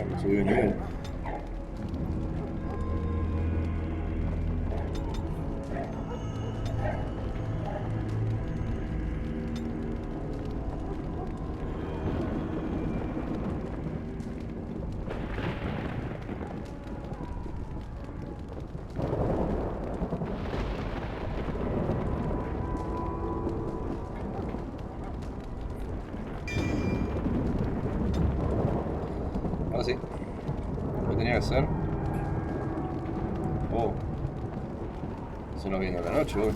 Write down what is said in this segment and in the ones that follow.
ya me subí de nivel. Ahora sí. Lo tenía que hacer. Oh. Eso no viene a la noche, hoy.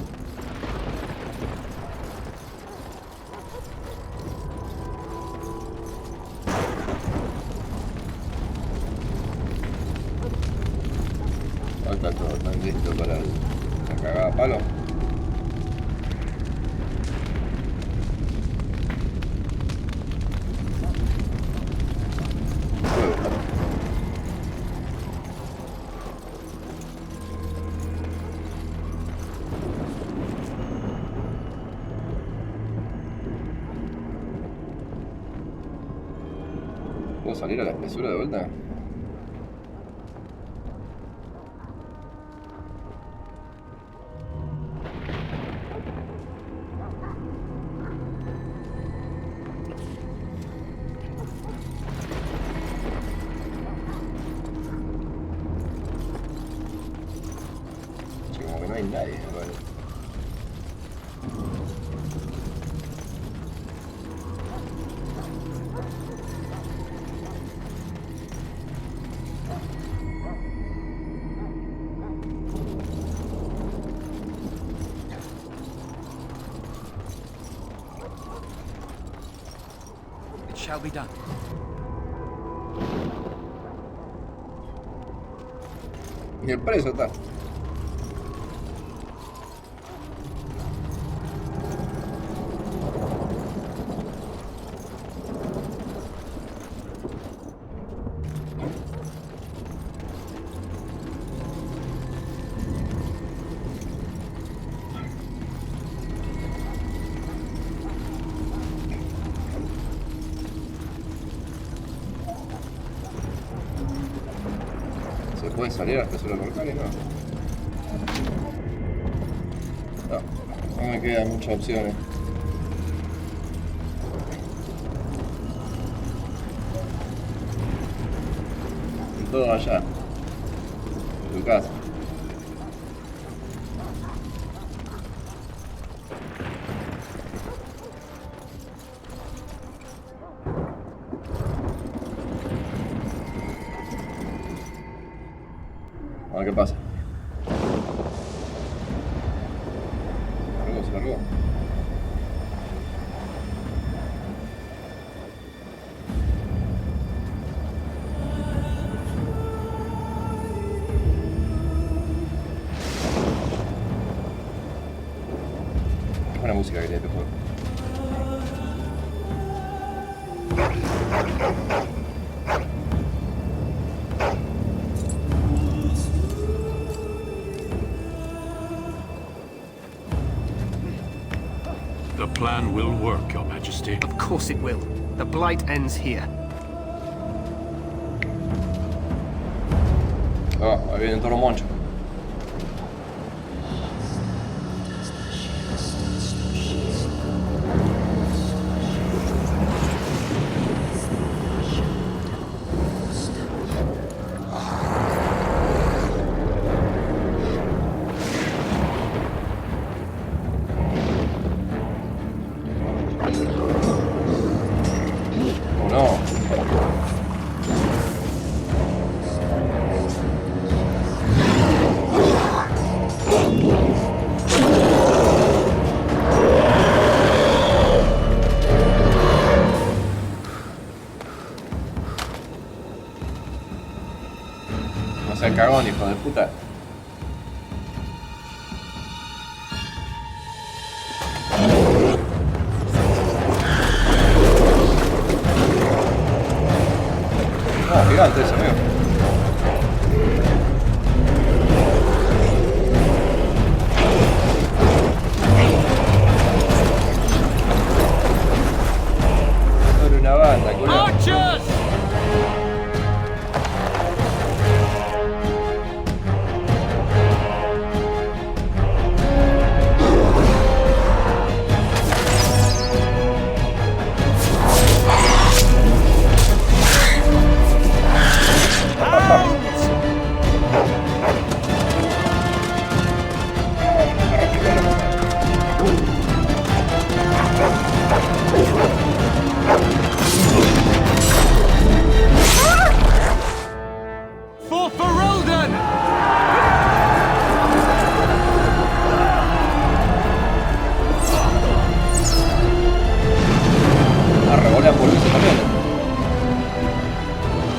Ahora está todo tan listo para la cagada a palo. ¿Puedo salir a la espesura de vuelta? Sí, como que no hay nadie, bueno. Shall be done. Y el preso está. ¿Se puede salir a la espesura local? No. No me quedan muchas opciones. Y todo allá. En tu casa. A ver qué pasa. Se largó. Qué buena música que tiene este juego. The plan will work, Your Majesty. Of course it will. The blight ends here. Ah, ahí viene el toro moncho. Oh no. No seas cagón, hijo de puta. No, gigante ese, amigo. Sobre una banda, culo. Archers!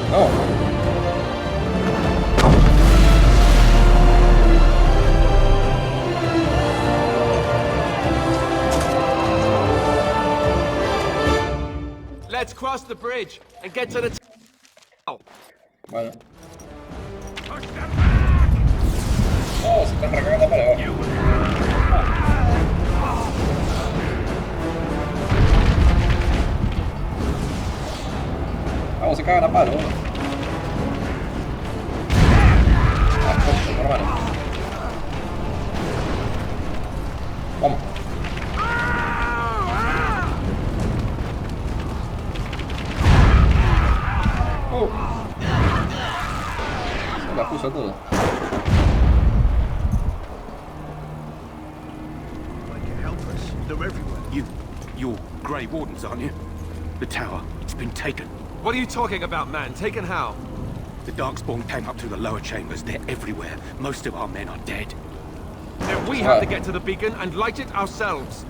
No. Let's cross the bridge and get to the town. Bueno. Oh, se está arrancando la pared. Vamos, se cagan a palo. Ah, coño, hermano. Vamos. Se la puso todo. They're everywhere. You're Grey Wardens, aren't you? The tower, it's been taken. What are you talking about, man? Taken how? The Darkspawn came up through the lower chambers. They're everywhere. Most of our men are dead. Then we have to get to the beacon and light it ourselves.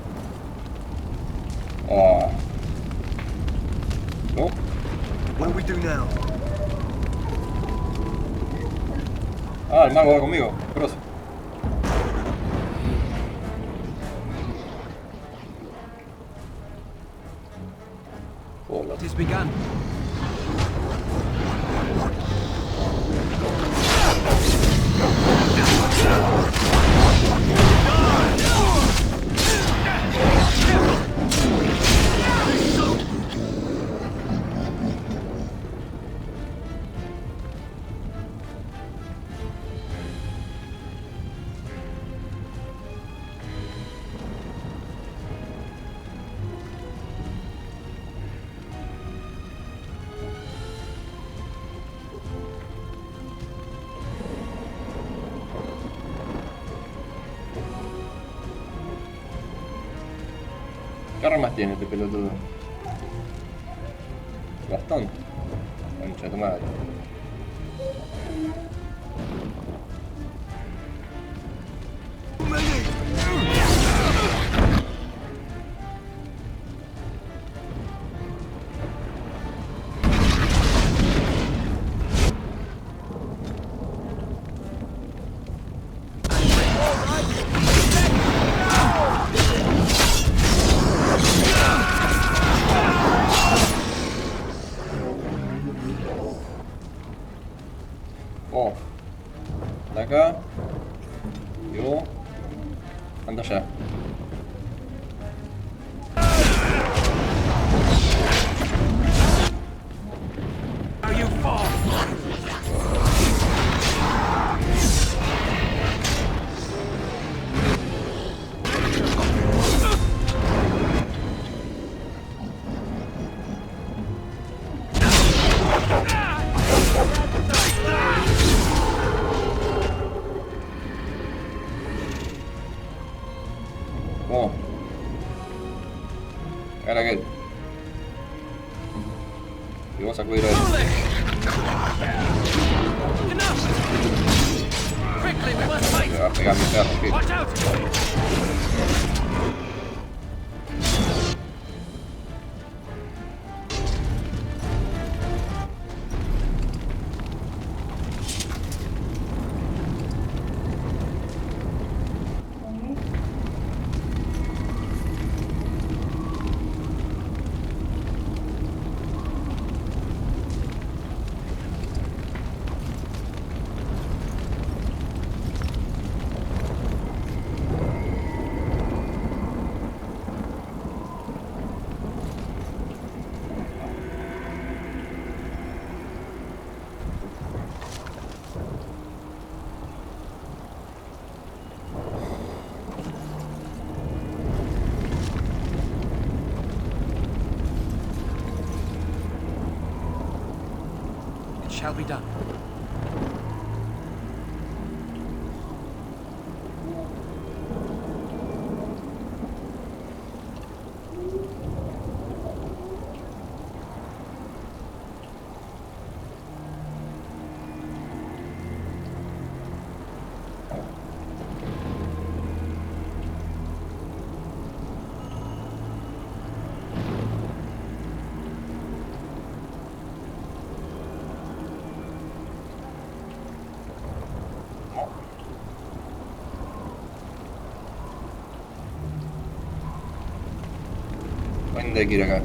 Oh. No. What do we do now? Ah, el mago va conmigo. Grosso. It has begun. ¿Qué armas tiene este pelotudo? Bastón. Concha de tu madre. Oh, de acá. Yo. Anda allá. Are you far? Oh. Era aquel. Y vamos a acudir a él. Me va a pegar mi perro, ¿qué? It shall be done. ¿Dónde hay que ir acá?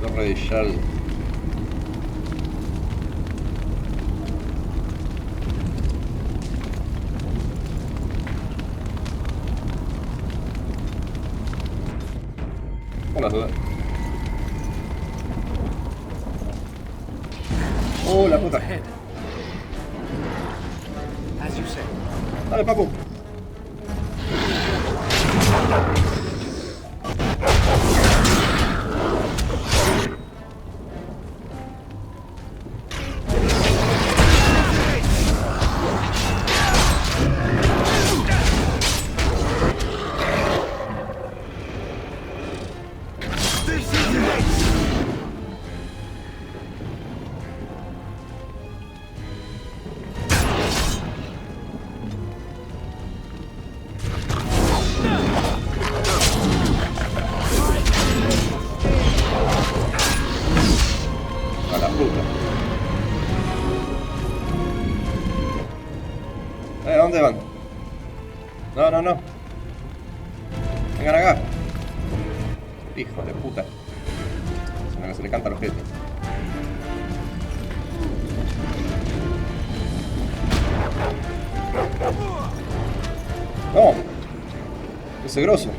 Torre de Shal. Hola, duda. Oh, la puta. Ahead. As you said. Dale, papu. A la puta. ¿A dónde van? No, no, no. Vengan acá. Hijo de puta. Es una que se le canta a los jefes. No. Ese grosso.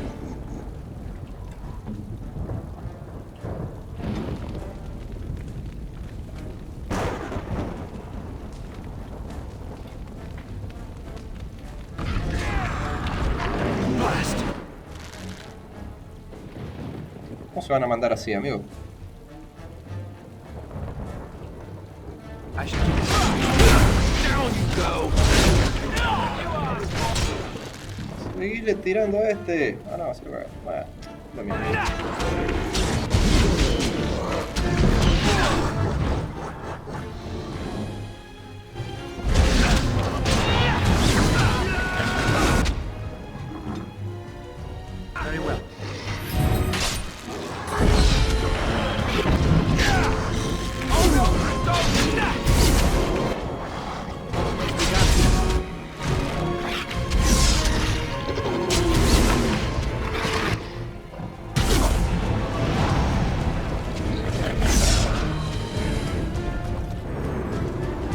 Blast. ¿Cómo se van a mandar así, amigo? I should do this. Down you go. Seguirle tirando a este. Ah, no, se lo caga. Bueno, lo mismo. Very well.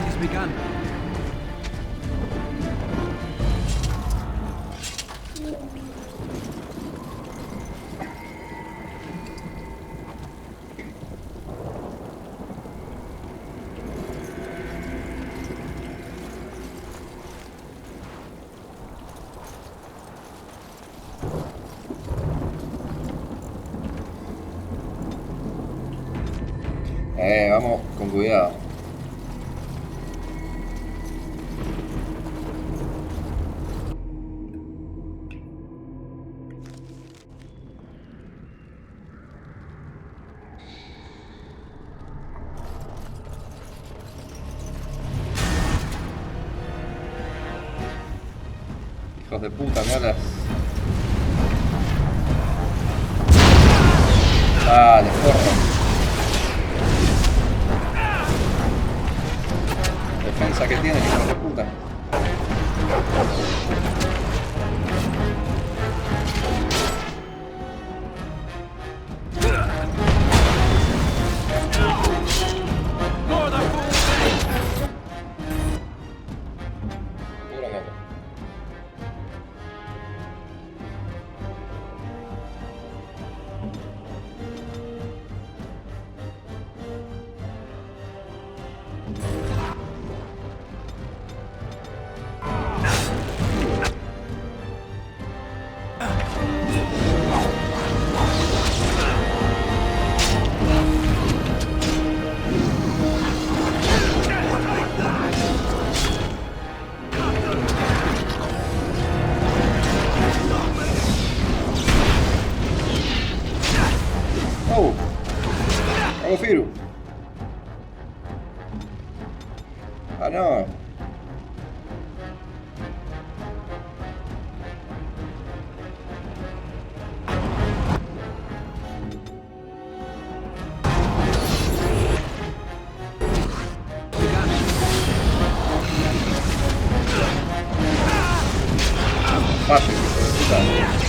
It's begun. Vamos con cuidado. Hijos de puta, me alas. Dale, porra. Defensa que tiene, hijos de puta. Puro gato. Oh, hago Firu. Ah, no. Fácil,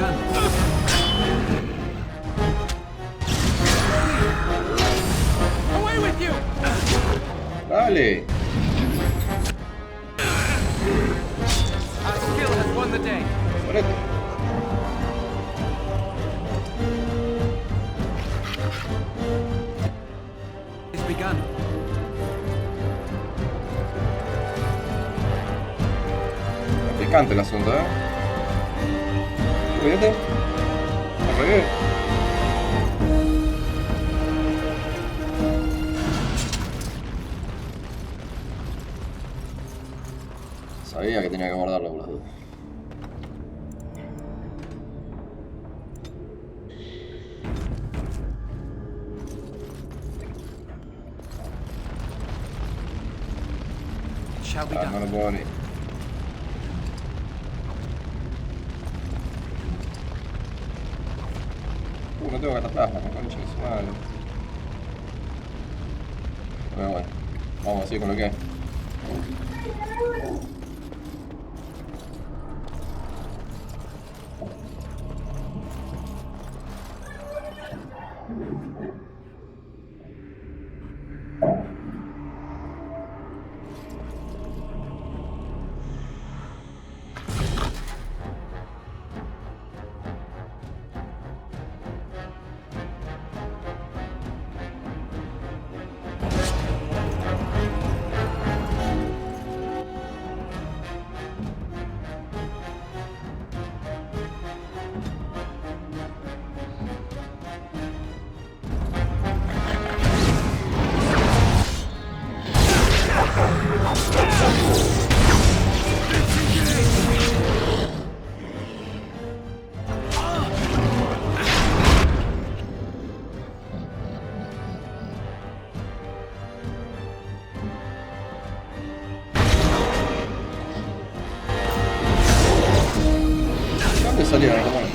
begun. Away with you! Dale. Our skill has won the day. Ponete. It's begun. Picante el asunto, Cuídate. No revive. Sabía que tenía que guardarlo por las dudas. It shall be Ah, no done. lo puedo ni. No tengo cataplasma, me concha de su madre. Bueno, vamos así con lo que hay. ¿Dónde salieron? ¿Cómo no?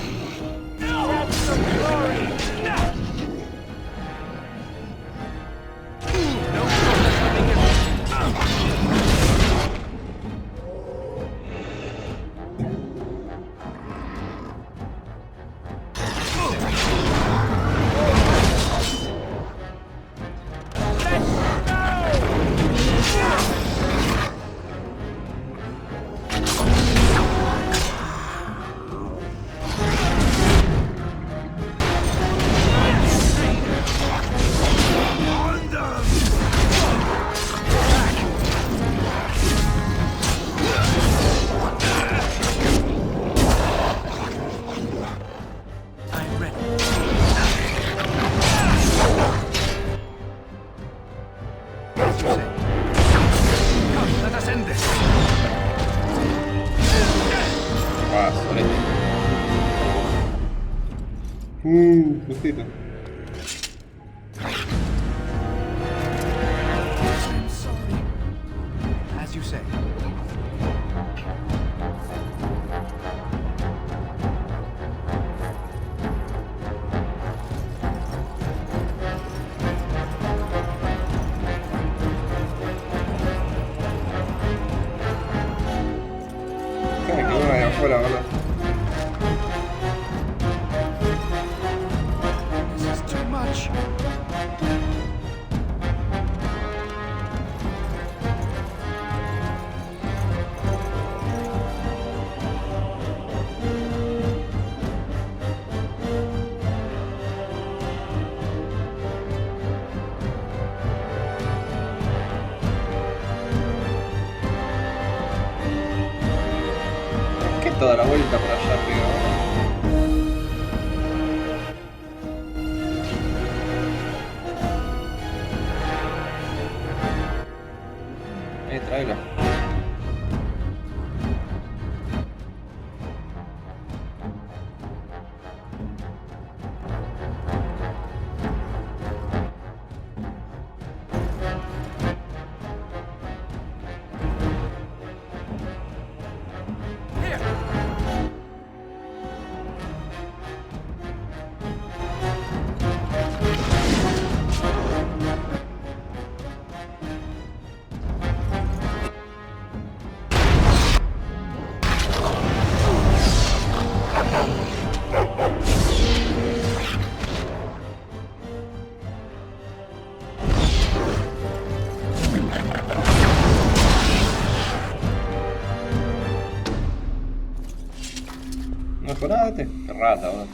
I'm ready. As you say. Come, let us end this. Ah, solete. Justito. I'm sorry. As you say. Me quedó una de afuera, boludo. This is too much. ¿Por qué toda la vuelta por allá arriba? Tráelo. Here. ¿No mejoraste? Qué rata, boludo.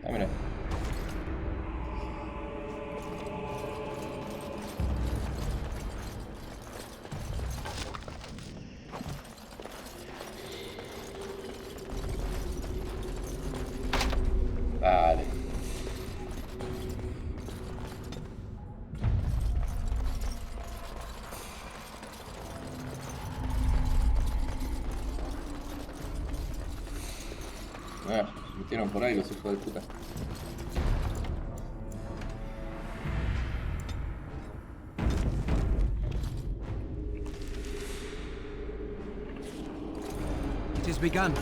Ah, mira. Vale. Ah, se metieron por ahí los hijos de puta. It has begun.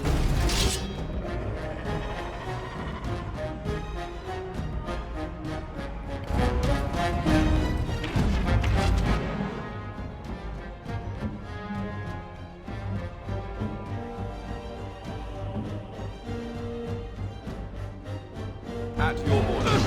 At your orders.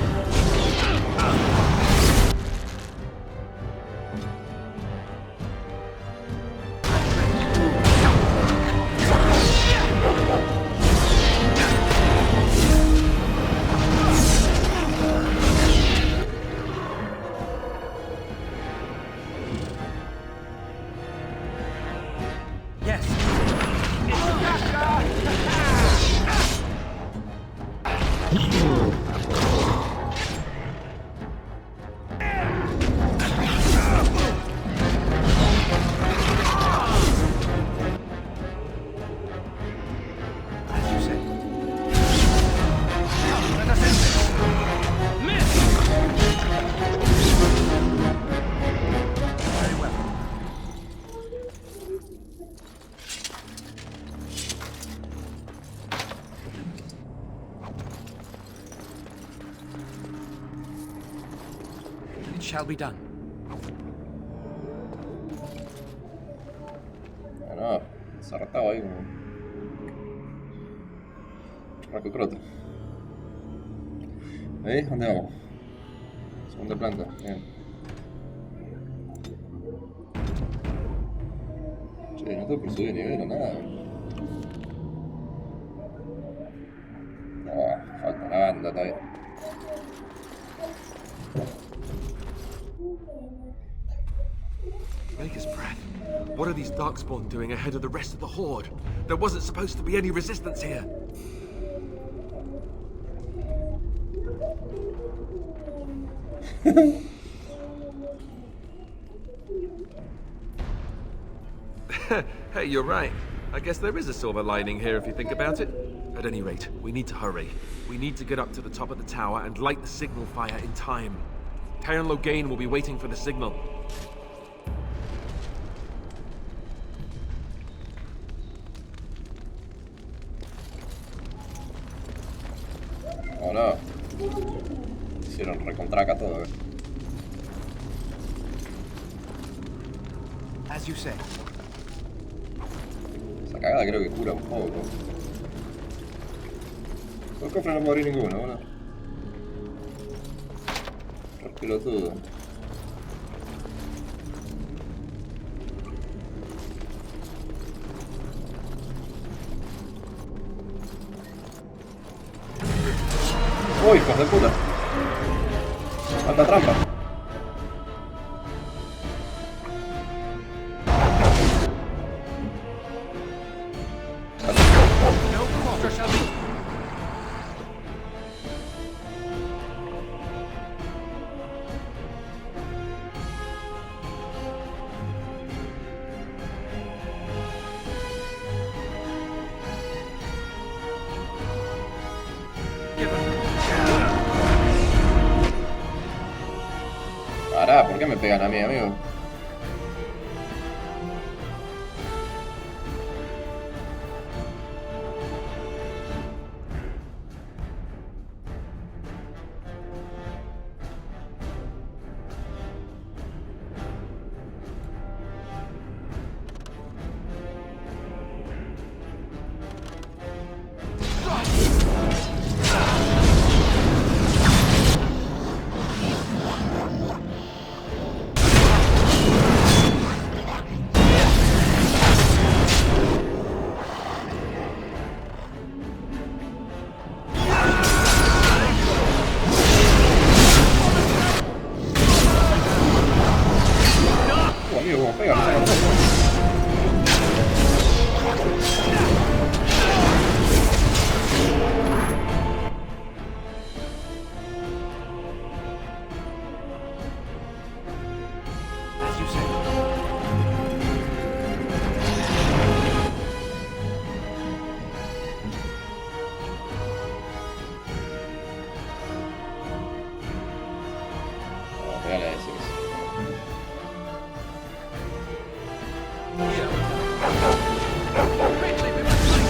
Yes. As you say. Let us end this. Miss! Very well. It shall be done. Ah, no, ensartado ahí como. Raco croto. ¿Ahí? ¿Dónde vamos? Segunda planta, bien. Che, no tengo por subir de nivel o nada. No, falta una banda todavía. Maker's breath. What are these darkspawn doing ahead of the rest of the horde? There wasn't supposed to be any resistance here. Hey, you're right. I guess there is a silver lining here if you think about it. At any rate, we need to hurry. We need to get up to the top of the tower and light the signal fire in time. Tyron Loghain will be waiting for the signal. Oh no. Hicieron recontraca todo, As you say. Esa cagada creo que cura un poco. Por cofre no morí ninguno, bueno. Re pelotudo. ¡Uy, hijos de puta! ¡Falta trampa! No quarter shall be. Pará, ¿por qué me pegan a mí, amigo? Pegale a ese. Quickly, we must fight.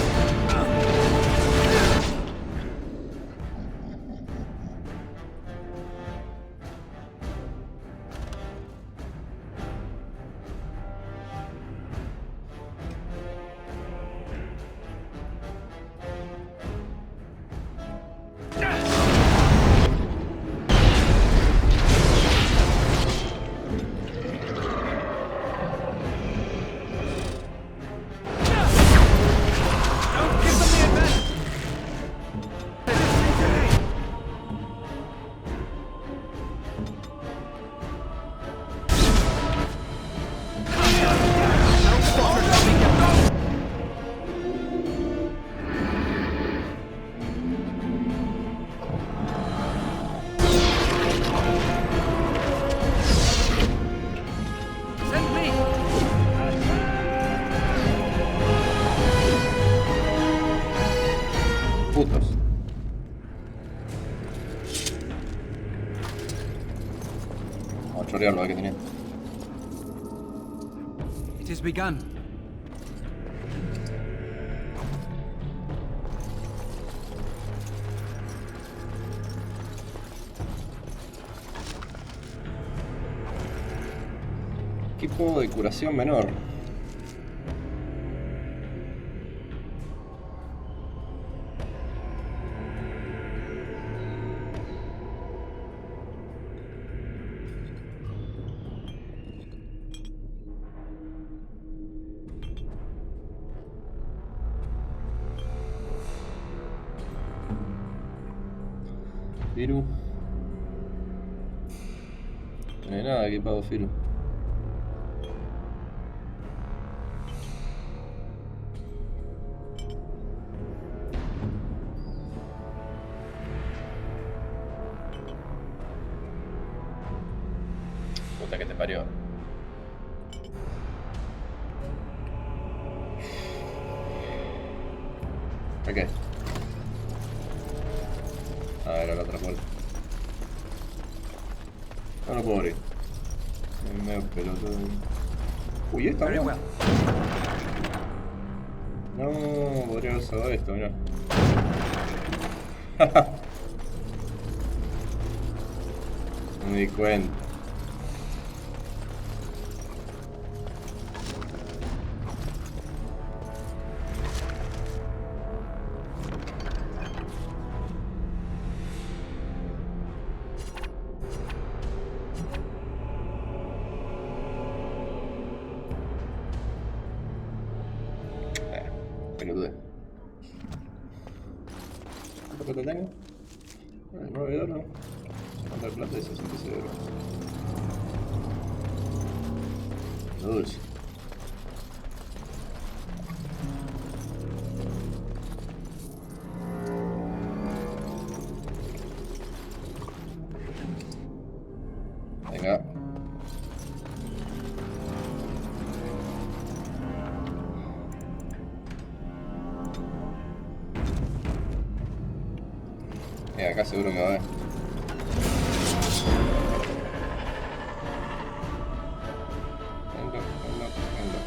Don't give them the advantage. Send me. Putos. Vamos a chorearlo, a ver qué tenía. It has begun. Equipo de curación menor. Firu. No hay nada equipado, Firu. Puta que te parió. Ok. Ah, era la otra puerta. No, no puedo abrir. Me pelotudo. Uy, esta Very weá. well. No, podría haber usado esto, mirá. No me di cuenta. Pelotude. ¿Cuánta plata tengo? 9 oro. ¿Cuánta plata? 66 euros. Lo dulce. Venga. Acá seguro que va a haber. Venga, venga, venga.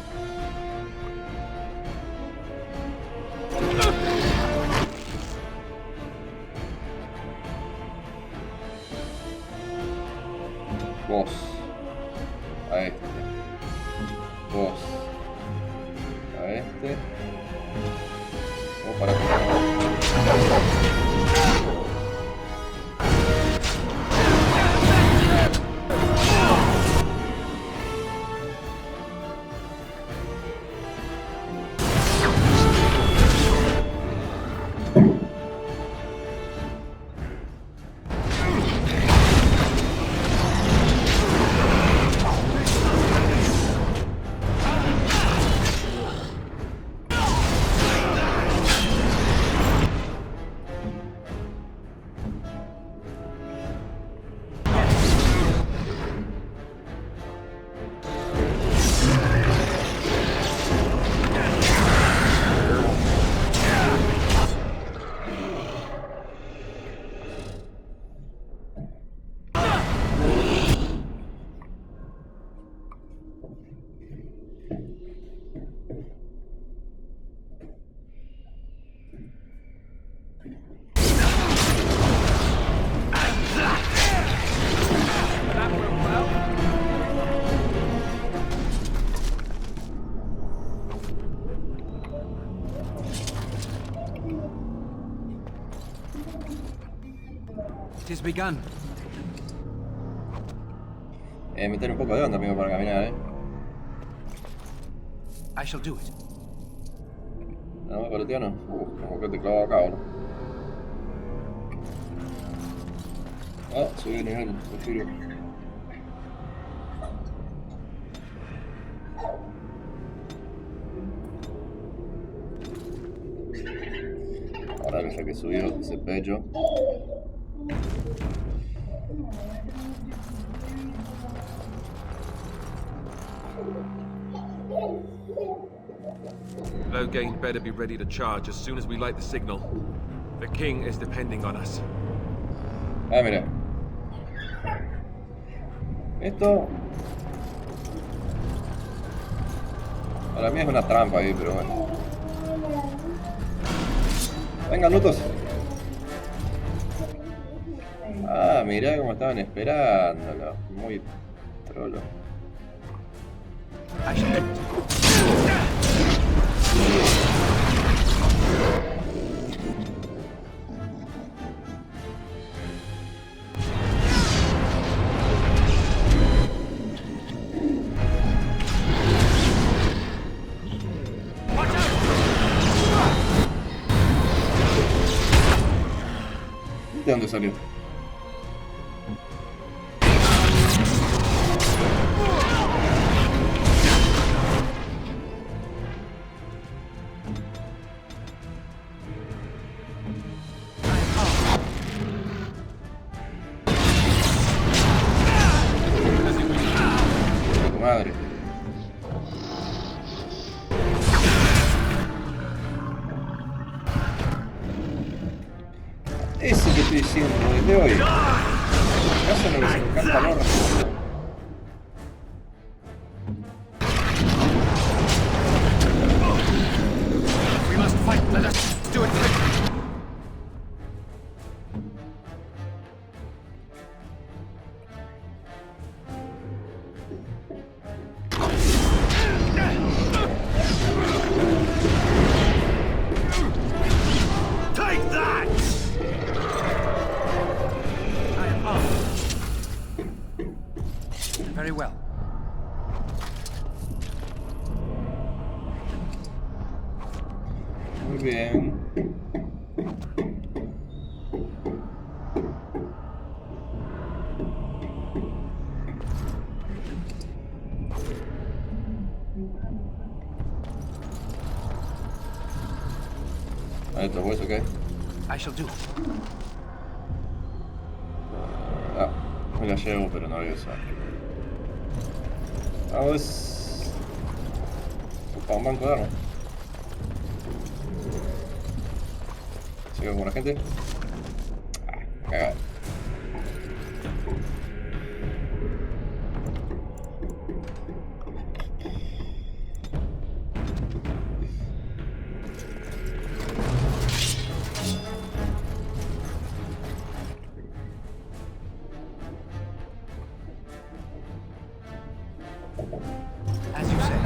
Vos. A este. Vos. A este. Vos para acá. has begun. Meter un poco de onda, amigo, para caminar, I shall do it. No, pero tío, no. Como que te clavo acá, bro. Ah, subí de nivel, prefiero. Ahora que ya que subió ese pecho. Loghain better be ready to charge as soon as we light the signal. The king is depending on us. Ah, mira. Esto... Para mí es una trampa ahí, pero bueno. Vengan, lutos. Ah, mirá cómo estaban esperándolo. Muy trolo. I shall do it. ¿De dónde salió? Tu madre. Eso que estoy diciendo desde hoy. Eso no les encanta el horror. We must fight. Let us do it quickly. Take that! I am armed. Very well. Muy bien. Ahí está, pues, ok. I shall do it. Ah, me la llevo, pero no la voy a usar. Vamos. Opa, un banco de armas. Sigo con la gente. Ah, cagada. As you say.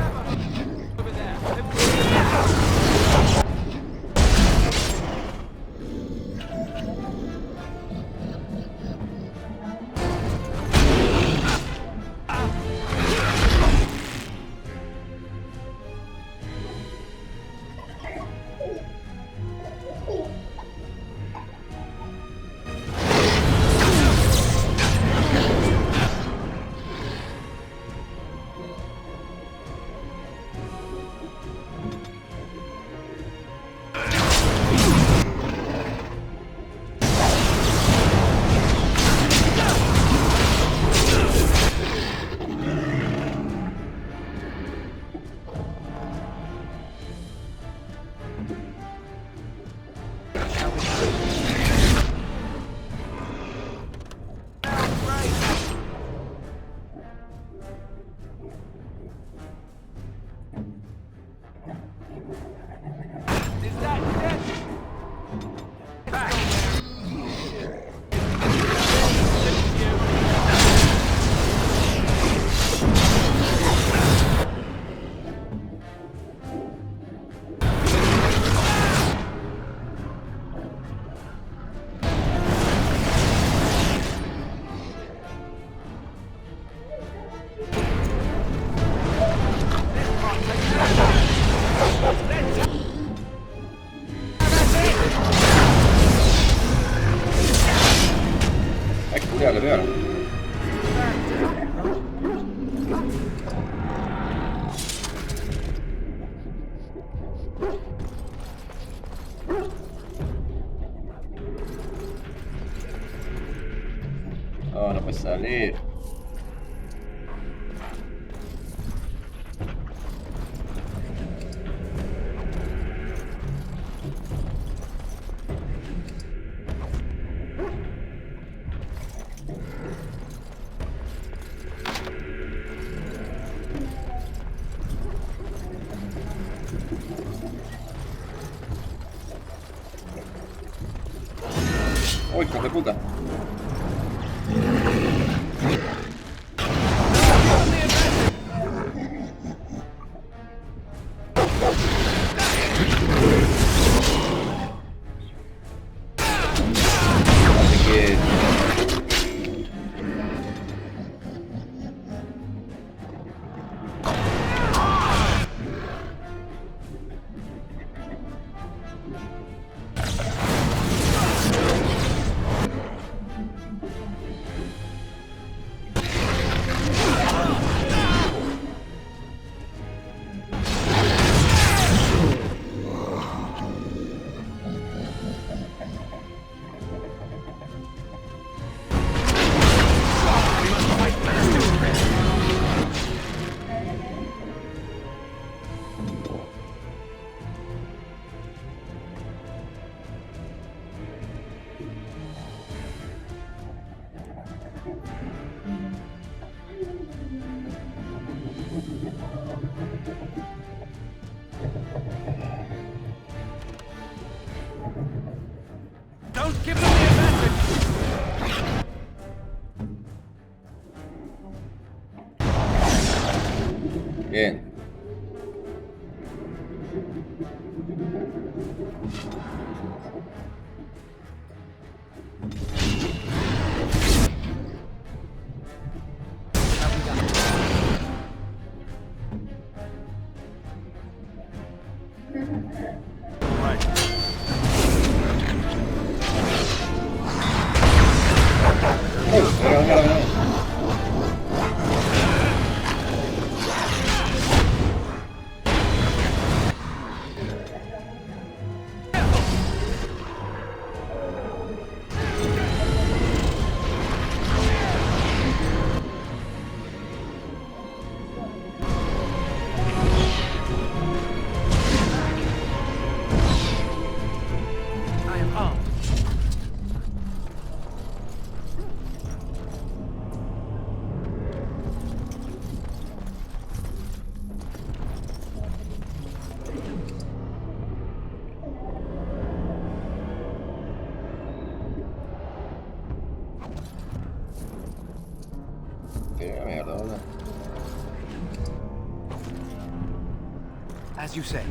salir. Uy, hijo de puta. Así que... Don't give them the advantage! Bien. Venga. I am armed. Qué mierda, ¿verdad? As you say.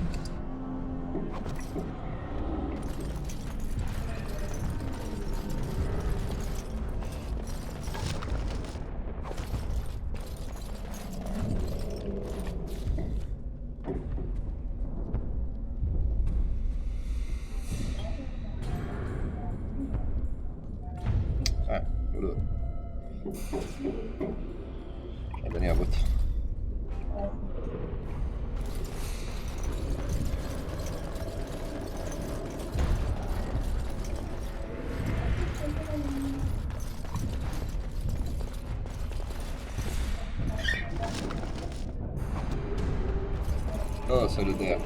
Ah, boludo. Lo tenía puesto. Todo se lootea.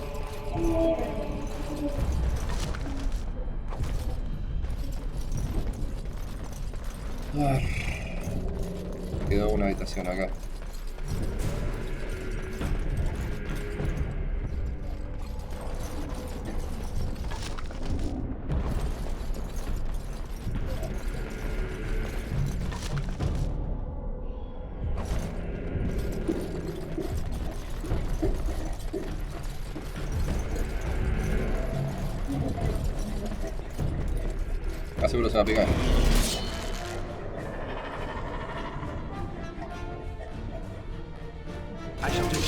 Ah, quedó una habitación acá. Seguro se va a picar. I shall do.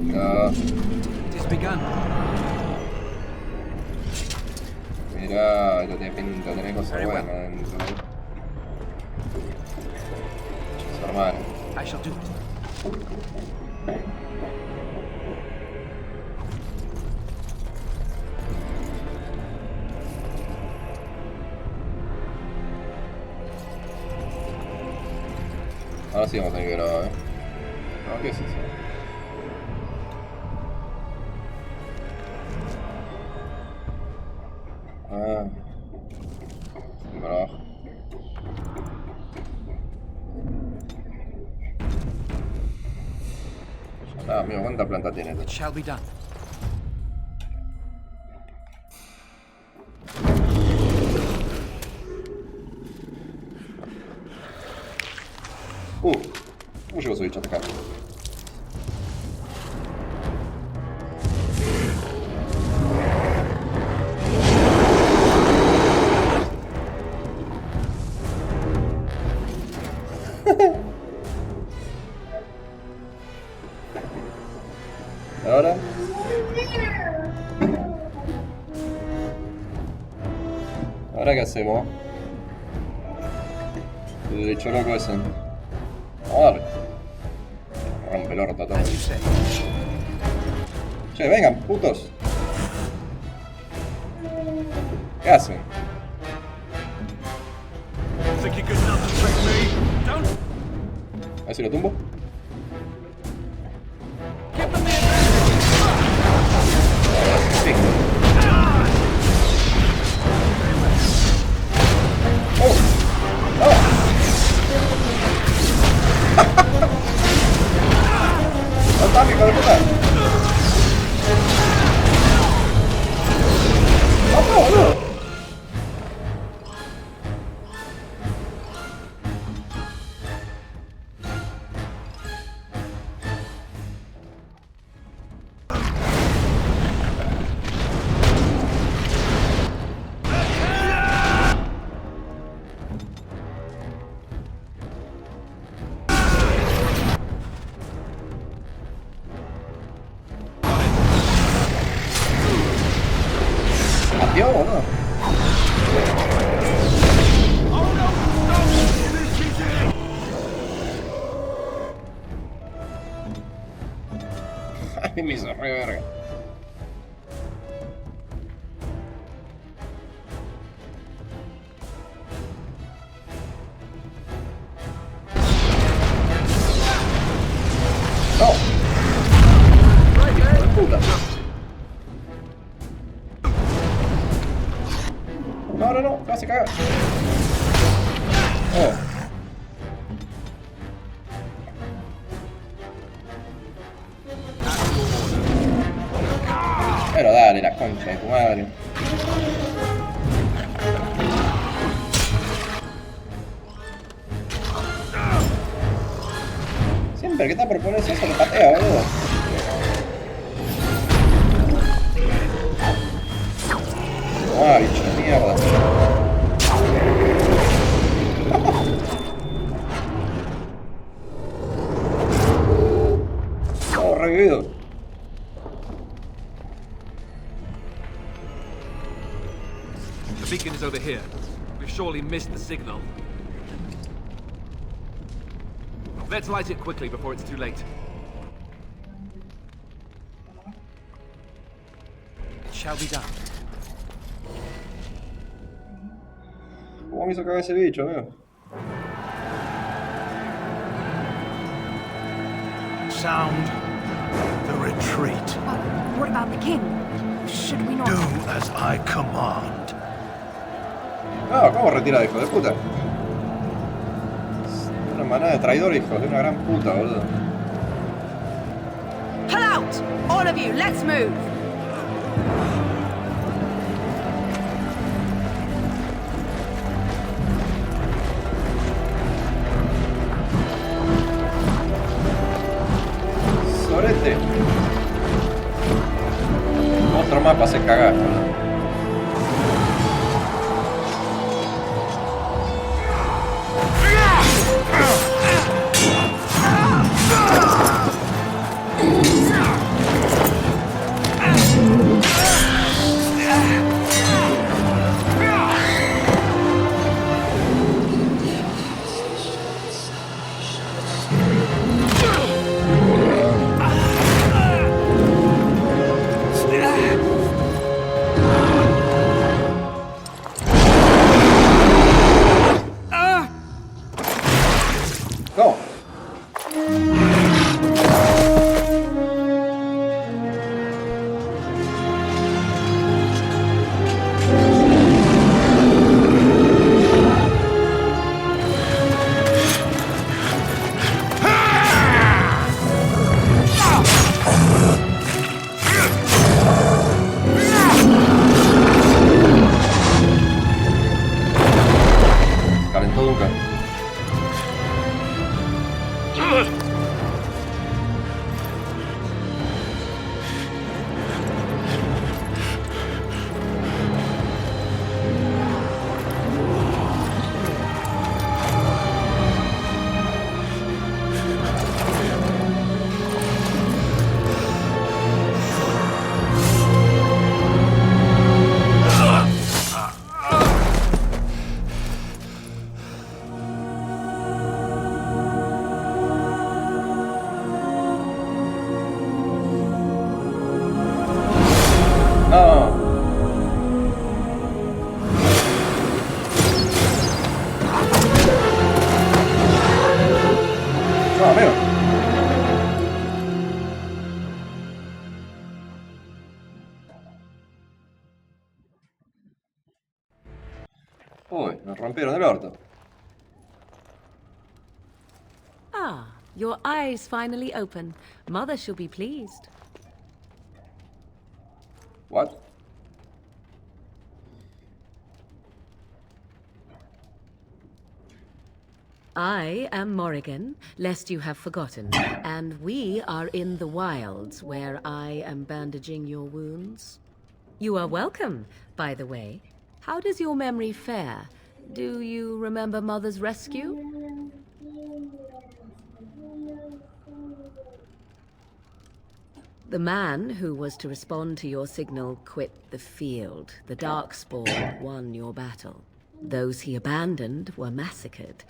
No, It is begun. mira, esto tiene pinta, tiene cosas Very well. buenas dentro. Su hermano. I shall do it. Ahora sí vamos a tener que grabar, No, ¿qué es eso? Ah. Para abajo. Ah, amigo, ¿cuánta planta tiene esto? It shall be done. ¿Cómo llegó ese bicho hasta acá? ¿Ahora? ¿Ahora qué hacemos? El bicho loco ese. Joder. Rompe el orto todo. As you say. Che, vengan, putos. ¿Qué hacen? Think you're good enough to trick me? Don't A ver si lo tumbo. Give them the advantage. Sí. ¡Oh! ¡Oh! ¡No está, hijo de puta! ¡No, boludo! Adiós, boludo. Ay, me hizo re verga. No. Hijo de puta. No, no, no, se caga. Oh. Pero dale, la concha de tu madre. Siempre que está por ponerse eso, lo patea, boludo. Ah, bicho de mierda. Oh, revivido. The beacon is over here. We've surely missed the signal. Let's light it quickly before it's too late. It shall be done. ¿Cómo me hizo cagar ese bicho, amigo? Sound the retreat. What about the king? Should we not? Do as I command. No, ¿cómo retira, hijo de puta? Una manada de traidores, hijos de una gran puta, boludo. Pull out! All of you, let's move! Sorete. Otro mapa se cagar, boludo. Uy, nos rompieron el orto. Ah, your eyes finally open. Mother shall be pleased. What? I am Morrigan, lest you have forgotten, and we are in the wilds where I am bandaging your wounds. You are welcome, by the way. How does your memory fare? Do you remember Mother's rescue? The man who was to respond to your signal quit the field. The Darkspawn won your battle. Those he abandoned were massacred.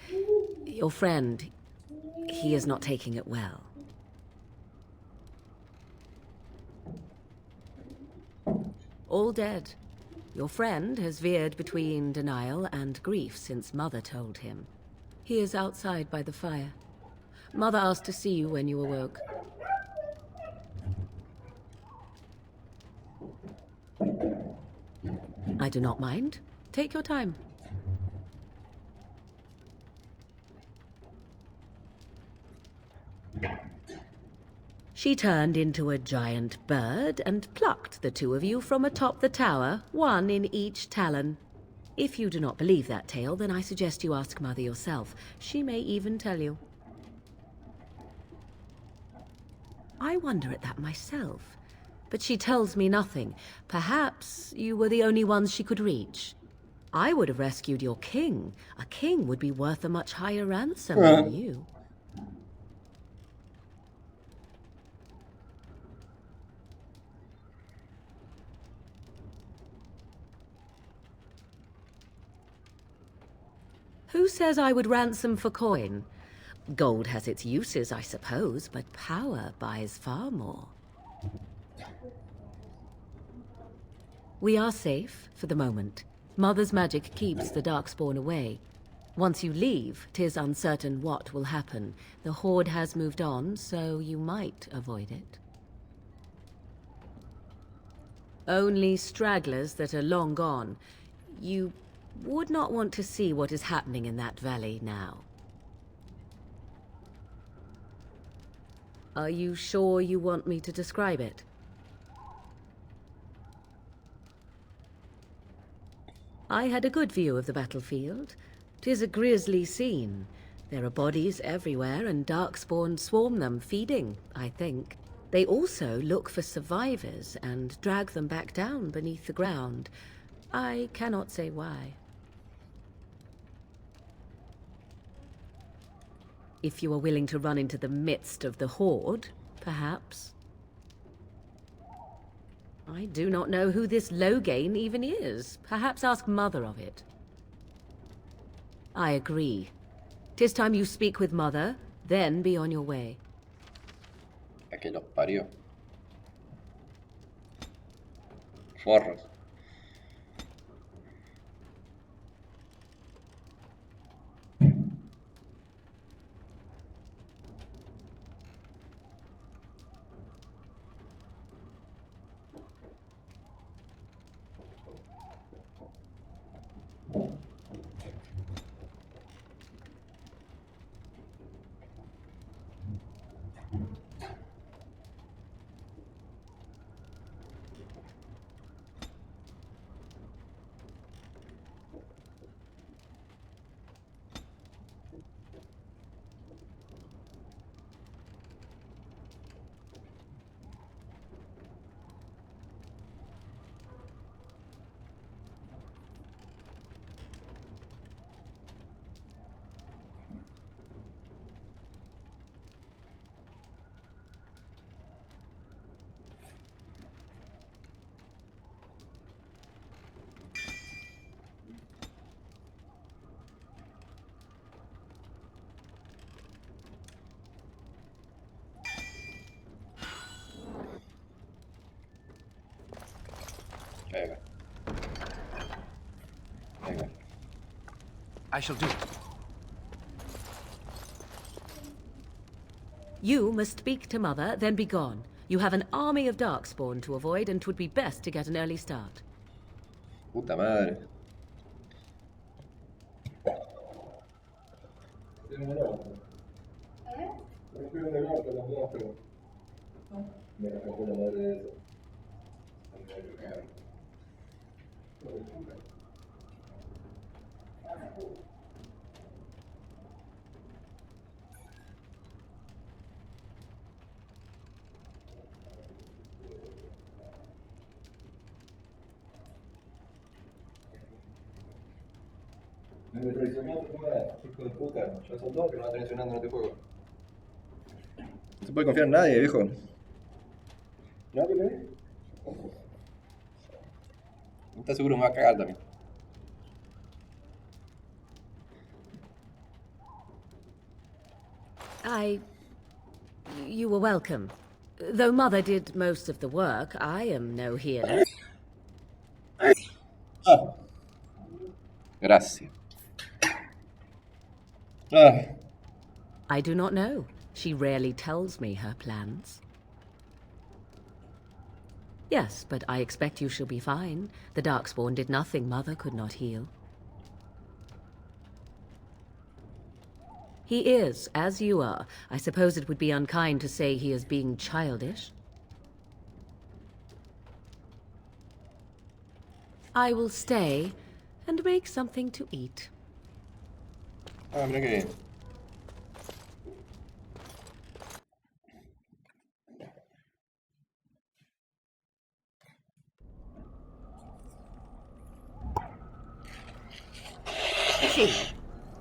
Your friend, he is not taking it well. All dead. Your friend has veered between denial and grief since Mother told him. He is outside by the fire. Mother asked to see you when you awoke. I do not mind. Take your time. She turned into a giant bird and plucked the two of you from atop the tower, one in each talon. If you do not believe that tale, then I suggest you ask Mother yourself. She may even tell you. I wonder at that myself, but she tells me nothing. Perhaps you were the only ones she could reach. I would have rescued your king. A king would be worth a much higher ransom than you. Who says I would ransom for coin? Gold has its uses, I suppose, but power buys far more. We are safe, for the moment. Mother's magic keeps the Darkspawn away. Once you leave, 'tis uncertain what will happen. The Horde has moved on, so you might avoid it. Only stragglers that are long gone. You would not want to see what is happening in that valley now. Are you sure you want me to describe it? I had a good view of the battlefield. 'Tis a grisly scene. There are bodies everywhere, and Darkspawn swarm them, feeding, I think. They also look for survivors and drag them back down beneath the ground. I cannot say why. If you are willing to run into the midst of the Horde, perhaps. I do not know who this Loghain even is. Perhaps ask Mother of it. I agree. 'Tis time you speak with Mother, then be on your way. A que los parió. Forros. Venga. Venga. I shall do it. You must speak to Mother, then be gone. You have an army of Darkspawn to avoid, and 'twould be best to get an early start. Puta madre. Me traicionó, hijo de puta. Ya son dos que me van traicionando en este juego. No se puede confiar en nadie, viejo. ¿Nadie me ve? ¿Estás seguro que me va a cagar también? You were welcome. Though Mother did most of the work, I am no healer. Ah. Gracias. Ah. I do not know. She rarely tells me her plans. Yes, but I expect you shall be fine. The Darkspawn did nothing Mother could not heal. He is, as you are. I suppose it would be unkind to say he is being childish. I will stay and make something to eat. Ah, mira que bien. See,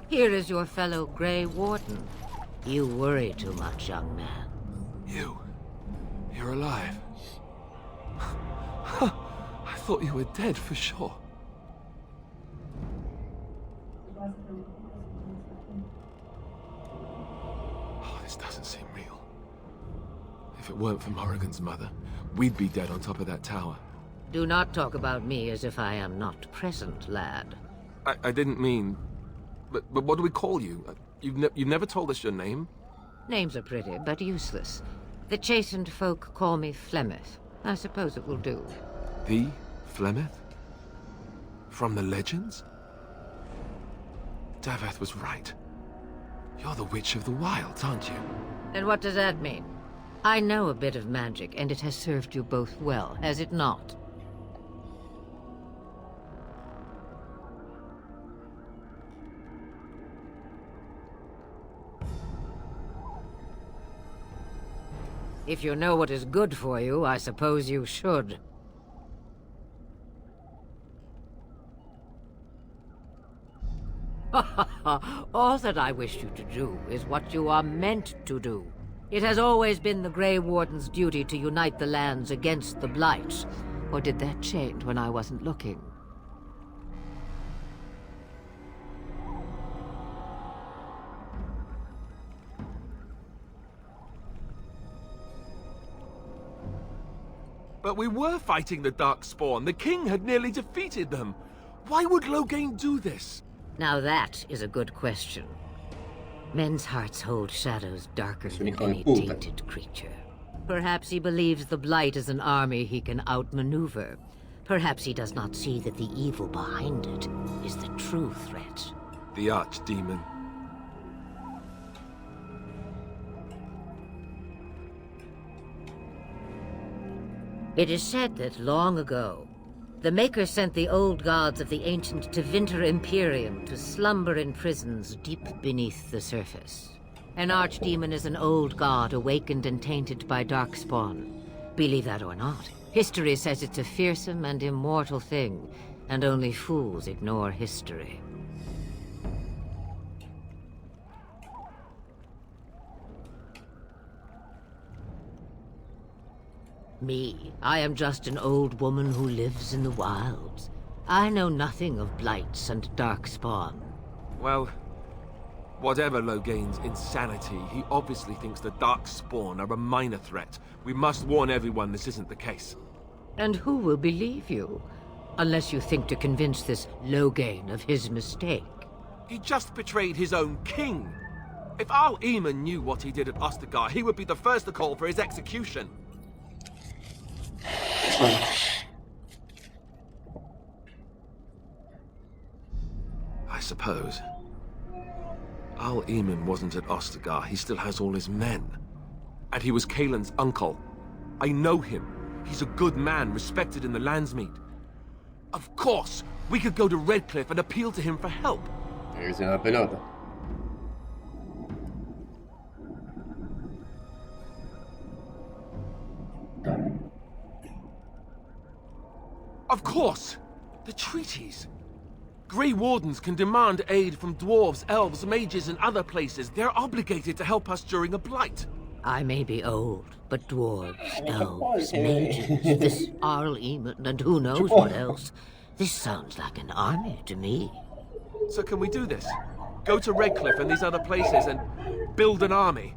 here is your fellow Grey Warden. You worry too much, young man. You're alive. I thought you were dead for sure. Oh, this doesn't seem real. If it weren't for Morrigan's mother, we'd be dead on top of that tower. Do not talk about me as if I am not present, lad. I didn't mean... But what do we call you? You've never told us your name? Names are pretty, but useless. The chastened folk call me Flemeth. I suppose it will do. The Flemeth? From the legends? Daveth was right. You're the Witch of the Wilds, aren't you? And what does that mean? I know a bit of magic, and it has served you both well, has it not? If you know what is good for you, I suppose you should. All that I wish you to do is what you are meant to do. It has always been the Grey Warden's duty to unite the lands against the Blights. Or did that change when I wasn't looking? But we were fighting the Darkspawn. The king had nearly defeated them. Why would Loghain do this? Now that is a good question. Men's hearts hold shadows darker than any tainted creature. Perhaps he believes the Blight is an army he can outmaneuver. Perhaps he does not see that the evil behind it is the true threat. The Archdemon. It is said that long ago, the Maker sent the old gods of the ancient Tevinter Imperium to slumber in prisons deep beneath the surface. An archdemon is an old god awakened and tainted by Darkspawn. Believe that or not, history says it's a fearsome and immortal thing, and only fools ignore history. Me, I am just an old woman who lives in the wilds. I know nothing of blights and darkspawn. Well, whatever Loghain's insanity, he obviously thinks the Darkspawn are a minor threat. We must warn everyone this isn't the case. And who will believe you? Unless you think to convince this Loghain of his mistake. He just betrayed his own king. If Al Eamon knew what he did at Ostagar, he would be the first to call for his execution. I suppose. Jarl Eamon wasn't at Ostagar, he still has all his men. And he was Kaelin's uncle. I know him. He's a good man, respected in the Landsmeet. Of course, we could go to Redcliffe and appeal to him for help. Tiene que ser una pelota. Of course! The treaties! Grey Wardens can demand aid from dwarves, elves, mages, and other places. They're obligated to help us during a blight. I may be old, but dwarves, elves, mages, this Jarl Eamon, and who knows what else. This sounds like an army to me. So can we do this? Go to Redcliffe and these other places and build an army?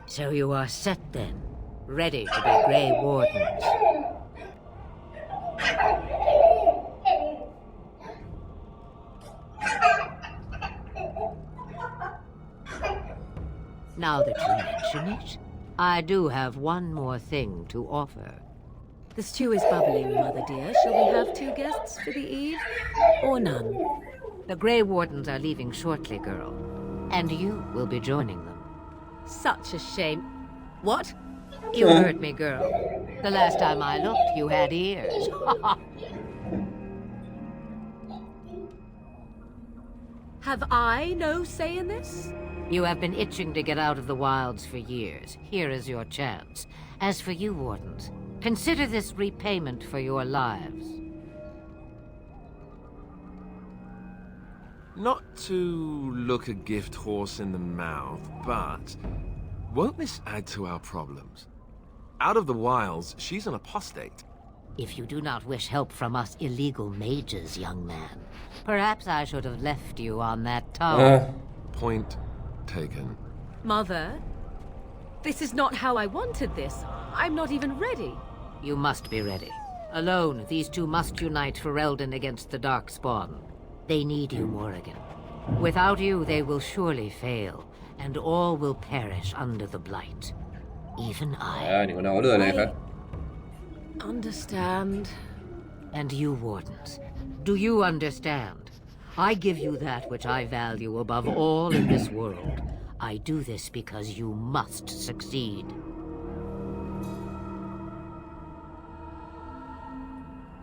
So you are set then, ready to be Grey Wardens. Now that you mention it, I do have one more thing to offer. The stew is bubbling, Mother dear. Shall we have 2 guests for the eve? Or none? The Grey Wardens are leaving shortly, girl. And you will be joining them. Such a shame. What? You heard me, girl. The last time I looked, you had ears. Have I no say in this? You have been itching to get out of the wilds for years. Here is your chance. As for you, Wardens, consider this repayment for your lives. Not to look a gift horse in the mouth, but won't this add to our problems? Out of the wilds, she's an apostate. If you do not wish help from us illegal mages, young man, perhaps I should have left you on that tower. Point taken. Mother, this is not how I wanted this. I'm not even ready. You must be ready. Alone, these two must unite for Eldon against the Darkspawn. They need you, Morrigan. Without you, they will surely fail, and all will perish under the Blight. Even I. Ninguna boluda la hija. Understand. And you, Wardens, do you understand? I give you that which I value above all in this world. I do this because you must succeed.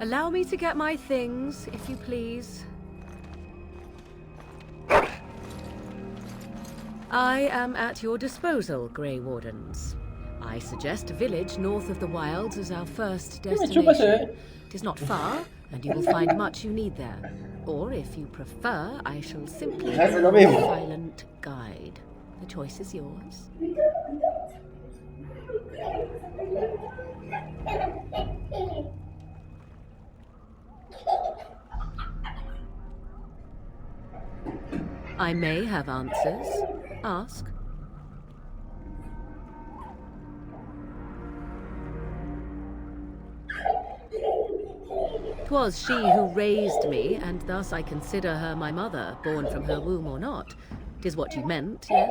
Allow me to get my things, if you please. I am at your disposal, Grey Wardens. I suggest a village north of the wilds as our first destination. It is not far, and you will find much you need there. Or, if you prefer, I shall simply be a silent guide. The choice is yours. I may have answers. Ask. 'Twas she who raised me, and thus I consider her my mother, born from her womb or not. 'Tis what you meant, yes?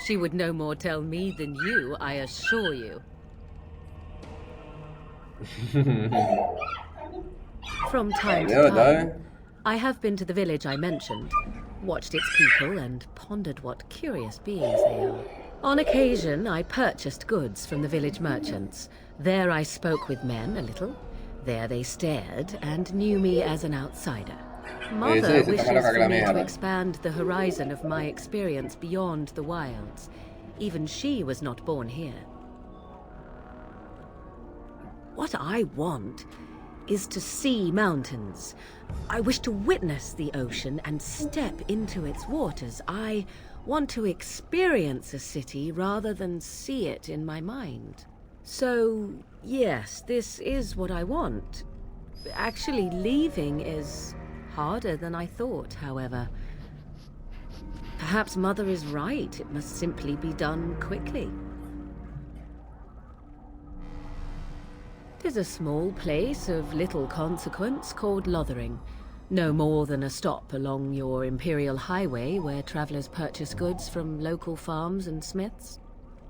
She would no more tell me than you, I assure you. From time to time, I have been to the village I mentioned, watched its people, and pondered what curious beings they are. On occasion, I purchased goods from the village merchants. There I spoke with men a little. There they stared and knew me as an outsider. Mother wishes for me to expand the horizon of my experience beyond the wilds. Even she was not born here. What I want is to see mountains. I wish to witness the ocean and step into its waters. I want to experience a city rather than see it in my mind. So, yes, this is what I want. Actually, leaving is harder than I thought, however. Perhaps Mother is right. It must simply be done quickly. 'Tis a small place of little consequence called Lothering. No more than a stop along your Imperial Highway where travelers purchase goods from local farms and smiths.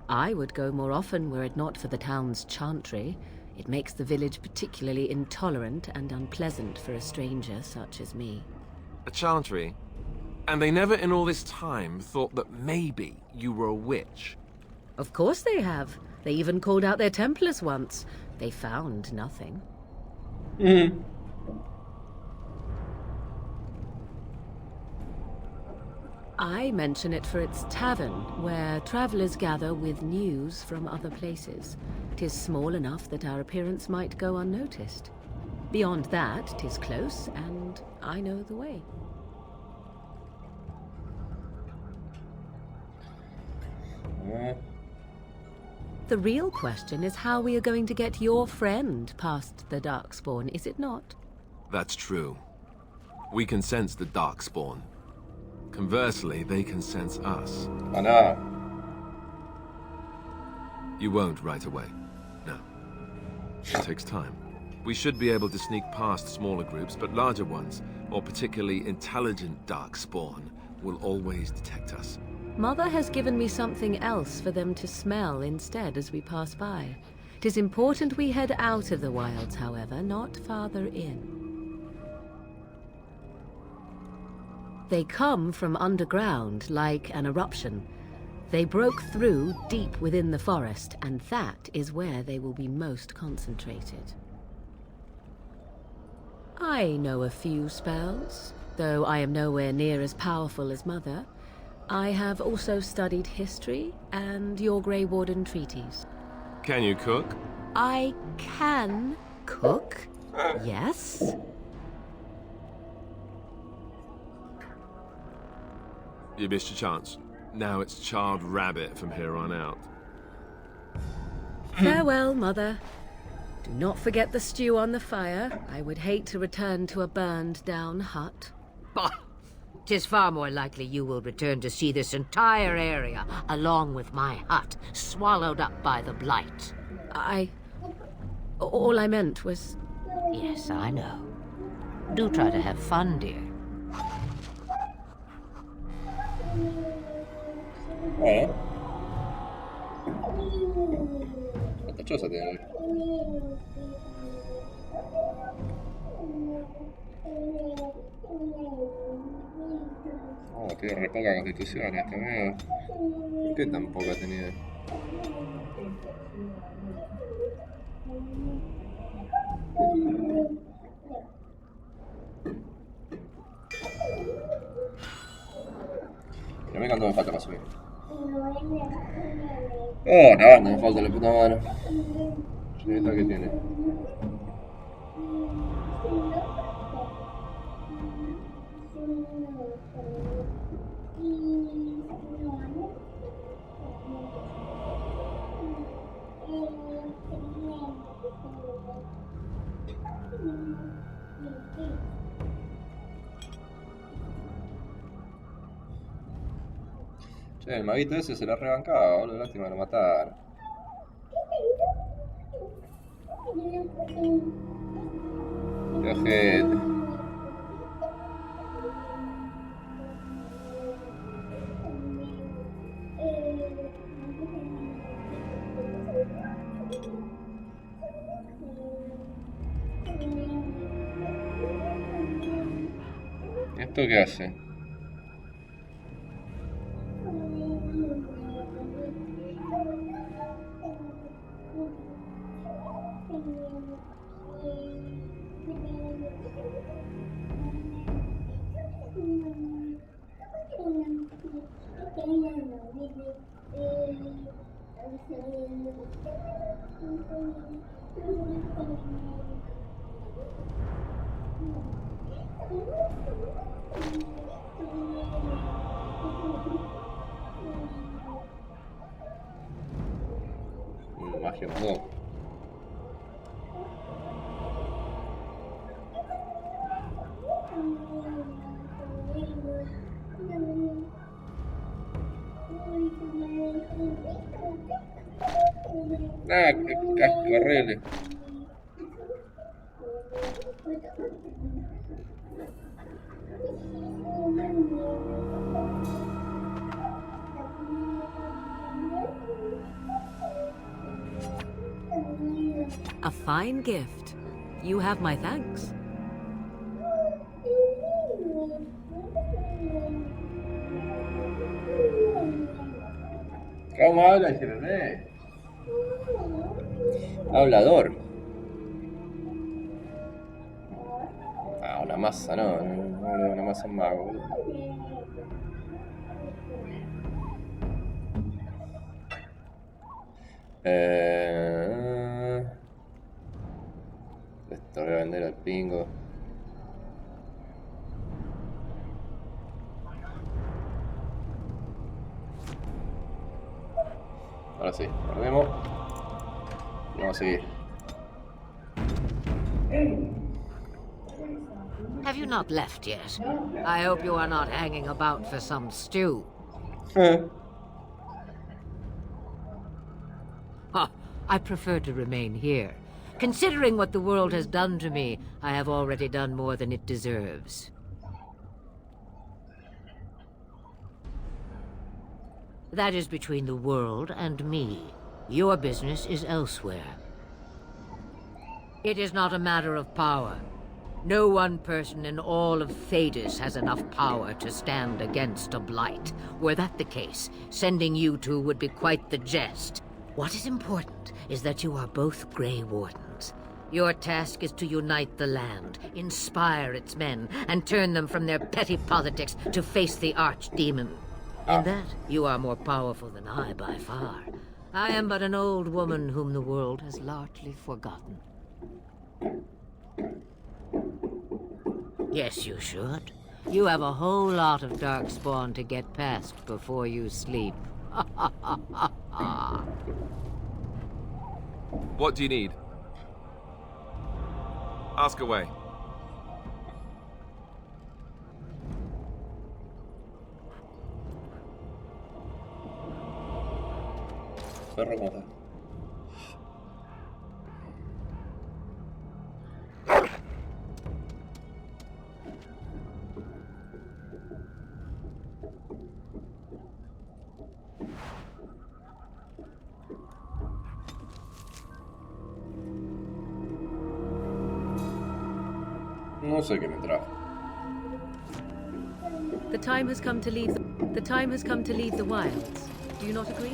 I would go more often were it not for the town's chantry. It makes the village particularly intolerant and unpleasant for a stranger such as me. A chantry? And they never in all this time thought that maybe you were a witch? Of course they have. They even called out their Templars once. They found nothing. I mention it for its tavern, where travellers gather with news from other places. 'Tis small enough that our appearance might go unnoticed. Beyond that, 'tis close, and I know the way. The real question is how we are going to get your friend past the Darkspawn, is it not? That's true. We can sense the Darkspawn. Conversely, they can sense us. Ah, no. You won't right away. No. It takes time. We should be able to sneak past smaller groups, but larger ones, or particularly intelligent Darkspawn, will always detect us. Mother has given me something else for them to smell instead as we pass by. 'Tis important we head out of the wilds, however, not farther in. They come from underground, like an eruption. They broke through deep within the forest, and that is where they will be most concentrated. I know a few spells, though I am nowhere near as powerful as Mother. I have also studied history and your Grey Warden treaties. Can you cook? I can cook, yes. You missed your chance. Now it's charred rabbit from here on out. Farewell, Mother. Do not forget the stew on the fire. I would hate to return to a burned-down hut. Bah! 'Tis far more likely you will return to see this entire area, along with my hut, swallowed up by the blight. All I meant was... Yes, I know. Do try to have fun, dear. Quanta cosa tiene? Oh, tiene re poca constitución este amigo. ¿Por qué tan poca tenía? Dimmi quanto mi falta para subire. Oh, una banda mi falta la puta madre. Cineta che tiene. Cioè, il maguito ese se la rebancaba, boludo, lástima lo matara. Qué ojete. ¿Y esto qué hace? Magia no. Ah, qué casco horrible. A fine gift. You have my thanks. ¿Cómo habla ese bebé? Hablador. Ah, una masa, no, una masa en mago, boludo. Esto voy a vender al pingo. Ahora sí, guardemos. Y vamos a seguir. Have you not left yet? I hope you are not hanging about for some stew. I prefer to remain here. Considering what the world has done to me, I have already done more than it deserves. That is between the world and me. Your business is elsewhere. It is not a matter of power. No one person in all of Thedas has enough power to stand against a blight. Were that the case, sending you two would be quite the jest. What is important is that you are both Grey Wardens. Your task is to unite the land, inspire its men, and turn them from their petty politics to face the archdemon. In that, you are more powerful than I by far. I am but an old woman whom the world has largely forgotten. Yes, you should. You have a whole lot of darkspawn to get past before you sleep. What do you need? Ask away. Perro mata. No sé qué me trajo. The time has come to leave the wilds. Do you not agree?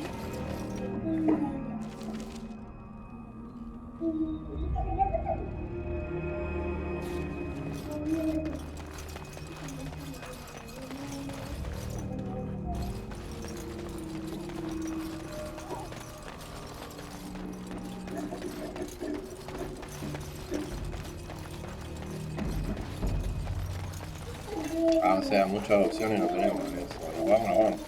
Ah, o sea, muchas opciones no tenemos. Bueno, vamos.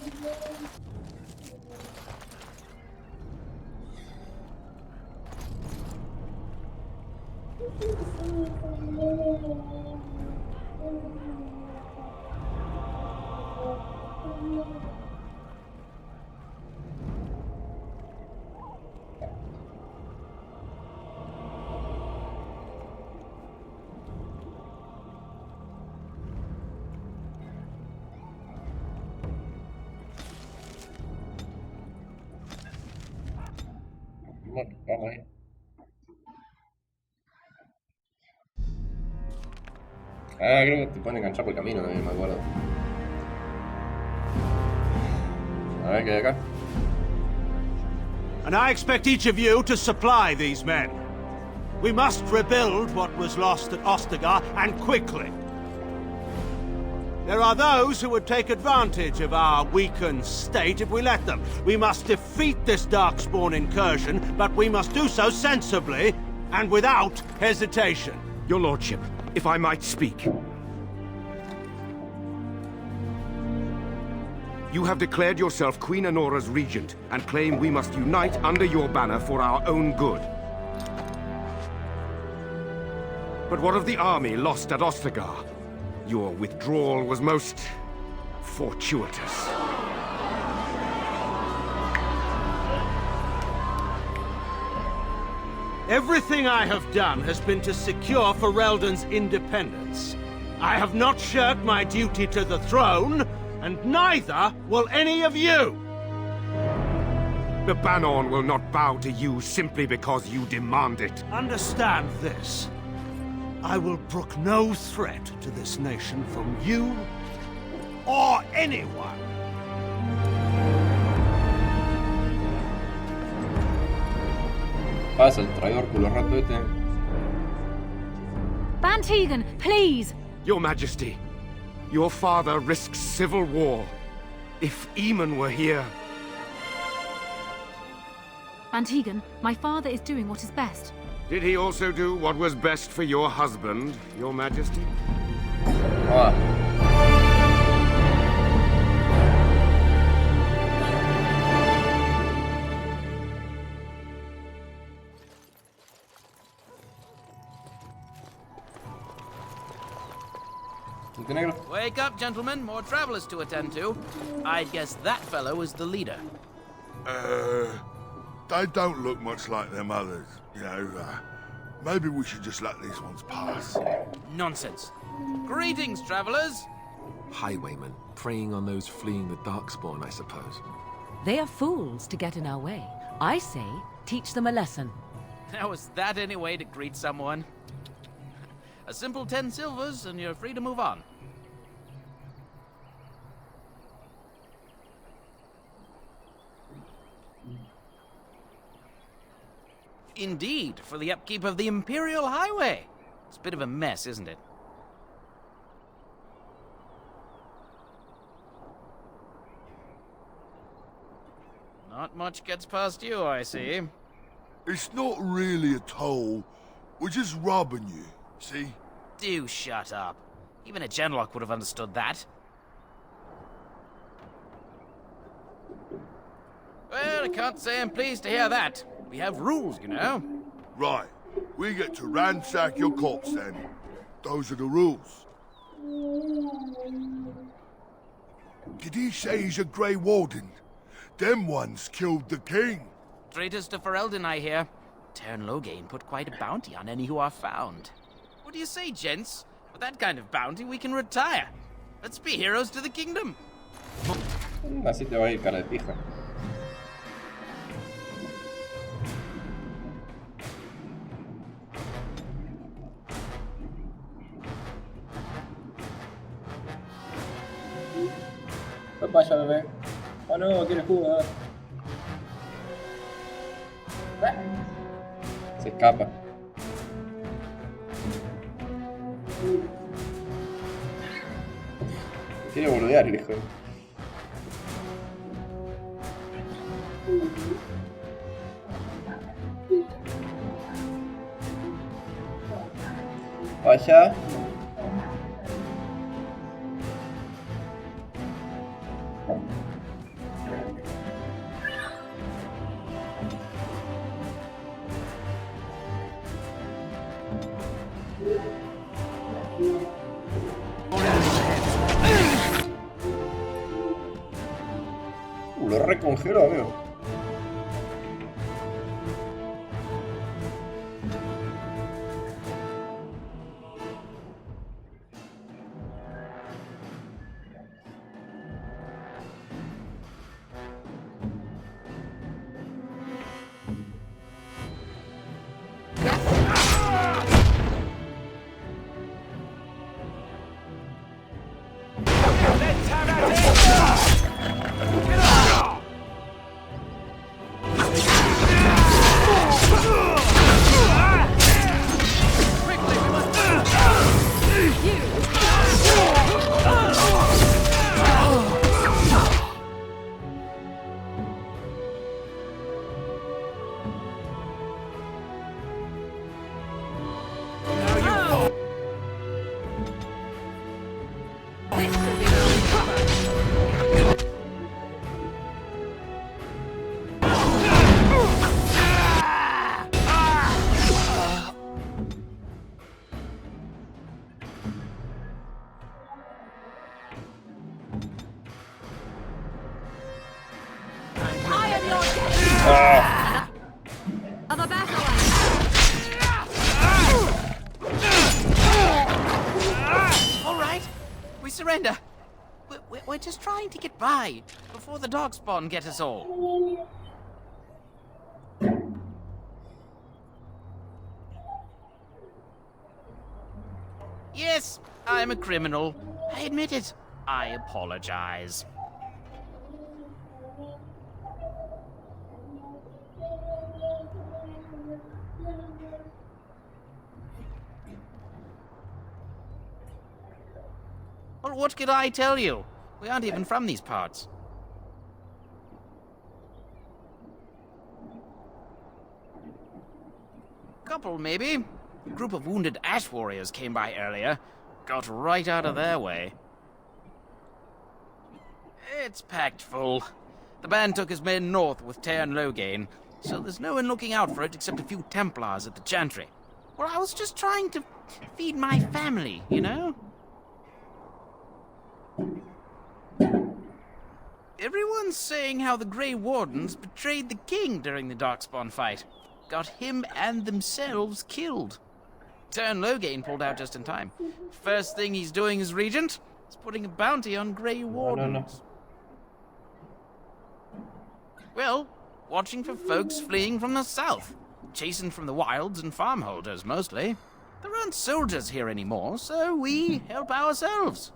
Bueno, vamos ahí. Ah, creo que te pueden enganchar por el camino también, me acuerdo. A ver, ¿qué hay acá? And I expect each of you to supply these men. We must rebuild what was lost at Ostagar, and quickly. There are those who would take advantage of our weakened state if we let them. We must defeat this Darkspawn incursion, but we must do so sensibly and without hesitation. Your Lordship, if I might speak. You have declared yourself Queen Honora's regent, and claim we must unite under your banner for our own good. But what of the army lost at Ostagar? Your withdrawal was most fortuitous. Everything I have done has been to secure Ferelden's independence. I have not shirked my duty to the throne, and neither will any of you! The Banon will not bow to you simply because you demand it. Understand this. I will brook no threat to this nation from you or anyone. Pasa el traidor culo rato este. Van Tegan, please! Your Majesty, your father risks civil war. If Eamon were here... Van Tegan, my father is doing what is best. Did he also do what was best for your husband, your Majesty? Ah. Negro. Wake up, gentlemen. More travelers to attend to. I'd guess that fellow is the leader. They don't look much like them others, you know. Maybe we should just let these ones pass. Nonsense. Greetings, travelers. Highwaymen, preying on those fleeing the Darkspawn, I suppose. They are fools to get in our way. I say, teach them a lesson. Now, is that any way to greet someone? A simple 10 silvers, and you're free to move on. Indeed, for the upkeep of the Imperial Highway. It's a bit of a mess, isn't it? Not much gets past you, I see. It's not really a toll. We're just robbing you, see? Do shut up. Even a genlock would have understood that. Well, I can't say I'm pleased to hear that. We have rules, you know. Right. We get to ransack your corpse then. Those are the rules. Did he say he's a Grey Warden? Them ones killed the king. Traitors to Ferelden, I hear. Tern Loghain put quite a bounty on any who are found. What do you say, gents? With that kind of bounty, we can retire. Let's be heroes to the kingdom. Así te va a ir, cara de pija. ¿Qué pasa, bebé? Oh no, ¿quieres jugar? Se escapa. Quiere boludear el hijo. Vaya. Lo recongelo, amigo. Surrender. We're just trying to get by before the Darkspawn get us all. Yes, I'm a criminal. I admit it. I apologize. Well, what could I tell you? We aren't even from these parts. Couple, maybe. A group of wounded ash warriors came by earlier. Got right out of their way. It's packed full. The band took his men north with Tear and Logain, so there's no one looking out for it except a few Templars at the Chantry. Well, I was just trying to feed my family, you know? Everyone's saying how the Grey Wardens betrayed the king during the Darkspawn fight. Got him and themselves killed. Tear Logain pulled out just in time. First thing he's doing as regent is putting a bounty on Grey Wardens. Well, watching for folks fleeing from the south. Chasing from the wilds and farmholders, mostly. There aren't soldiers here anymore, so we help ourselves.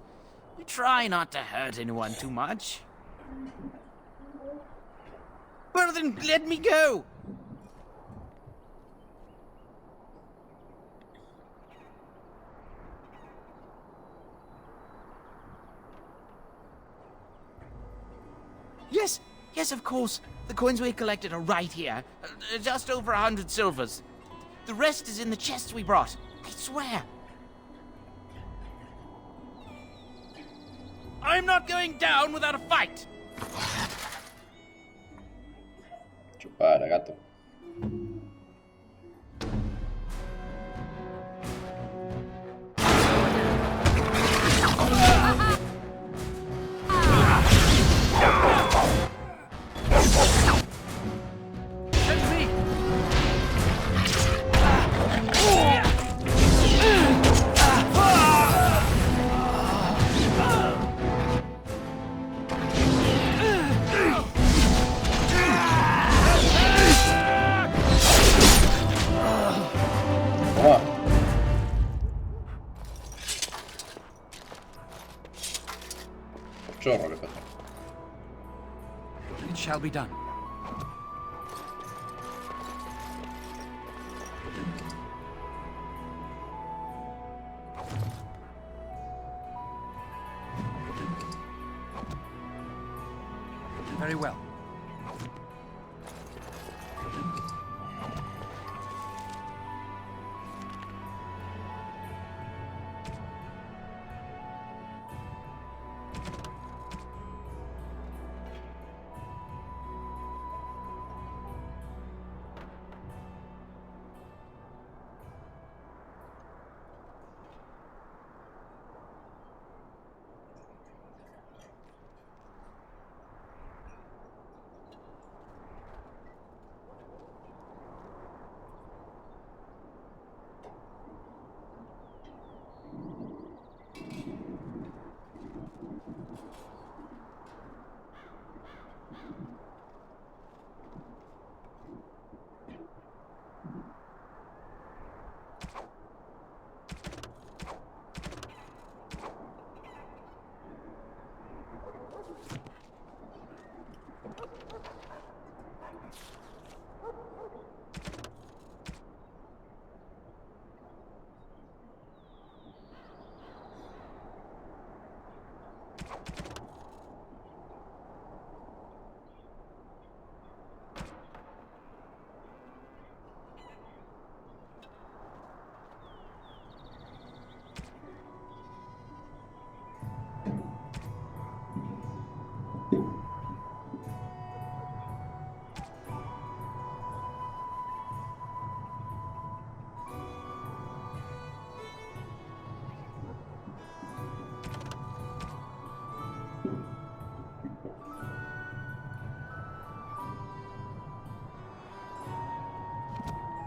We try not to hurt anyone too much. Well then, let me go! Yes, of course. The coins we collected are right here. Just over 100 silvers. The rest is in the chests we brought. I swear. I'm not going down without a fight. Chupara, gato. Chorro le faccio. It shall be done. Very well.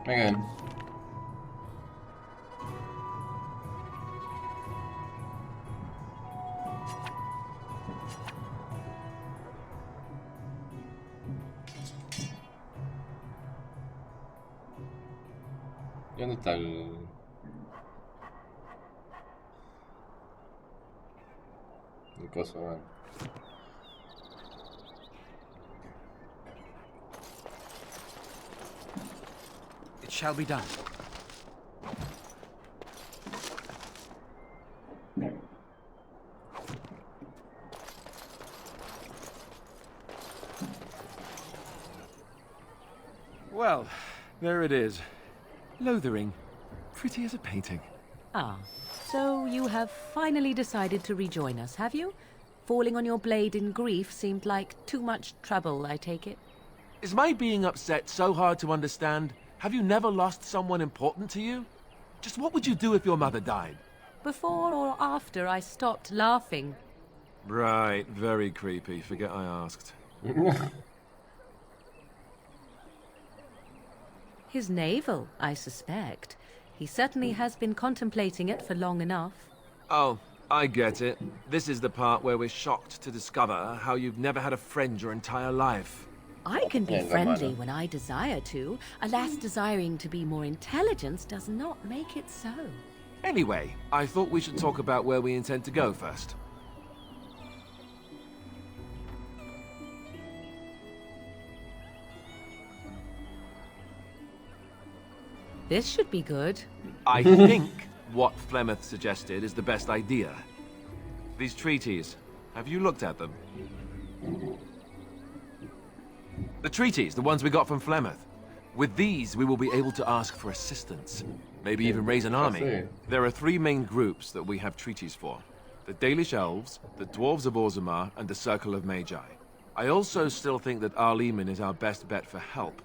Venga. ¿Y dónde está el...? El coso, man. It shall be done. Well, there it is. Lothering. Pretty as a painting. Ah, so you have finally decided to rejoin us, have you? Falling on your blade in grief seemed like too much trouble, I take it. Is my being upset so hard to understand? Have you never lost someone important to you? Just what would you do if your mother died? Before or after I stopped laughing? Right, very creepy. Forget I asked. His navel, I suspect. He certainly has been contemplating it for long enough. Oh, I get it. This is the part where we're shocked to discover how you've never had a friend your entire life. I can be friendly when I desire to. Alas, desiring to be more intelligent does not make it so. Anyway, I thought we should talk about where we intend to go first. This should be good. I think what Flemeth suggested is the best idea. These treaties, have you looked at them? The treaties, the ones we got from Flemeth. With these, we will be able to ask for assistance. Maybe even raise an army. There are 3 main groups that we have treaties for. The Dalish Elves, the Dwarves of Orzammar, and the Circle of Magi. I also still think that Arleman is our best bet for help.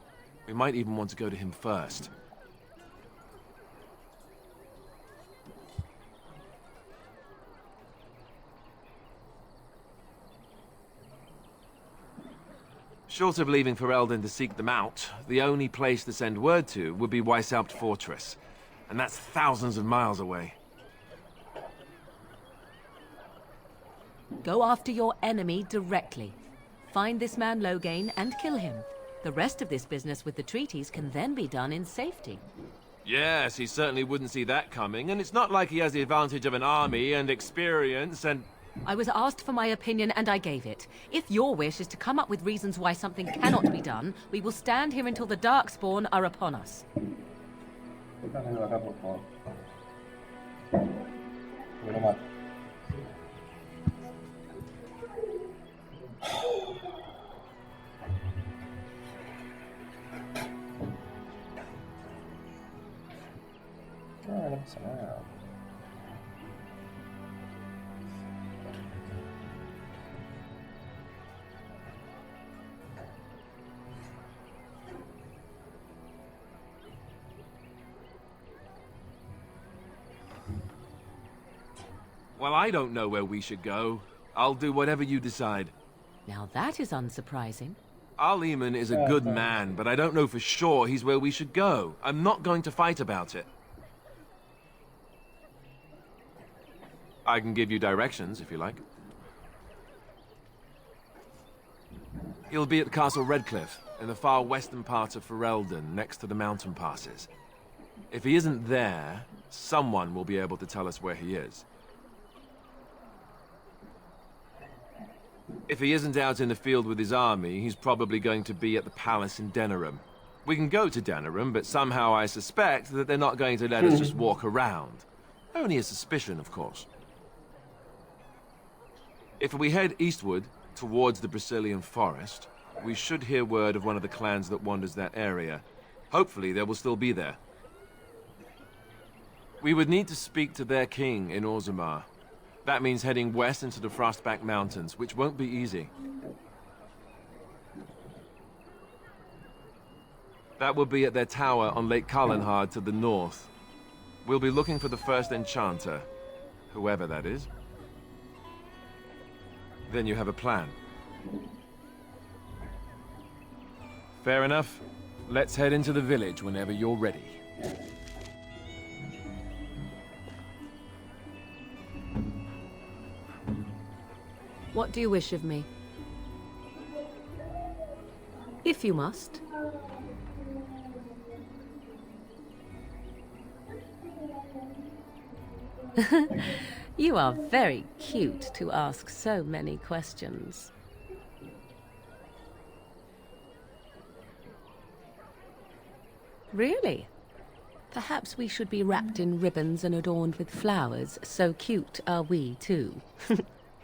We might even want to go to him first. Short of leaving Ferelden to seek them out, the only place to send word to would be Weishaupt Fortress. And that's thousands of miles away. Go after your enemy directly. Find this man Loghain and kill him. The rest of this business with the treaties can then be done in safety. Yes, he certainly wouldn't see that coming, and it's not like he has the advantage of an army and experience and... I was asked for my opinion and I gave it. If your wish is to come up with reasons why something cannot be done, we will stand here until the Darkspawn are upon us. No pasa nada. Well, I don't know where we should go. I'll do whatever you decide. Now that is unsurprising. Arleman is a good man, but I don't know for sure he's where we should go. I'm not going to fight about it. I can give you directions, if you like. He'll be at Castle Redcliffe, in the far western part of Ferelden, next to the mountain passes. If he isn't there, someone will be able to tell us where he is. If he isn't out in the field with his army, he's probably going to be at the palace in Denerim. We can go to Denerim, but somehow I suspect that they're not going to let us just walk around. Only a suspicion, of course. If we head eastward, towards the Brazilian forest, we should hear word of one of the clans that wanders that area. Hopefully they will still be there. We would need to speak to their king in Orzammar. That means heading west into the Frostback Mountains, which won't be easy. That will be at their tower on Lake Kalenhard to the north. We'll be looking for the first enchanter, whoever that is. Then you have a plan. Fair enough. Let's head into the village whenever you're ready. What do you wish of me? If you must. You are very cute to ask so many questions. Really? Perhaps we should be wrapped in ribbons and adorned with flowers. So cute are we, too.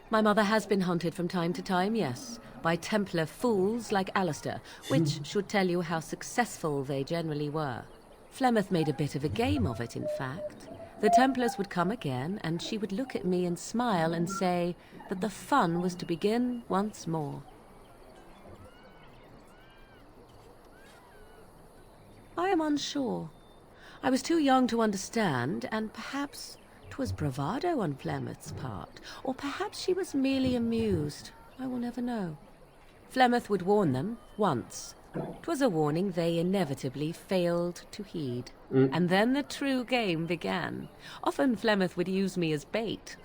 My mother has been hunted from time to time, yes, by Templar fools like Alistair, which should tell you how successful they generally were. Flemeth made a bit of a game of it, in fact. The Templars would come again, and she would look at me and smile and say that the fun was to begin once more. I am unsure. I was too young to understand, and perhaps 'twas bravado on Flemeth's part, or perhaps she was merely amused. I will never know. Flemeth would warn them once. 'Twas a warning they inevitably failed to heed. And then the true game began. Often Flemeth would use me as bait,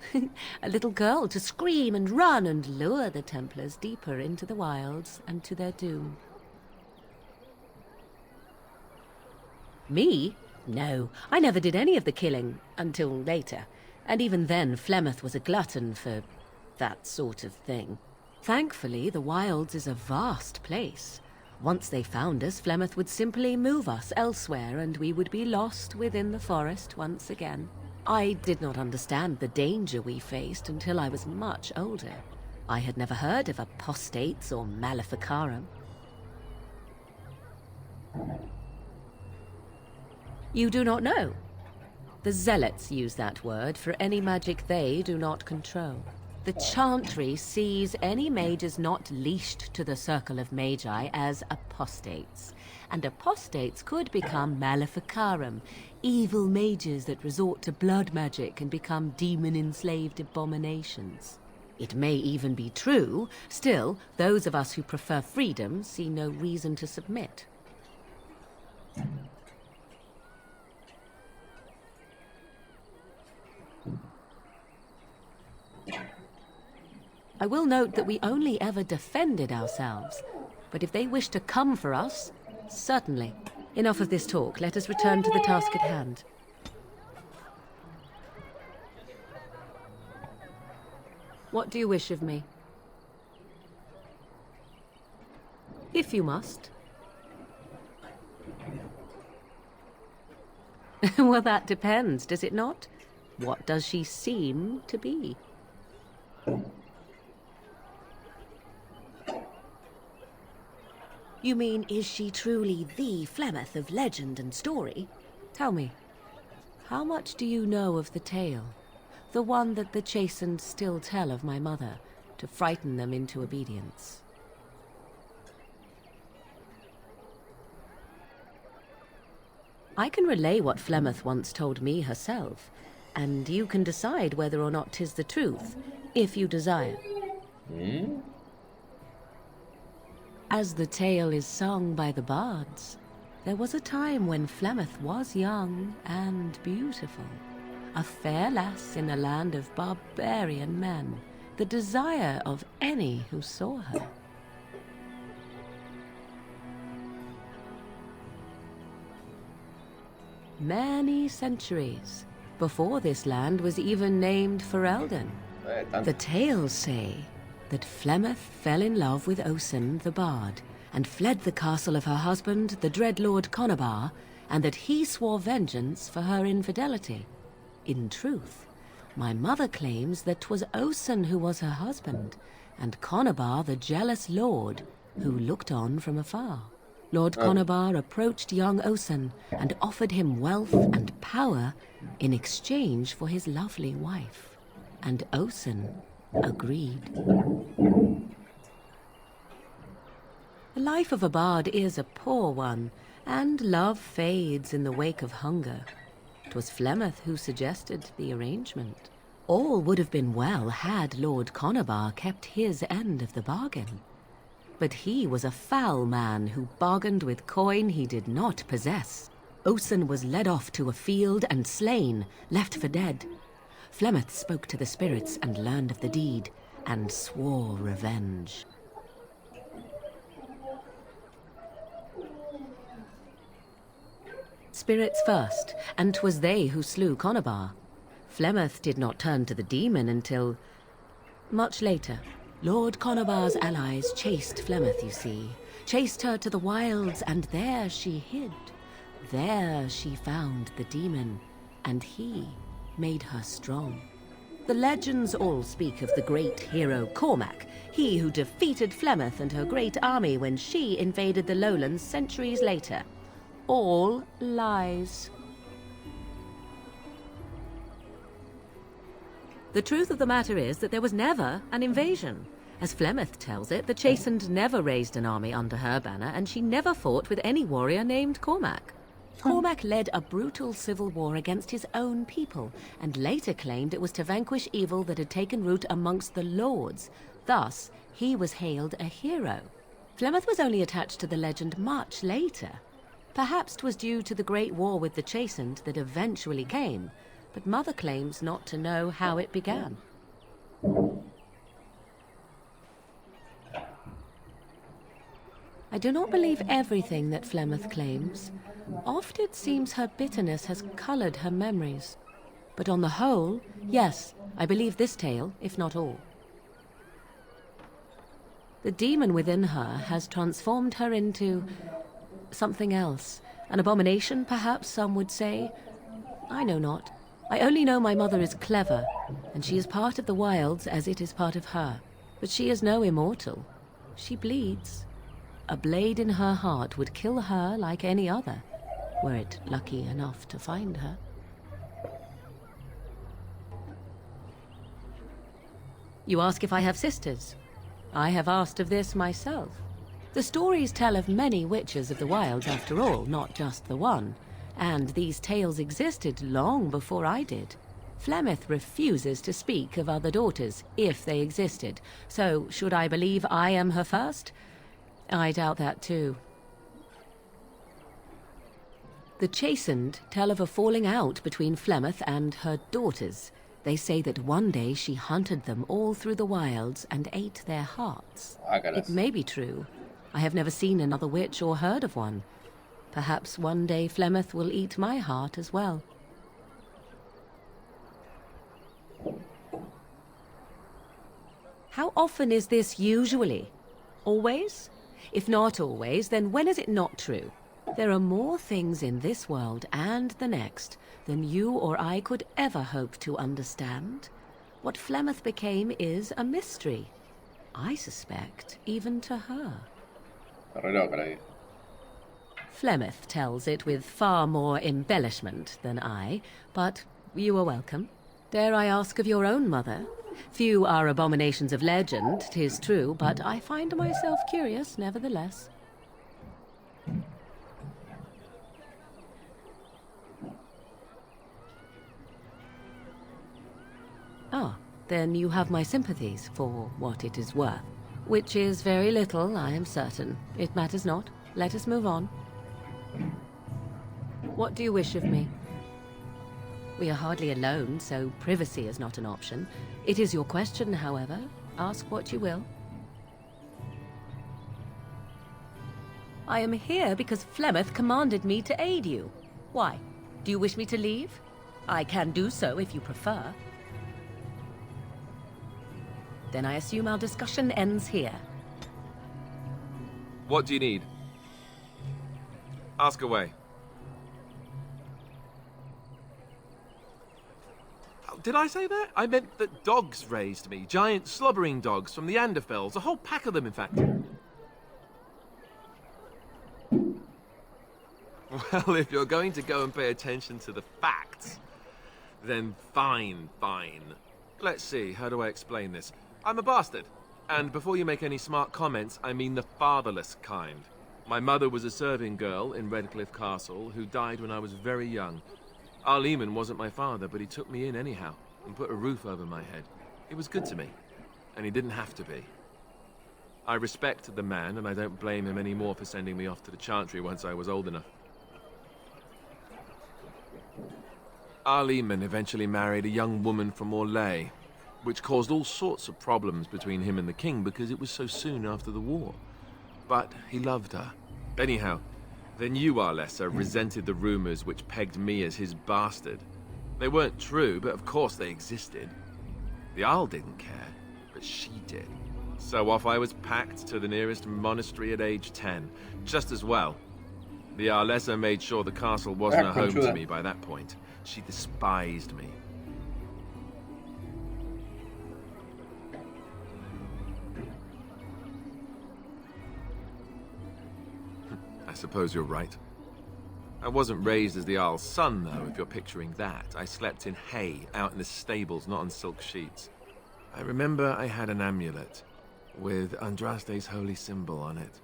a little girl to scream and run and lure the Templars deeper into the wilds and to their doom. Me? No, I never did any of the killing, until later. And even then, Flemeth was a glutton for that sort of thing. Thankfully, the wilds is a vast place. Once they found us, Flemeth would simply move us elsewhere, and we would be lost within the forest once again. I did not understand the danger we faced until I was much older. I had never heard of apostates or maleficarum. You do not know? The zealots use that word for any magic they do not control. The chantry sees any mages not leashed to the circle of magi as apostates. And apostates could become maleficarum, evil mages that resort to blood magic and become demon-enslaved abominations. It may even be true. Still, those of us who prefer freedom see no reason to submit. I will note that we only ever defended ourselves, but if they wish to come for us, certainly. Enough of this talk. Let us return to the task at hand. What do you wish of me? If you must. Well, that depends, does it not? What does she seem to be? You mean, is she truly the Flemeth of legend and story? Tell me, how much do you know of the tale? The one that the chastened still tell of my mother, to frighten them into obedience. I can relay what Flemeth once told me herself, and you can decide whether or not 'tis the truth, if you desire. As the tale is sung by the bards, there was a time when Flemeth was young and beautiful, a fair lass in a land of barbarian men, the desire of any who saw her. Many centuries before this land was even named Ferelden. The tales say that Flemeth fell in love with Osen the Bard, and fled the castle of her husband, the dread Lord Conabar, and that he swore vengeance for her infidelity. In truth, my mother claims that 'twas Osen who was her husband, and Conabar the jealous lord who looked on from afar. Lord Conabar approached young Osen and offered him wealth and power in exchange for his lovely wife, and Osen agreed. The life of a bard is a poor one, and love fades in the wake of hunger. 'Twas Flemeth who suggested the arrangement. All would have been well had Lord Conabar kept his end of the bargain. But he was a foul man who bargained with coin he did not possess. Osen was led off to a field and slain, left for dead. Flemeth spoke to the spirits and learned of the deed, and swore revenge. Spirits first, and 'twas they who slew Conabar. Flemeth did not turn to the demon until much later. Lord Conobar's allies chased Flemeth, you see. Chased her to the wilds, and there she hid. There she found the demon, and he made her strong. The legends all speak of the great hero Cormac, he who defeated Flemeth and her great army when she invaded the lowlands centuries later. All lies. The truth of the matter is that there was never an invasion. As Flemeth tells it, the Chastened never raised an army under her banner, and she never fought with any warrior named Cormac. Cormac led a brutal civil war against his own people, and later claimed it was to vanquish evil that had taken root amongst the lords. Thus, he was hailed a hero. Flemeth was only attached to the legend much later. Perhaps 'twas due to the great war with the Chastened that eventually came, but Mother claims not to know how it began. I do not believe everything that Flemeth claims. Oft it seems her bitterness has coloured her memories. But on the whole, yes, I believe this tale, if not all. The demon within her has transformed her into something else. An abomination, perhaps some would say. I know not. I only know my mother is clever, and she is part of the wilds as it is part of her. But she is no immortal. She bleeds. A blade in her heart would kill her like any other, were it lucky enough to find her. You ask if I have sisters. I have asked of this myself. The stories tell of many witches of the wilds after all, not just the one. And these tales existed long before I did. Flemeth refuses to speak of other daughters, if they existed. So, should I believe I am her first? I doubt that too. The Chastened tell of a falling out between Flemeth and her daughters. They say that one day she hunted them all through the wilds and ate their hearts. It may be true. I have never seen another witch or heard of one. Perhaps one day Flemeth will eat my heart as well. How often is this usually? Always? If not always, then when is it not true? There are more things in this world and the next than you or I could ever hope to understand. What Flemeth became is a mystery. I suspect even to her. Flemeth tells it with far more embellishment than I, but you are welcome. Dare I ask of your own mother? Few are abominations of legend, 'tis true, but I find myself curious nevertheless. Ah, then you have my sympathies for what it is worth. Which is very little, I am certain. It matters not. Let us move on. What do you wish of me? We are hardly alone, so privacy is not an option. It is your question, however. Ask what you will. I am here because Flemeth commanded me to aid you. Why? Do you wish me to leave? I can do so if you prefer. Then I assume our discussion ends here. What do you need? Ask away. Did I say that? I meant that dogs raised me. Giant slobbering dogs from the Anderfels. A whole pack of them, in fact. Well, if you're going to go and pay attention to the facts, then fine. Let's see, how do I explain this? I'm a bastard. And before you make any smart comments, I mean the fatherless kind. My mother was a serving girl in Redcliffe Castle who died when I was very young. Our Lehman wasn't my father, but he took me in anyhow and put a roof over my head. He was good to me, and he didn't have to be. I respect the man, and I don't blame him anymore for sending me off to the Chantry once I was old enough. Our Lehman eventually married a young woman from Orlais, which caused all sorts of problems between him and the king because it was so soon after the war. But he loved her. Anyhow, then you, Arlessa, resented the rumors which pegged me as his bastard. They weren't true, but of course they existed. The Isle didn't care, but she did. So off I was packed to the nearest monastery at age 10. Just as well. The Arlessa made sure the castle wasn't a home to me by that point. She despised me. I suppose you're right. I wasn't raised as the Arl's son, though, if you're picturing that. I slept in hay, out in the stables, not on silk sheets. I remember I had an amulet with Andraste's holy symbol on it.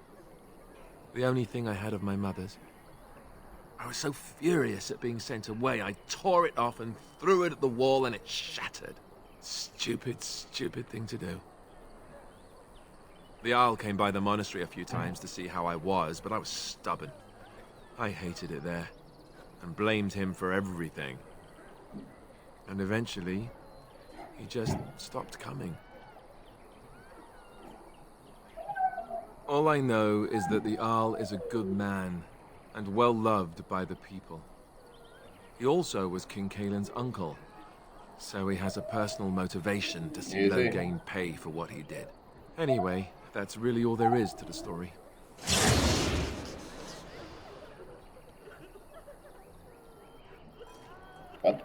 The only thing I had of my mother's. I was so furious at being sent away, I tore it off and threw it at the wall and it shattered. Stupid, stupid thing to do. The Arl came by the monastery a few times to see how I was, but I was stubborn. I hated it there, and blamed him for everything. And eventually, he just stopped coming. All I know is that the Arl is a good man, and well loved by the people. He also was King Caelan's uncle, so he has a personal motivation to see Loghain pay for what he did. Anyway, that's really all there is to the story. What?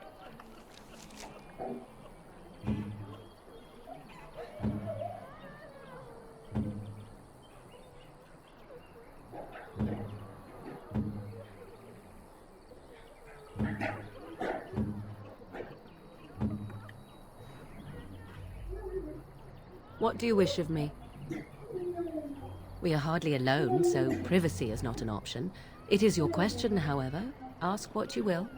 What do you wish of me? We are hardly alone, so privacy is not an option. It is your question, however. Ask what you will.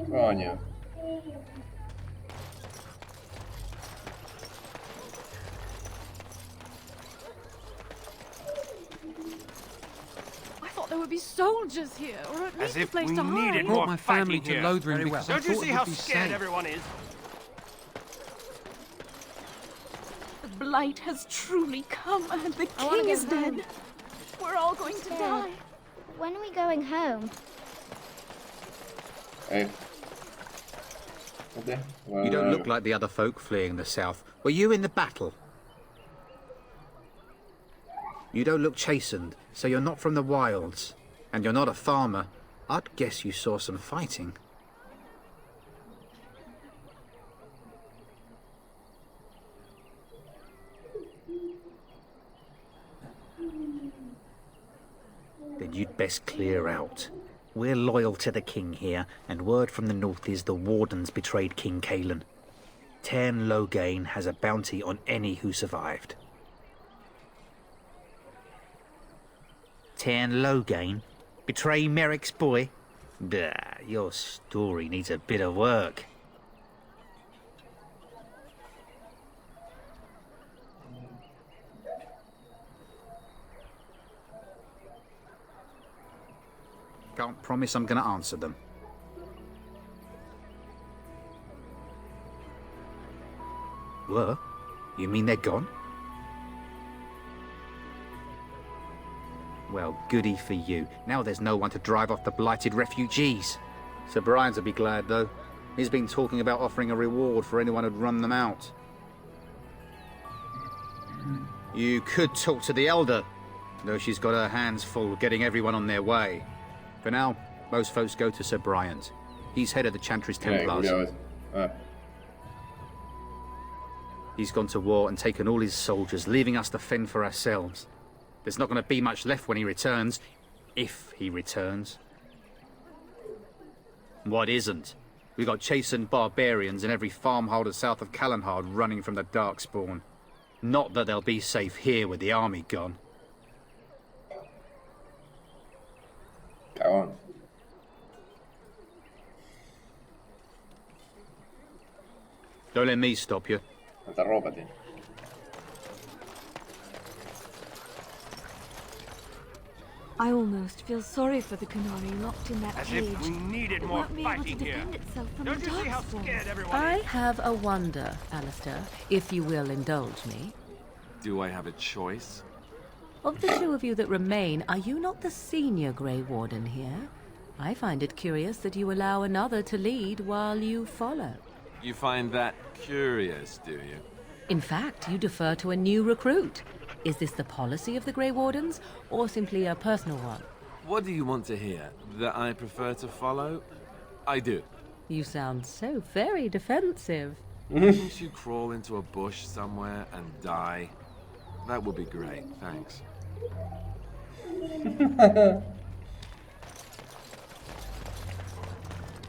Coño. There would be soldiers here, or at least a place to hide. I brought my family to Lothrin because I Don't you thought see it how would be scared safe. everyone is? The blight has truly come, and the king is dead. We're all going to die. When are we going home? Hey. Okay. Well, You don't look like the other folk fleeing the south. Were you in the battle? You don't look chastened, so you're not from the wilds. And you're not a farmer. I'd guess you saw some fighting. Then you'd best clear out. We're loyal to the king here, and word from the north is the wardens betrayed King Caelan. Tairn Loghain has a bounty on any who survived. Tairn Loghain? Betray Merrick's boy? Bah, your story needs a bit of work. Can't promise I'm gonna answer them. What? You mean they're gone? Well, goody for you. Now there's no one to drive off the blighted refugees. Sir Brian's will be glad, though. He's been talking about offering a reward for anyone who'd run them out. You could talk to the Elder, though she's got her hands full getting everyone on their way. For now, most folks go to Sir Brian's. He's head of the Chantry's Templars. He's gone to war and taken all his soldiers, leaving us to fend for ourselves. There's not going to be much left when he returns. If he returns. What isn't? We've got chastened barbarians in every farmholder south of Callanhard running from the Darkspawn. Not that they'll be safe here with the army gone. Cagón. Don't let me stop you. Falta ropa, tío. I almost feel sorry for the Canary locked in that As cage. if we needed It more won't be able to fighting here. defend itself from Don't the you see how Darkspawn. scared everyone I is? have a wonder, Alistair, if you will indulge me. Do I have a choice? Of the two of you that remain, are you not the senior Grey Warden here? I find it curious that you allow another to lead while you follow. You find that curious, do you? In fact, you defer to a new recruit. Is this the policy of the Grey Wardens, or simply a personal one? What do you want to hear? That I prefer to follow? I do. You sound so very defensive. Wouldn't you crawl into a bush somewhere and die? That would be great, thanks.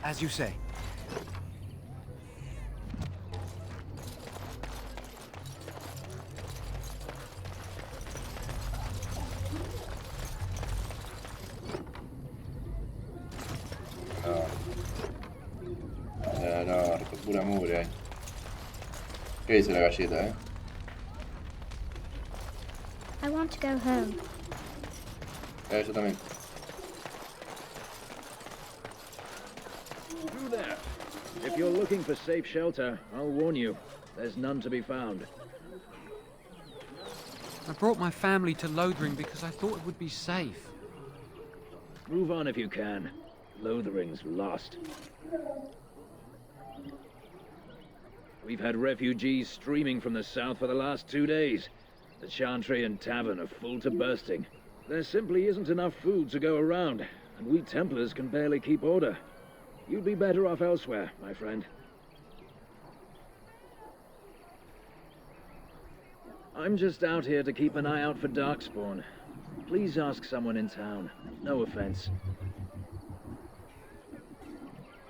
As you say. No, rotto pure mure, eh. Che dice la caceta, eh? I want to go home. Esattamente. Through there. If you're looking for safe shelter, I'll warn you, there's none to be found. I brought my family to Lothering because I thought it would be safe. Move on if you can. Lothering's lost. We've had refugees streaming from the south for the last 2 days. The Chantry and Tavern are full to bursting. There simply isn't enough food to go around, and we Templars can barely keep order. You'd be better off elsewhere, my friend. I'm just out here to keep an eye out for Darkspawn. Please ask someone in town. No offense.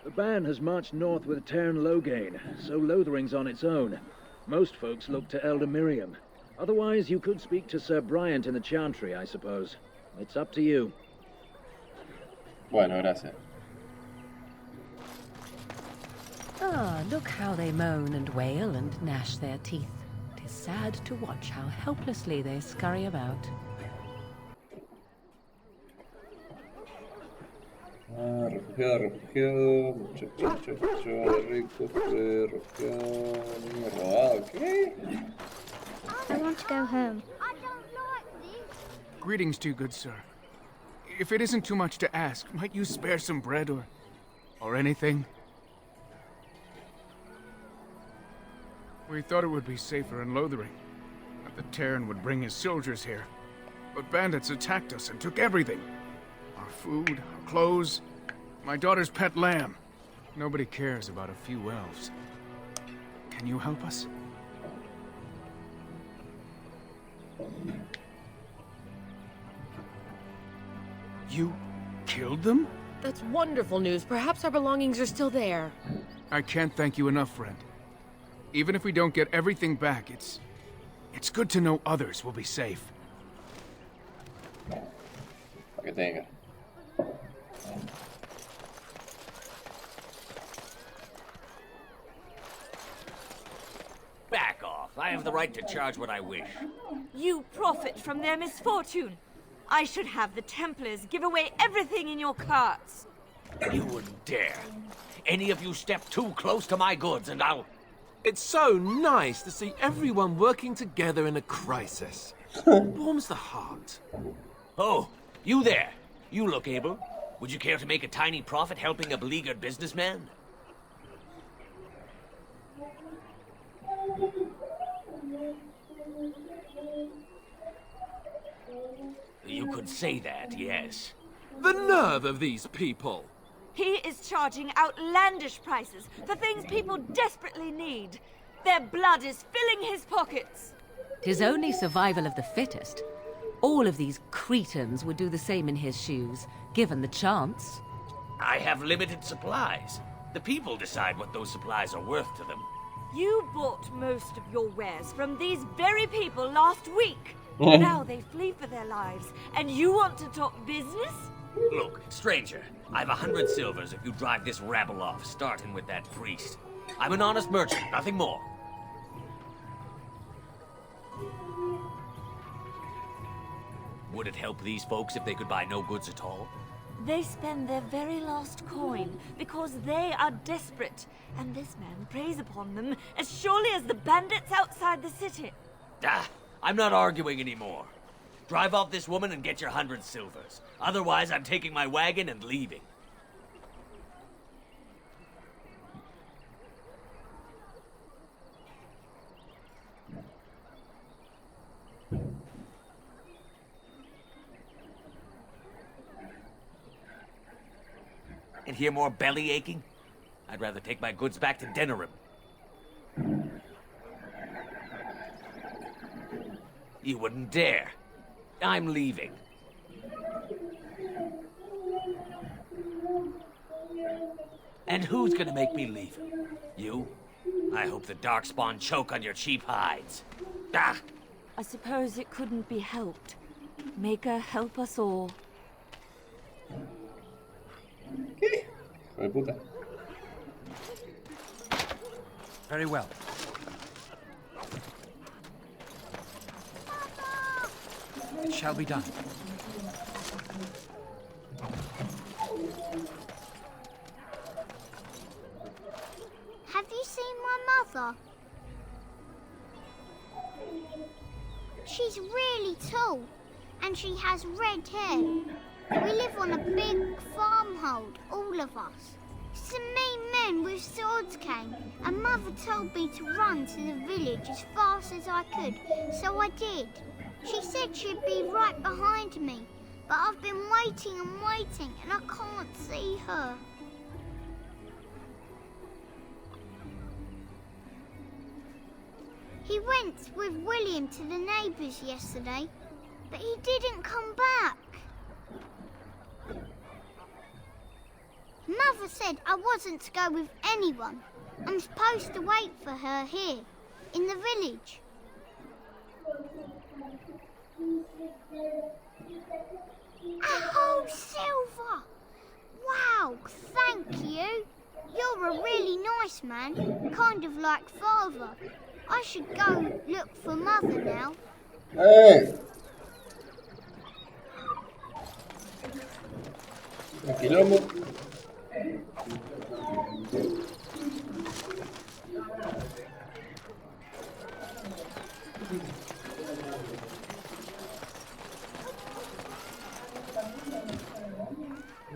The band has marched north with Tern Loghain, so Lothering's on its own. Most folks look to Elder Miriam. Otherwise, you could speak to Sir Bryant in the Chantry, I suppose. It's up to you. Bueno, gracias. Ah, look how they moan and wail and gnash their teeth. It is sad to watch how helplessly they scurry about. Refugiado, muchacho, rico, refugiado, niño robado, ¿qué? I want to go home. Greetings to you, good sir. If it isn't too much to ask, might you spare some bread or anything? We thought it would be safer in Lothering, that the Terran would bring his soldiers here. But bandits attacked us and took everything. Our food, our clothes, my daughter's pet lamb. Nobody cares about a few elves. Can you help us? You killed them? That's wonderful news. Perhaps our belongings are still there. I can't thank you enough, friend. Even if we don't get everything back, it's good to know others will be safe. Pa' que tenga. Back off. I have the right to charge what I wish. You profit from their misfortune. I should have the Templars give away everything in your carts. You wouldn't dare. Any of you step too close to my goods and I'll... It's so nice to see everyone working together in a crisis. Warms the heart. Oh, you there. You look able. Would you care to make a tiny profit helping a beleaguered businessman? You could say that, yes. The nerve of these people! He is charging outlandish prices for things people desperately need. Their blood is filling his pockets. 'Tis only survival of the fittest. All of these cretins would do the same in his shoes, given the chance. I have limited supplies. The people decide what those supplies are worth to them. You bought most of your wares from these very people last week. Now they flee for their lives, and you want to talk business? Look, stranger, I've 100 silvers if you drive this rabble off, starting with that priest. I'm an honest merchant, nothing more. Would it help these folks if they could buy no goods at all? They spend their very last coin because they are desperate, and this man preys upon them as surely as the bandits outside the city. Ah, I'm not arguing anymore. Drive off this woman and get your 100 silvers. Otherwise, I'm taking my wagon and leaving. And hear more belly aching? I'd rather take my goods back to Denerim. You wouldn't dare. I'm leaving. And who's gonna make me leave? You? I hope the Darkspawn choke on your cheap hides. Ah! I suppose it couldn't be helped. Maker, help us all. ¿Qué? Hijo de puta. Very well. It shall be done. Have you seen my mother? She's really tall, and she has red hair. We live on a big farmhold, all of us. Some mean men with swords came, and Mother told me to run to the village as fast as I could, so I did. She said she'd be right behind me, but I've been waiting and waiting, and I can't see her. He went with William to the neighbours yesterday, but he didn't come back. Mother said I wasn't to go with anyone. I'm supposed to wait for her here, in the village. A whole silver! Wow, thank you. You're a really nice man, kind of like Father. I should go look for Mother now. ¡Eh! Un quilombo.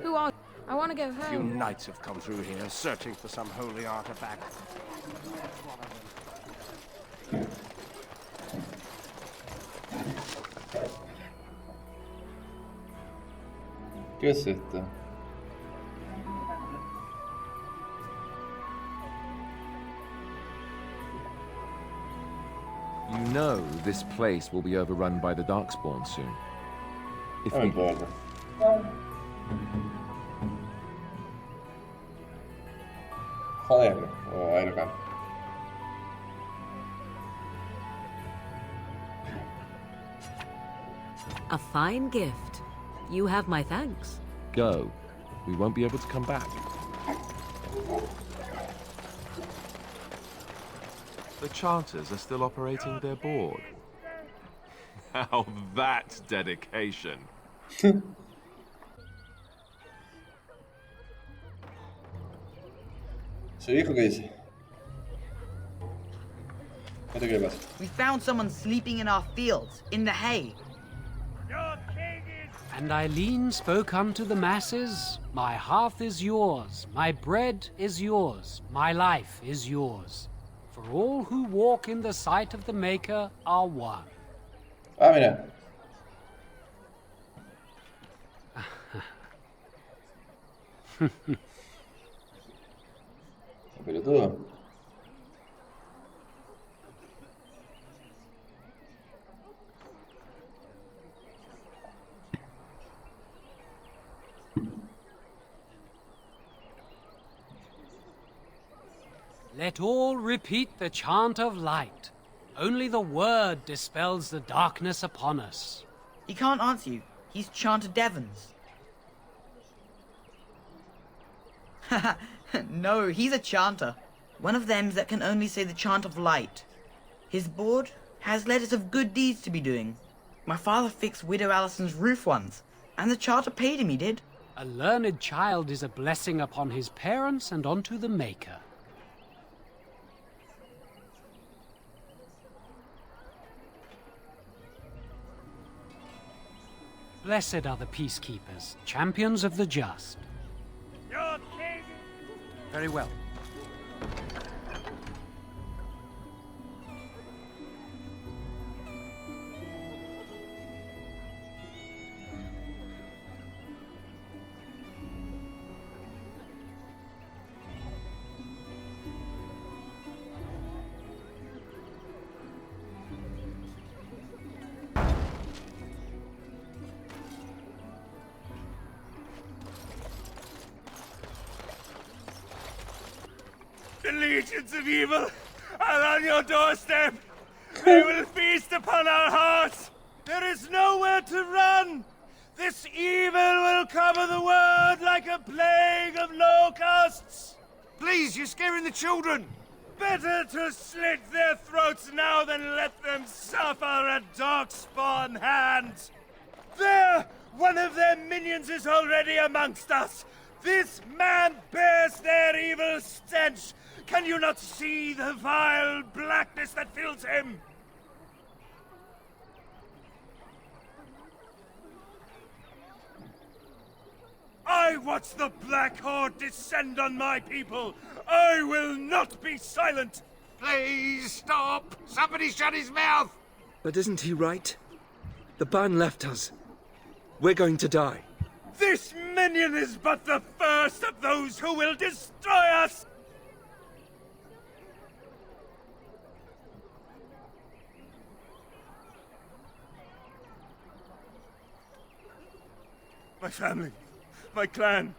Who are you? I want to go A few home. knights have come through here, searching for some holy artifact. ¿Qué es esto? You know this place will be overrun by the Darkspawn soon. If No me we... importa. Joderme. Oh, ahí lo cambio. A fine gift. You have my thanks. Go. We won't be able to come back. The Charters are still operating their board. Now that's dedication. ¿Su hijo qué dice? ¿Qué le pasa? We found someone sleeping in our fields, in the hay. And Eileen spoke unto the masses, my hearth is yours, my bread is yours, my life is yours. For all who walk in the sight of the Maker are one. Ah, mira. Pelotudo. Let all repeat the chant of light. Only the word dispels the darkness upon us. He can't answer you. He's Chanter Devons. No, he's a chanter. One of them that can only say the chant of light. His board has letters of good deeds to be doing. My father fixed Widow Allison's roof once, and the charter paid him, he did. A learned child is a blessing upon his parents and onto the Maker. Blessed are the peacekeepers, champions of the just. Your king! Very well. The legions of evil are on your doorstep. They will feast upon our hearts. There is nowhere to run. This evil will cover the world like a plague of locusts. Please, you're scaring the children. Better to slit their throats now than let them suffer at Darkspawn hands. There! One of their minions is already amongst us. This man bears their evil stench. Can you not see the vile blackness that fills him? I watch the Black Horde descend on my people. I will not be silent. Please stop. Somebody shut his mouth. But isn't he right? The ban left us. We're going to die. This minion is but the first of those who will destroy us. My family, my clan,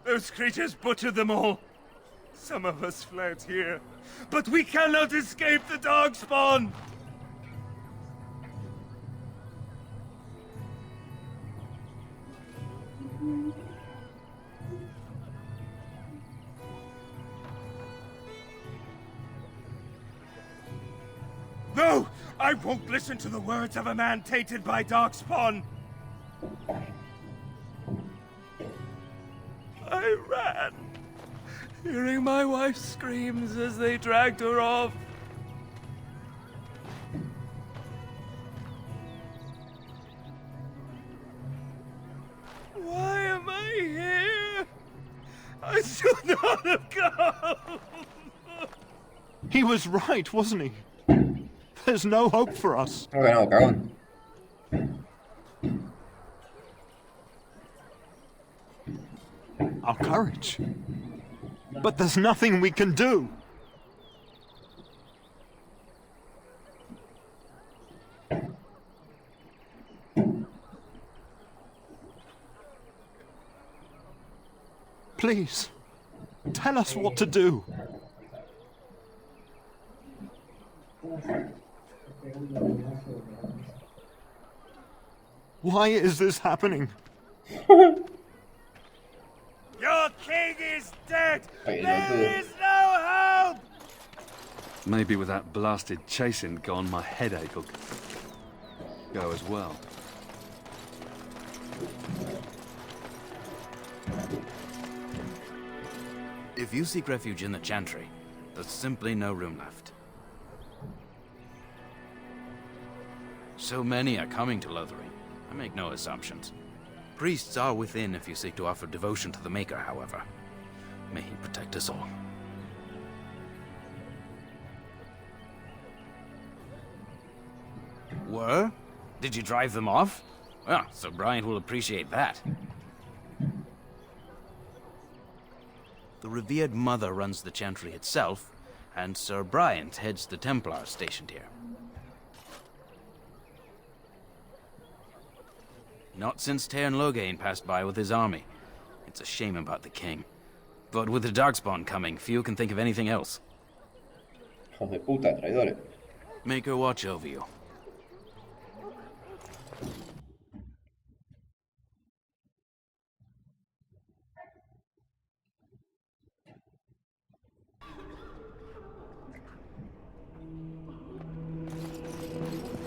those creatures butchered them all. Some of us fled here, but we cannot escape the Darkspawn. No! I won't listen to the words of a man tainted by Darkspawn! I ran, hearing my wife's screams as they dragged her off. Why am I here? I should not have come! He was right, wasn't he? There's no hope for us. Bueno, cagón. Our courage. But there's nothing we can do. Please, tell us what to do. Why is this happening? Your king is dead! There is no hope! Maybe with that blasted chasing gone, my headache will go as well. If you seek refuge in the Chantry, there's simply no room left. So many are coming to Lothering. I make no assumptions. Priests are within if you seek to offer devotion to the Maker, however. May he protect us all. Were? Did you drive them off? Well, Sir Bryant will appreciate that. The revered mother runs the Chantry itself, and Sir Bryant heads the Templars stationed here. Not since Tairn Loghain passed by with his army. It's a shame about the king. But with the Darkspawn coming, few can think of anything else. Hijos de puta, traidores. Make her watch over you.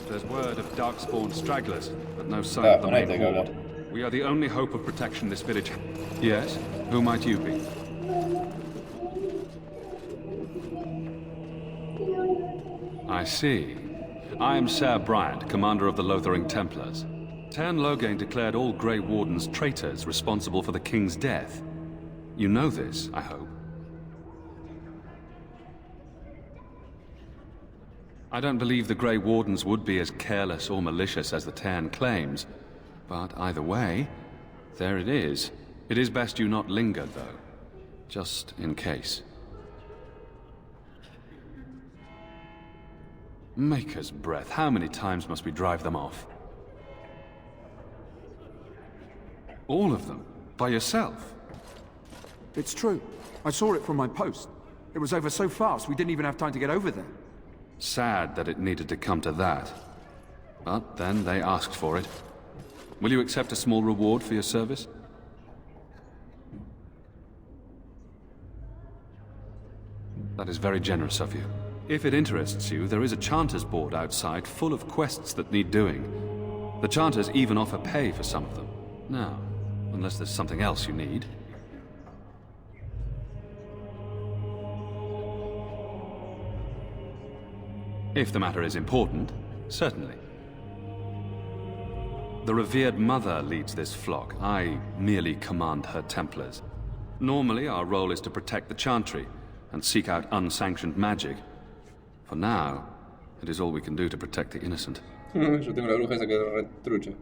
There's word herd of darkspawn stragglers, but no sign of the main horde. We are the only hope of protection this village. Yes? Who might you be? I see. I am Ser Bryant, commander of the Lothering Templars. Tern Loghain declared all Grey Wardens traitors responsible for the king's death. You know this, I hope. I don't believe the Grey Wardens would be as careless or malicious as the Tern claims. But either way, there it is. It is best you not linger, though. Just in case. Maker's breath, how many times must we drive them off? All of them? By yourself? It's true. I saw it from my post. It was over so fast, we didn't even have time to get over there. Sad that it needed to come to that. But then they asked for it. Will you accept a small reward for your service? That is very generous of you. If it interests you, there is a Chanter's board outside full of quests that need doing. The Chanters even offer pay for some of them. Now, unless there's something else you need. If the matter is important, certainly. The revered mother leads this flock. I merely command her Templars. Normally, our role is to protect the Chantry and seek out unsanctioned magic. For now, it is all we can do to protect the innocent. Yo tengo la bruja esa que es re trucha.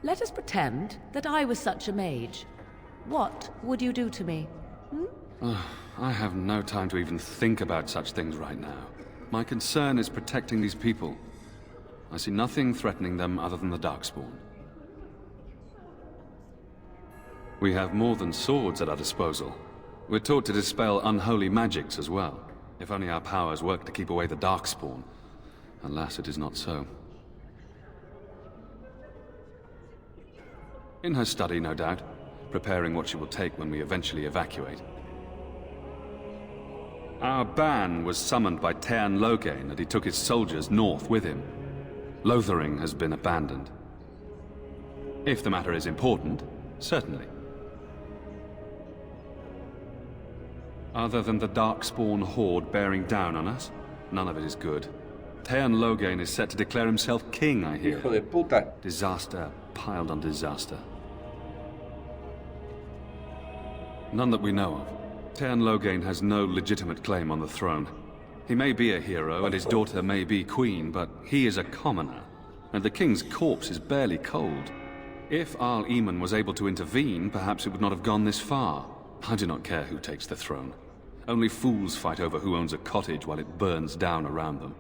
Let us pretend that I was such a mage. What would you do to me? I have no time to even think about such things right now. My concern is protecting these people. I see nothing threatening them other than the Darkspawn. We have more than swords at our disposal. We're taught to dispel unholy magics as well. If only our powers work to keep away the Darkspawn. Alas, it is not so. In her study, no doubt, preparing what she will take when we eventually evacuate. Our ban was summoned by Tern Loghain, and he took his soldiers north with him. Lothering has been abandoned. If the matter is important, certainly. Other than the Darkspawn horde bearing down on us, none of it is good. Tern Loghain is set to declare himself king, I hear. Hijo de puta. Disaster piled on disaster. None that we know of. Tern Loghain has no legitimate claim on the throne. He may be a hero, and his daughter may be queen, but he is a commoner, and the king's corpse is barely cold. If Arl Eamon was able to intervene, perhaps it would not have gone this far. I do not care who takes the throne. Only fools fight over who owns a cottage while it burns down around them.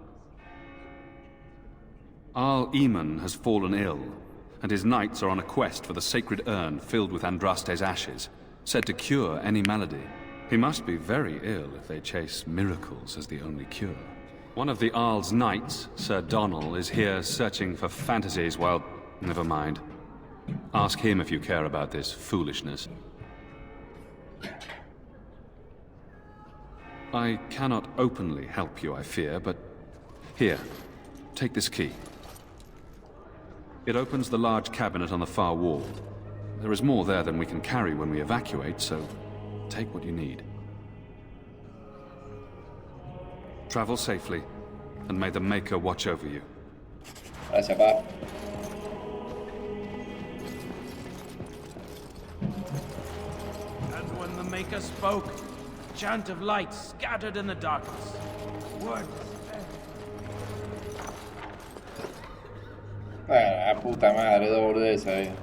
Arl Eamon has fallen ill, and his knights are on a quest for the sacred urn filled with Andraste's ashes, said to cure any malady. He must be very ill if they chase miracles as the only cure. One of the Arl's knights, Sir Donnell, is here searching for fantasies while... Never mind. Ask him if you care about this foolishness. I cannot openly help you, I fear, but... Here, take this key. It opens the large cabinet on the far wall. There is more there than we can carry when we evacuate, so take what you need. Travel safely, and may the Maker watch over you. Gracias, pa. And when the Maker spoke, a chant of light scattered in the darkness. Words. La puta madre, dos boludeces ahí.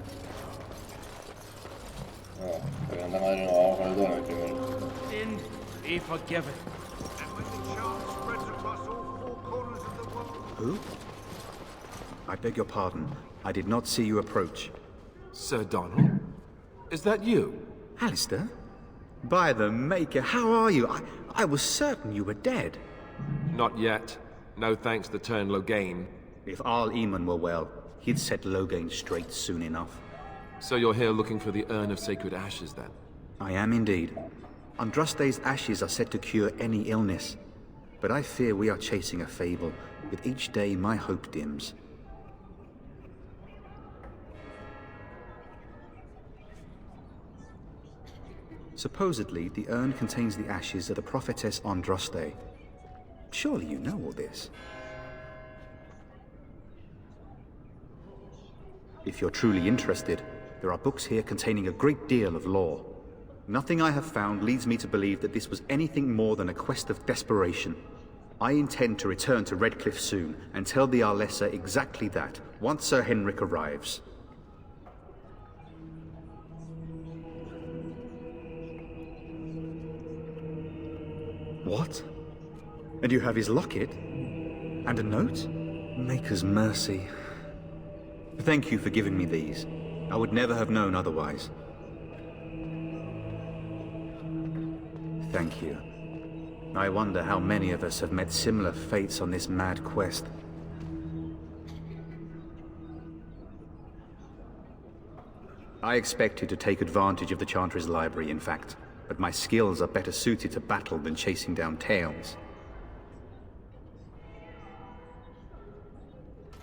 No, pero anda madre, no, vamos con el dono primero. Sin be forgiven. Who? I beg your pardon. I did not see you approach. Sir Donald? Is that you? Alistair? By the Maker, how are you? I was certain you were dead. Not yet. No thanks to Tern Loghain. If Arl Eamon were well, he'd set Loghain straight soon enough. So you're here looking for the Urn of Sacred Ashes, then? I am indeed. Andraste's ashes are said to cure any illness. But I fear we are chasing a fable. With each day, my hope dims. Supposedly, the urn contains the ashes of the prophetess Andraste. Surely you know all this. If you're truly interested, there are books here containing a great deal of lore. Nothing I have found leads me to believe that this was anything more than a quest of desperation. I intend to return to Redcliffe soon and tell the Arlessa exactly that, once Sir Henrik arrives. What? And you have his locket? And a note? Maker's mercy. Thank you for giving me these. I would never have known otherwise. Thank you. I wonder how many of us have met similar fates on this mad quest. I expected to take advantage of the Chantry's library, in fact, but my skills are better suited to battle than chasing down tales.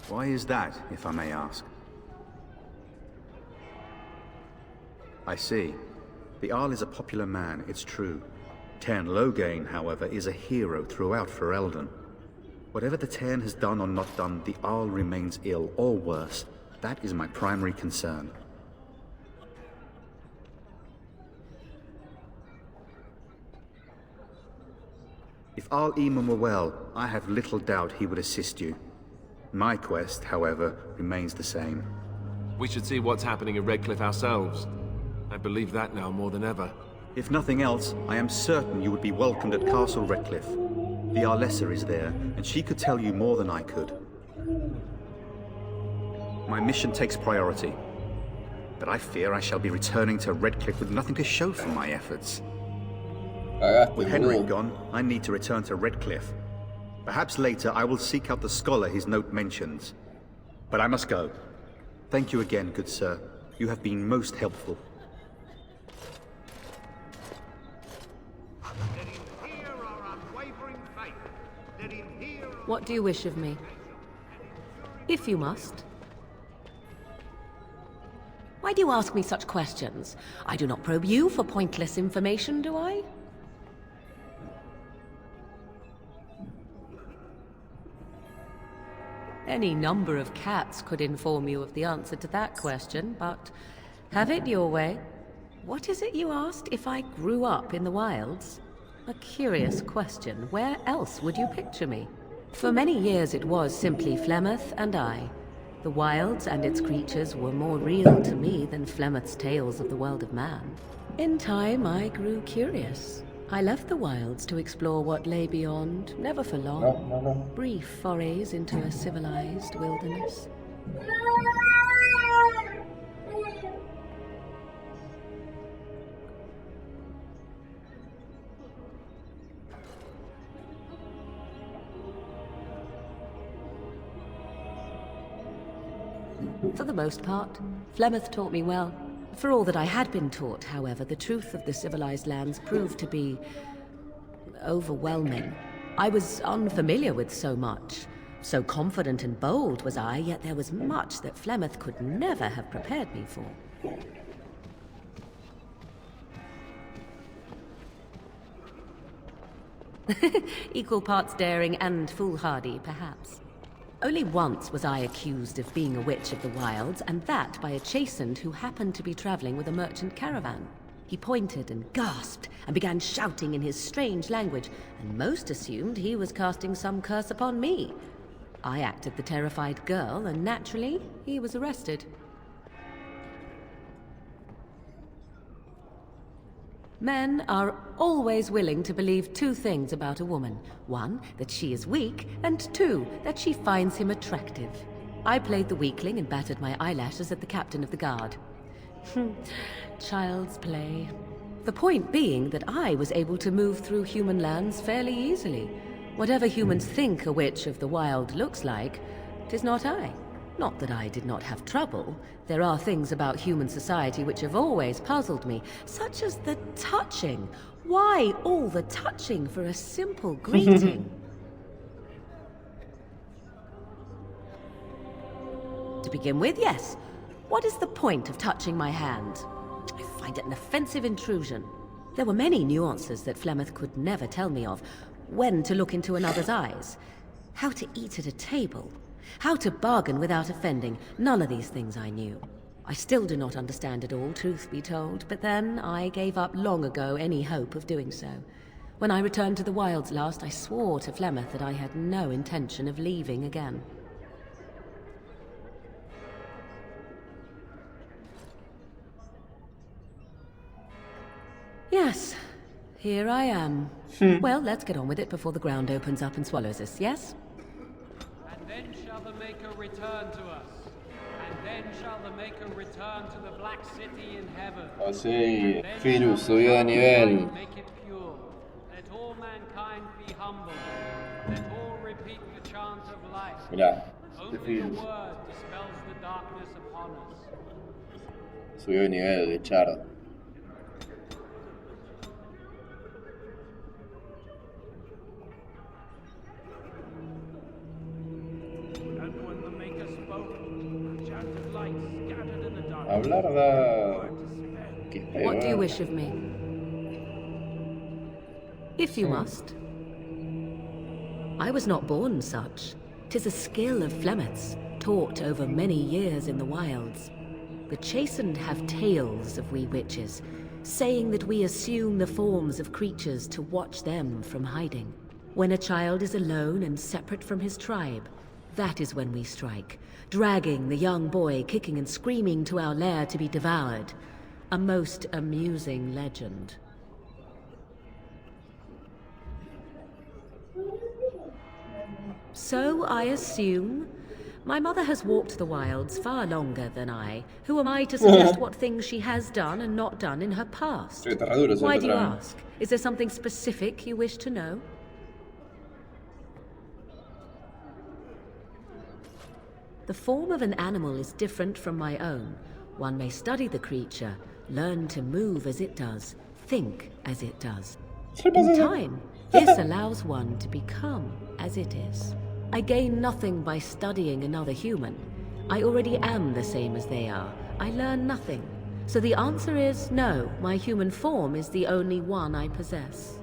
Why is that, if I may ask? I see. The Jarl is a popular man, it's true. Tern Loghain, however, is a hero throughout Ferelden. Whatever the Tern has done or not done, the Jarl remains ill, or worse. That is my primary concern. If Jarl Eamon were well, I have little doubt he would assist you. My quest, however, remains the same. We should see what's happening at Redcliffe ourselves. I believe that now more than ever. If nothing else, I am certain you would be welcomed at Castle Redcliffe. The Arlessa is there, and she could tell you more than I could. My mission takes priority, but I fear I shall be returning to Redcliffe with nothing to show for my efforts. With Henrik gone, I need to return to Redcliffe. Perhaps later I will seek out the scholar his note mentions. But I must go. Thank you again, good sir. You have been most helpful. What do you wish of me? If you must. Why do you ask me such questions? I do not probe you for pointless information, do I? Any number of cats could inform you of the answer to that question, but have it your way. What is it you asked if I grew up in the wilds? A curious question. Where else would you picture me? For many years it was simply Flemeth and I. The wilds and its creatures were more real to me than Flemeth's tales of the world of man. In time I grew curious. I left the wilds to explore what lay beyond, never for long. Brief forays into a civilized wilderness. For the most part, Flemeth taught me well. For all that I had been taught, however, the truth of the civilized lands proved to be overwhelming. I was unfamiliar with so much. So confident and bold was I, yet there was much that Flemeth could never have prepared me for. Equal parts daring and foolhardy, perhaps. Only once was I accused of being a witch of the wilds, and that by a chastened who happened to be traveling with a merchant caravan. He pointed and gasped, and began shouting in his strange language, and most assumed he was casting some curse upon me. I acted the terrified girl, and naturally, he was arrested. Men are always willing to believe two things about a woman. One, that she is weak, and two, that she finds him attractive. I played the weakling and battered my eyelashes at the captain of the guard. Child's play. The point being that I was able to move through human lands fairly easily. Whatever humans think a witch of the wild looks like, 'tis not I. Not that I did not have trouble. There are things about human society which have always puzzled me, such as the touching. Why all the touching for a simple greeting? begin with, yes. What is the point of touching my hand? I find it an offensive intrusion. There were many nuances that Flemeth could never tell me of. When to look into another's eyes. How to eat at a table. How to bargain without offending. None of these things I knew. I still do not understand it all, truth be told, but then I gave up long ago any hope of doing so. When I returned to the wilds last, I swore to Flemeth that I had no intention of leaving again. Yes, here I am. Well, let's get on with it before the ground opens up and swallows us, yes? And then shall the Maker return to us. And then shall the Maker return to the Black City in heaven. Oh sí, Firu subió de nivel. Make it pure. Let all mankind be humble. Let all repeat the chant of life. Mirá, Only the word dispels the darkness upon us. subió de nivel de Char. Hablar da... What do you wish of me? If you must. I was not born such. 'Tis a skill of Flemeth's, taught over many years in the wilds. The chastened have tales of we witches, saying that we assume the forms of creatures to watch them from hiding. When a child is alone and separate from his tribe, that is when we strike, dragging the young boy kicking and screaming to our lair to be devoured. A most amusing legend. So I assume. My mother has walked the wilds far longer than I. Who am I to suggest what things she has done and not done in her past? Why do you ask? Is there something specific you wish to know? The form of an animal is different from my own. One may study the creature, learn to move as it does, think as it does. In time, this allows one to become as it is. I gain nothing by studying another human. I already am the same as they are. I learn nothing. So the answer is no, my human form is the only one I possess.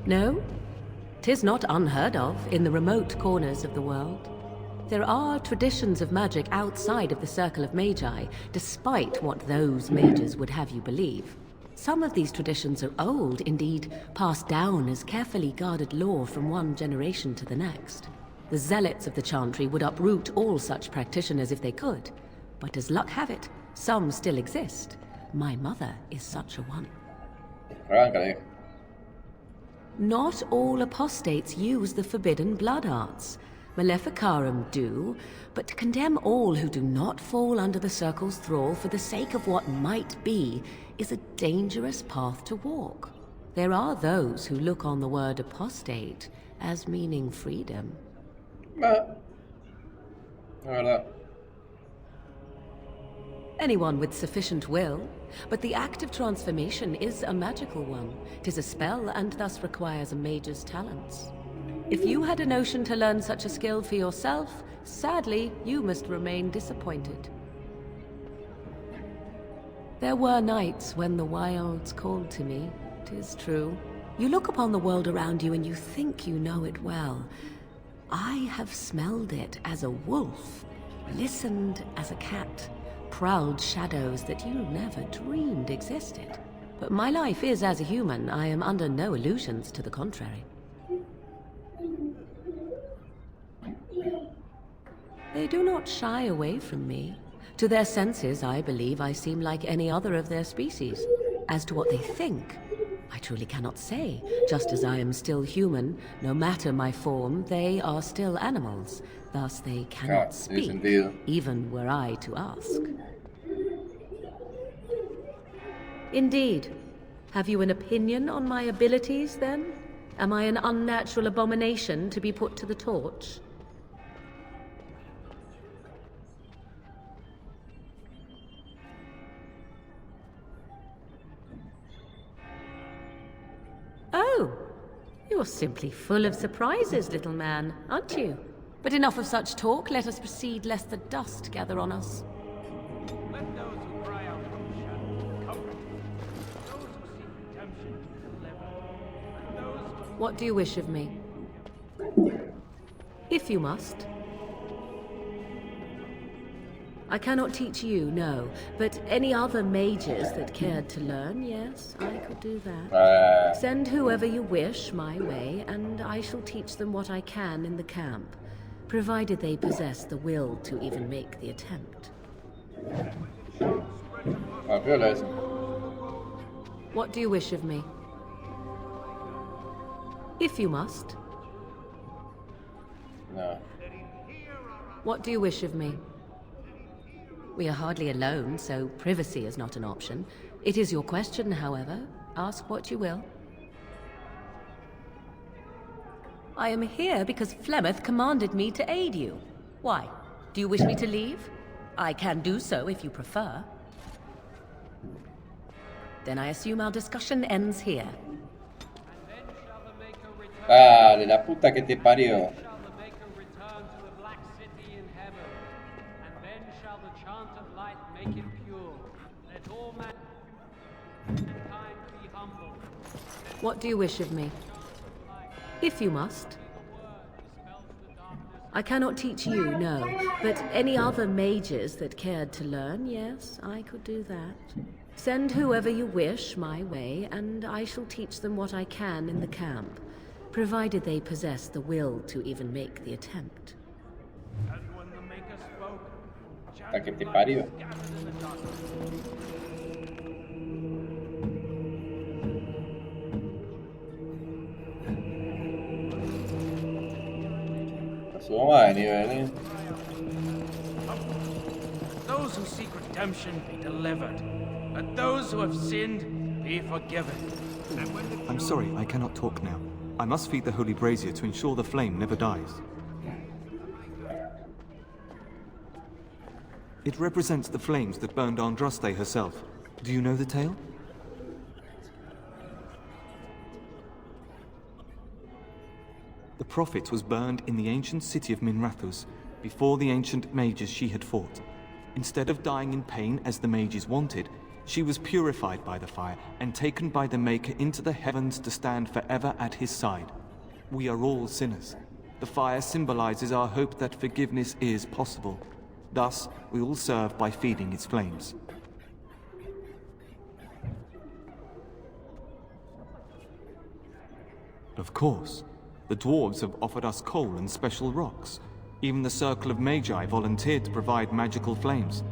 No? 'Tis not unheard of in the remote corners of the world. There are traditions of magic outside of the circle of magi, despite what those mages would have you believe. Some of these traditions are old, indeed, passed down as carefully guarded lore from one generation to the next. The zealots of the chantry would uproot all such practitioners if they could. But as luck have it, some still exist. My mother is such a one. Not all apostates use the forbidden blood arts. Maleficarum do, but to condemn all who do not fall under the circle's thrall for the sake of what might be is a dangerous path to walk. There are those who look on the word apostate as meaning freedom. Anyone with sufficient will, but the act of transformation is a magical one. 'Tis a spell and thus requires a mage's talents. If you had a notion to learn such a skill for yourself, sadly, you must remain disappointed. There were nights when the wilds called to me, 'tis true. You look upon the world around you and you think you know it well. I have smelled it as a wolf, listened as a cat, prowled shadows that you never dreamed existed. But my life is as a human. I am under no illusions to the contrary. They do not shy away from me. To their senses, I believe I seem like any other of their species. As to what they think, I truly cannot say. Just as I am still human, no matter my form, they are still animals. Thus they cannot speak, even were I to ask. Indeed. Have you an opinion on my abilities, then? Am I an unnatural abomination to be put to the torch? Oh, You're simply full of surprises, little man, aren't you? But enough of such talk. Let us proceed, lest the dust gather on us. What do you wish of me? If you must. I cannot teach you, no, but any other mages that cared to learn, yes, I could do that. Send whoever you wish my way, and I shall teach them what I can in the camp, provided they possess the will to even make the attempt. What do you wish of me? If you must. No. What do you wish of me? We are hardly alone, so privacy is not an option. It is your question, however. Ask what you will. I am here because Flemeth commanded me to aid you. Why? Do you wish me to leave? I can do so if you prefer. Then I assume our discussion ends here. Dale, la puta que te parió. What do you wish of me? If you must. I cannot teach you, no, but any other mages that cared to learn, yes, I could do that. Send whoever you wish my way, and I shall teach them what I can in the camp, provided they possess the will to even make the attempt. Hasta que te parió. Subo de nivel, Those who seek redemption be delivered. Let those who have sinned be forgiven. I'm sorry, I cannot talk now. I must feed the holy brazier to ensure the flame never dies. It represents the flames that burned Andraste herself. Do you know the tale? The prophet was burned in the ancient city of Minrathous, before the ancient mages she had fought. Instead of dying in pain as the mages wanted, she was purified by the fire and taken by the Maker into the heavens to stand forever at his side. We are all sinners. The fire symbolizes our hope that forgiveness is possible. Thus, we all serve by feeding its flames. Of course. The dwarves have offered us coal and special rocks. Even the Circle of Magi volunteered to provide magical flames.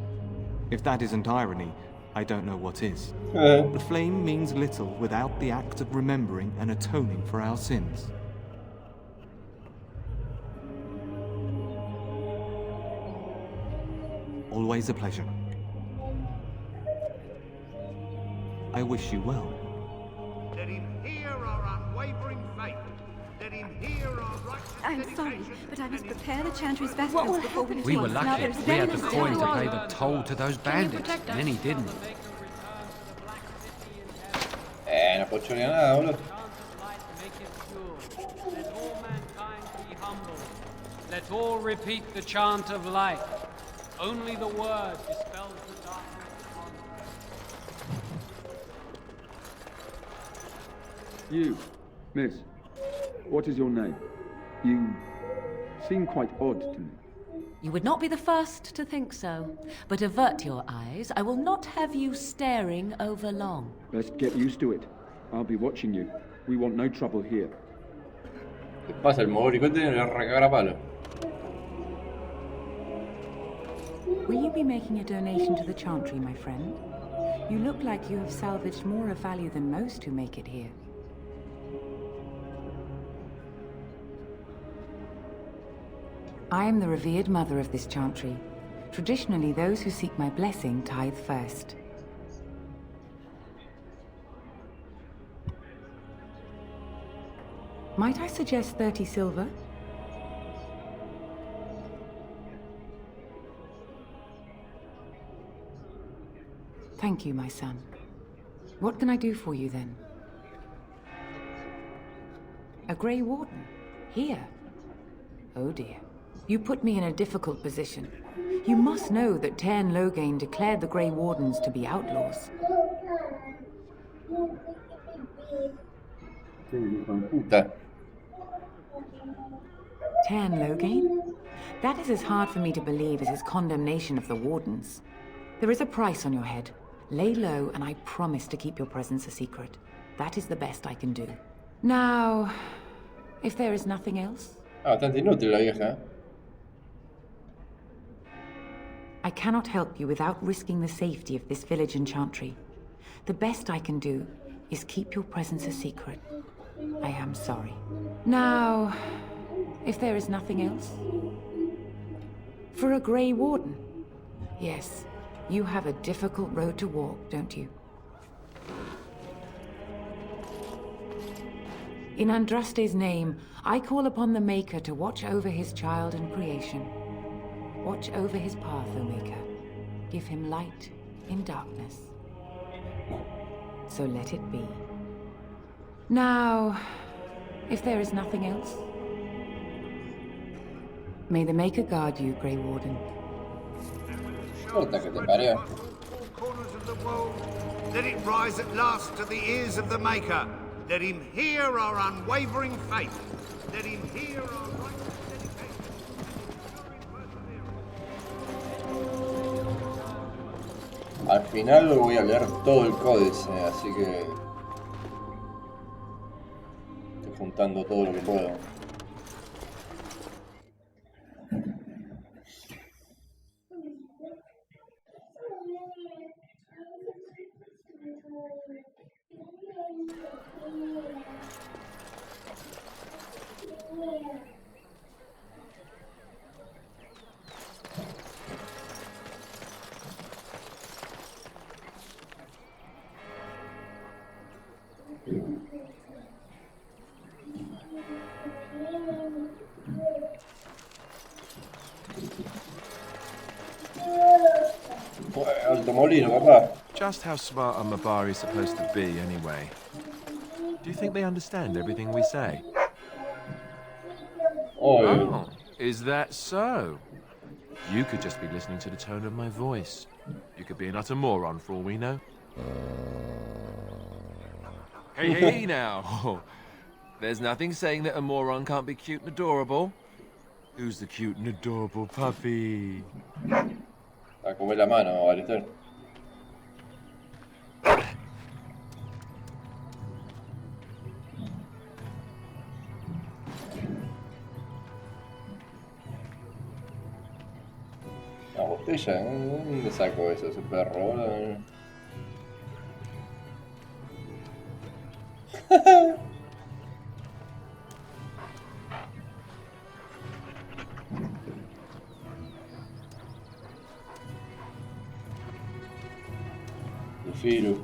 If that isn't irony, I don't know what is. The flame means little without the act of remembering and atoning for our sins. Always a pleasure. I wish you well. Let him hear our unwavering faith. Let him hear our righteous I'm sorry, but I must prepare the Chantry's vestments before we leave. We were lucky. We had the coin to pay the toll to those bandits. Many didn't. No puedo chorear nada, boludo. Let all repeat the chant of light. Only the word dispels the darkness. You, miss, what is your name? You seem quite odd to me. You would not be the first to think so. But avert your eyes. I will not have you staring over long. Best get used to it. I'll be watching you. We want no trouble here. ¿Qué pasa? El mogoricote me va a recagar a palo. Will you be making a donation to the Chantry, my friend? You look like you have salvaged more of value than most who make it here. I am the revered mother of this Chantry. Traditionally, those who seek my blessing tithe first. Might I suggest 30 silver? Thank you, my son. What can I do for you, then? A Grey Warden? Here? Oh dear. You put me in a difficult position. You must know that Tairn Loghain declared the Grey Wardens to be outlaws. Tairn Loghain? That is as hard for me to believe as his condemnation of the Wardens. There is a price on your head. Lay low, and I promise to keep your presence a secret. That is the best I can do. Now, if there is nothing else... Bastante inútil la vieja. I cannot help you without risking the safety of this village and chantry. The best I can do is keep your presence a secret. I am sorry. Now, if there is nothing else... For a Grey Warden? Yes, you have a difficult road to walk, don't you? In Andraste's name, I call upon the Maker to watch over his child and creation. Watch over his path, O Maker. Give him light in darkness. So let it be. Now, if there is nothing else... May the Maker guard you, Grey Warden. Puta que te parió. Corners of the world, let it rise at last to the ears of the Maker. Let him hear our unwavering faith. Let him hear our righteous dedication. Al final voy a leer todo el códice, así que estoy juntando todo lo que puedo. Alto molino, papá. Just how smart are Mabari supposed to be, anyway? Do you think they understand everything we say? Oh, is that so? You could just be listening to the tone of my voice. You could be an utter moron for all we know. Hey, now. There's nothing saying that a moron can't be cute and adorable. Who's the cute and adorable puppy? A comer la mano, Alistair. Una botella, ¿dónde saco eso, ese perro? Firo.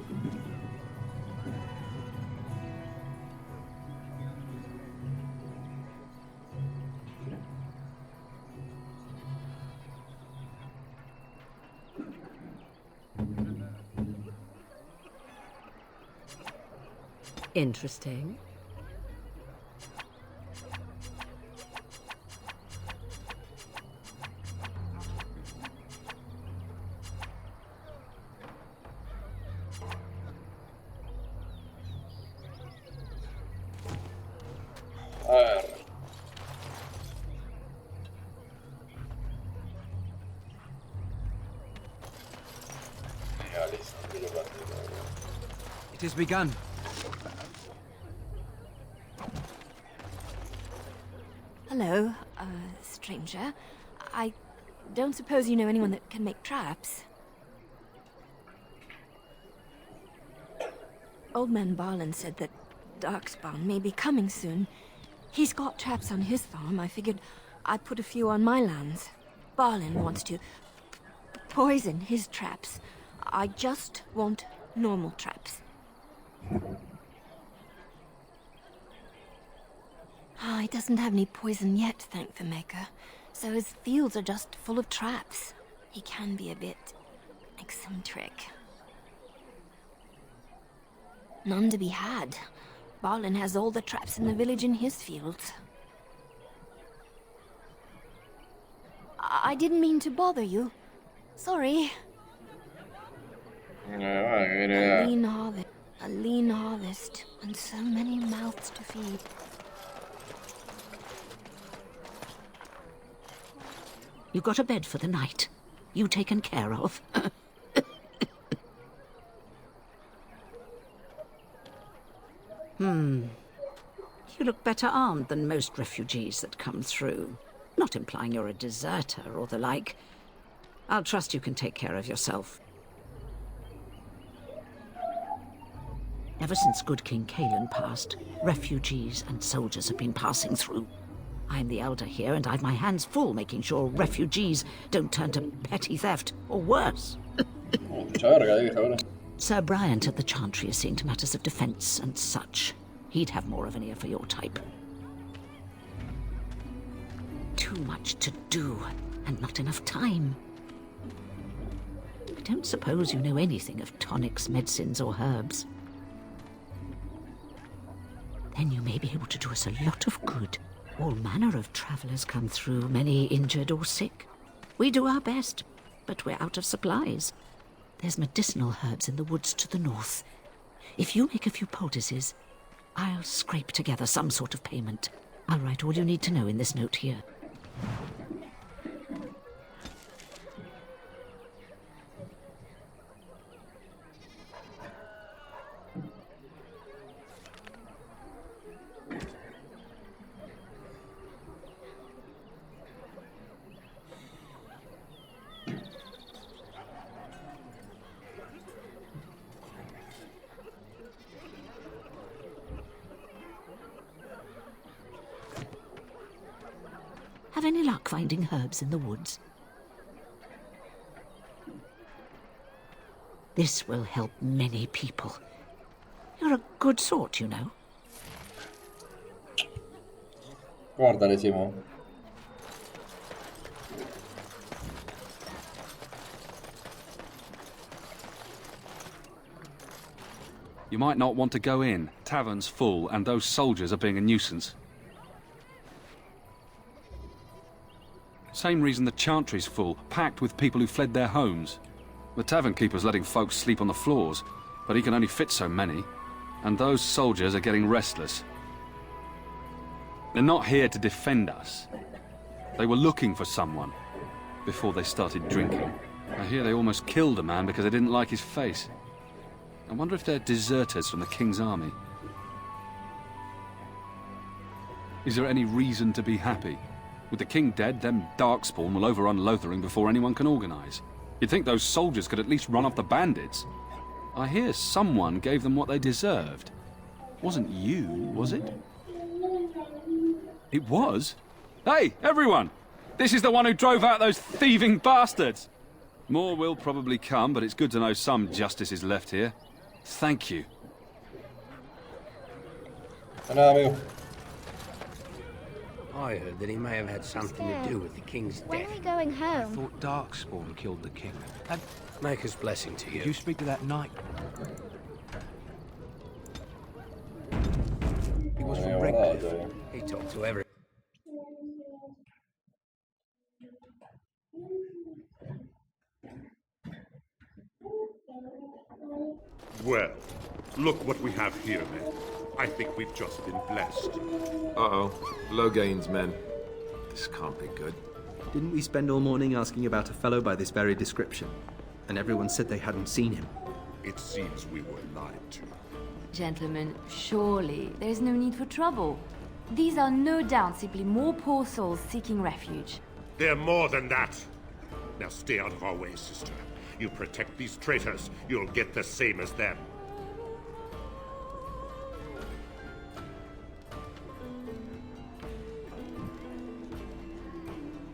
Interesting. It has begun. Hello, stranger. I don't suppose you know anyone that can make traps? Old man Barlin said that Darkspawn may be coming soon. He's got traps on his farm. I figured I'd put a few on my lands. Barlin wants to poison his traps. I just want normal traps. He doesn't have any poison yet, thank the Maker. So his fields are just full of traps. He can be a bit eccentric. None to be had. Balin has all the traps in the village in his fields. I didn't mean to bother you. Sorry. A lean harvest, and so many mouths to feed. You got a bed for the night. You taken care of. You look better armed than most refugees that come through. Not implying you're a deserter or the like. I'll trust you can take care of yourself. Ever since good King Cailan passed, refugees and soldiers have been passing through. I'm the elder here, and I've my hands full making sure refugees don't turn to petty theft, or worse. Sir Bryant at the Chantry is seeing to matters of defence and such. He'd have more of an ear for your type. Too much to do, and not enough time. I don't suppose you know anything of tonics, medicines, or herbs. Then you may be able to do us a lot of good. All manner of travellers come through, many injured or sick. We do our best, but we're out of supplies. There's medicinal herbs in the woods to the north. If you make a few poultices, I'll scrape together some sort of payment. I'll write all you need to know in this note here. Have any luck finding herbs in the woods? This will help many people. You're a good sort, you know. Guardale, Simo. You might not want to go in. Tavern's full, and those soldiers are being a nuisance. Same reason the Chantry's full, packed with people who fled their homes. The tavern keeper's letting folks sleep on the floors, but he can only fit so many. And those soldiers are getting restless. They're not here to defend us. They were looking for someone before they started drinking. I hear they almost killed a man because they didn't like his face. I wonder if they're deserters from the King's army. Is there any reason to be happy? With the king dead, them Darkspawn will overrun Lothering before anyone can organize. You'd think those soldiers could at least run off the bandits. I hear someone gave them what they deserved. Wasn't you, was it? It was? Hey, everyone! This is the one who drove out those thieving bastards! More will probably come, but it's good to know some justice is left here. Thank you. I heard that he may have had something to do with the king's When death. are we going home? I thought Darkspawn killed the king. Maker's blessing to you. Did you speak to that knight? He was from Redcliffe. He talked to everyone. Well, look what we have here, men. I think we've just been blessed. Uh-oh. Logain's men. This can't be good. Didn't we spend all morning asking about a fellow by this very description? And everyone said they hadn't seen him. It seems we were lied to. Gentlemen, surely there's no need for trouble. These are no doubt simply more poor souls seeking refuge. They're more than that. Now stay out of our way, sister. You protect these traitors, you'll get the same as them.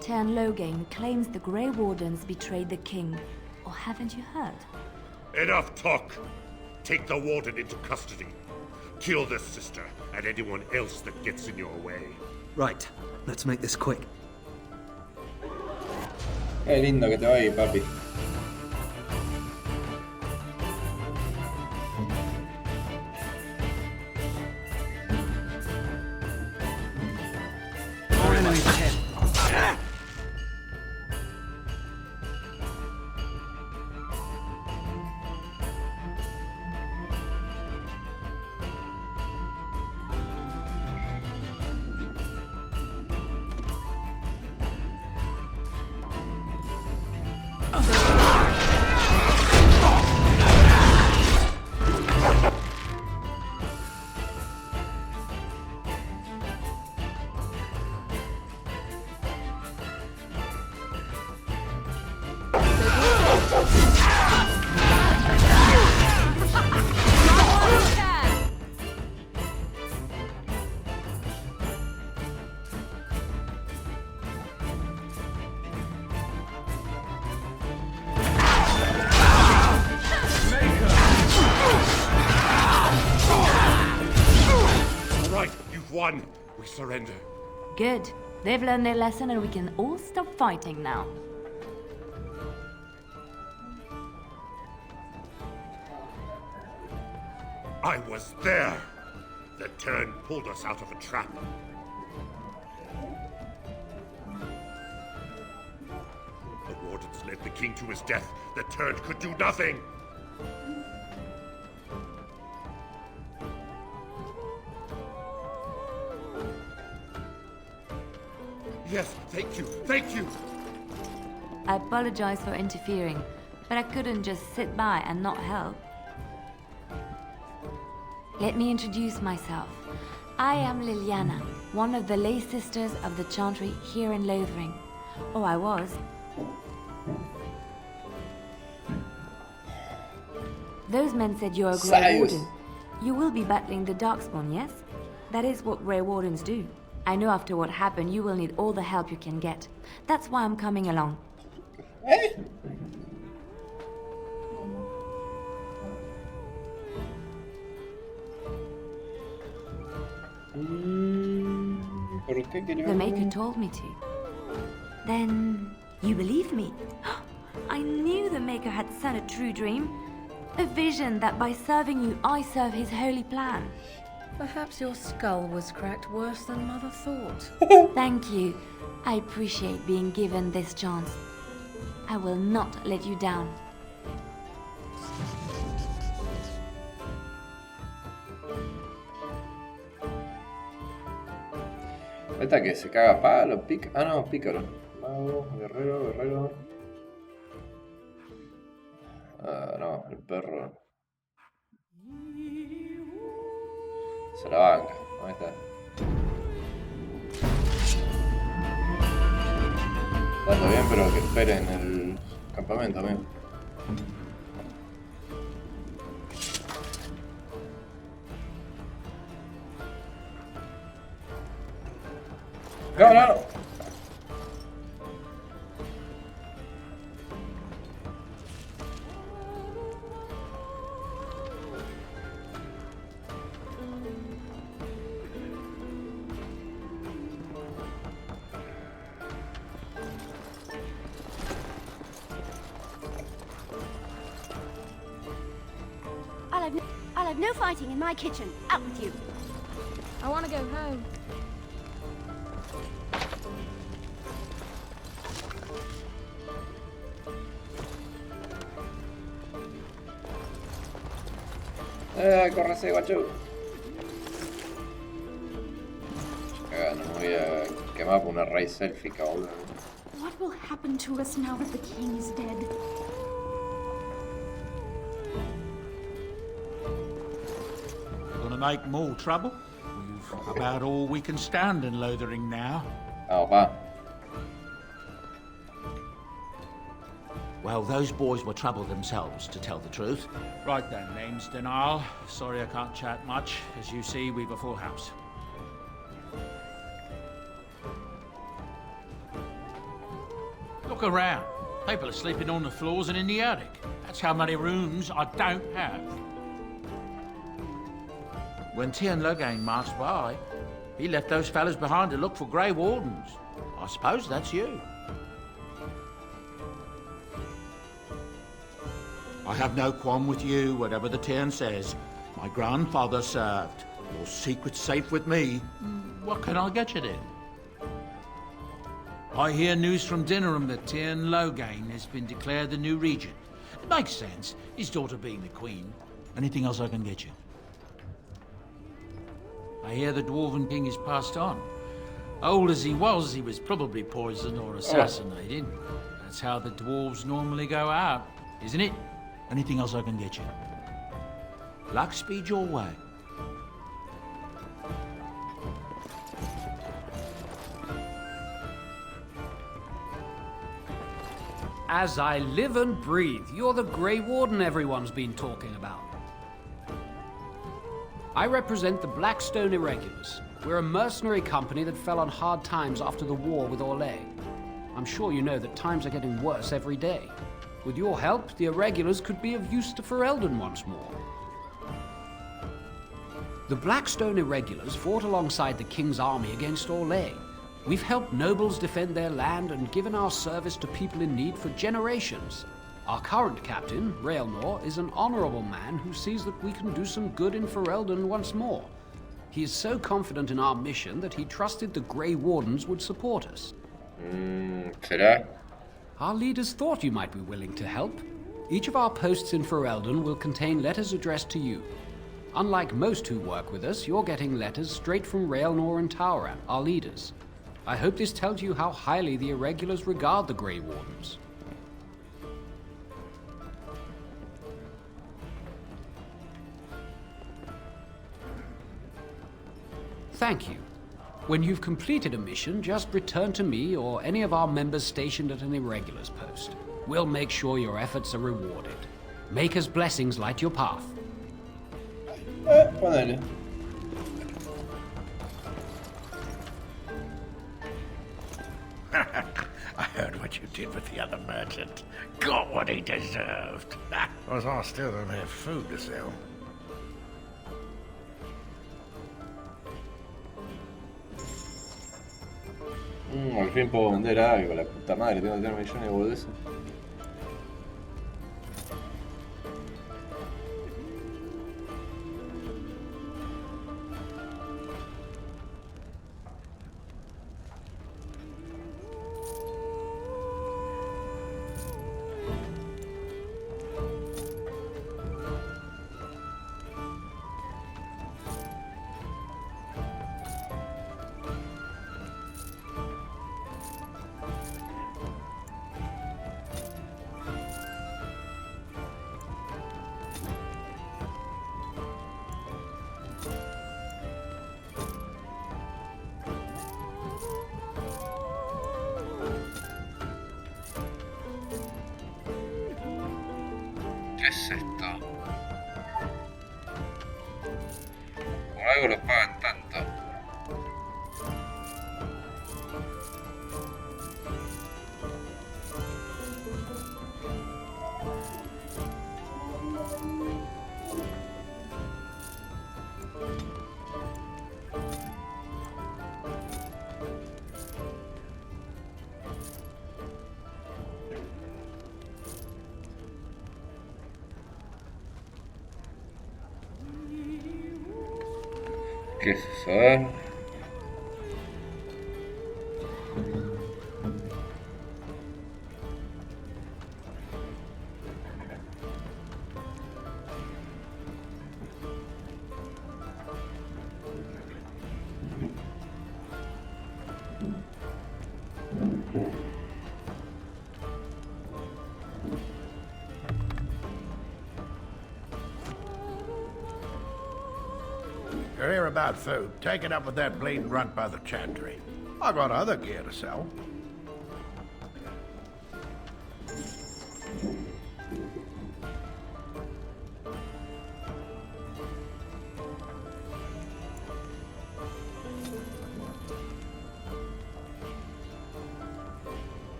Tern Logain claims the Grey Wardens betrayed the king. Or haven't you heard? Enough talk! Take the warden into custody. Kill this sister and anyone else that gets in your way. Right, let's make this quick. Qué lindo que te va ahí, papi. Won. We surrender. Good. They've learned their lesson and we can all stop fighting now. I was there. The Tern pulled us out of a trap. The Wardens led the king to his death. The Tern could do nothing. Yes, thank you, thank you! I apologize for interfering, but I couldn't just sit by and not help. Let me introduce myself. I am Liliana, one of the lay sisters of the Chantry here in Lothering. Oh, I was. Those men said you're a Grey Warden. You will be battling the Darkspawn, yes? That is what Grey Wardens do. I know after what happened, you will need all the help you can get. That's why I'm coming along. The Maker told me to. Then, you believe me? I knew the Maker had sent a true dream. A vision that by serving you, I serve his holy plan. Perhaps your skull was cracked worse than Mother thought. Thank you. I appreciate being given this chance. I will not let you down. Esta que se caga palo, pica. Ah, no, pícaro. Mago, guerrero. Ah, no, el perro. Se la banca. Ahí está. Está bien, pero que espere en el campamento, amigo. No. I'll have no fighting in my kitchen. Out with you. I want to go home. Córrese, guacho. No me voy a quemar por una raíz élfica, boludo. What will happen to us now that the king is dead? Gonna make more trouble? We've about all we can stand in Lothering now. Oh, va. Well, those boys were trouble themselves, to tell the truth. Right then, name's Denal. Sorry I can't chat much. As you see, we've a full house. Look around. People are sleeping on the floors and in the attic. That's how many rooms I don't have. When Tien Logain marched by, he left those fellas behind to look for Grey Wardens. I suppose that's you. I have no qualm with you, whatever the Tien says. My grandfather served. Your secret's safe with me. What can I get you then? I hear news from Dinnerham that Tyrn Loghain has been declared the new regent. It makes sense, his daughter being the queen. Anything else I can get you? I hear the Dwarven King is passed on. Old as he was probably poisoned or assassinated. That's how the dwarves normally go out, isn't it? Anything else I can get you? Luck speed your way. As I live and breathe, you're the Grey Warden everyone's been talking about. I represent the Blackstone Irregulars. We're a mercenary company that fell on hard times after the war with Orlais. I'm sure you know that times are getting worse every day. With your help, the Irregulars could be of use to Ferelden once more. The Blackstone Irregulars fought alongside the King's army against Orlais. We've helped nobles defend their land and given our service to people in need for generations. Our current captain, Raelnor, is an honorable man who sees that we can do some good in Ferelden once more. He is so confident in our mission that he trusted the Grey Wardens would support us. ¿Será? Our leaders thought you might be willing to help. Each of our posts in Ferelden will contain letters addressed to you. Unlike most who work with us, you're getting letters straight from Raelnor and Tauran, our leaders. I hope this tells you how highly the Irregulars regard the Grey Wardens. Thank you. When you've completed a mission, just return to me or any of our members stationed at an Irregulars post. We'll make sure your efforts are rewarded. Maker's blessings light your path. Ponele. I heard what you did with the other merchant. Got what he deserved. Because I still don't have food to sell. Al fin puedo vender algo, la puta madre, tengo que tener millones de boludeces. ¿Qué es esto? Por algo los pagan tanto. ¿Qué es eso? A ver. You're here about food. Take it up with that bleeding runt by the chantry. I got other gear to sell.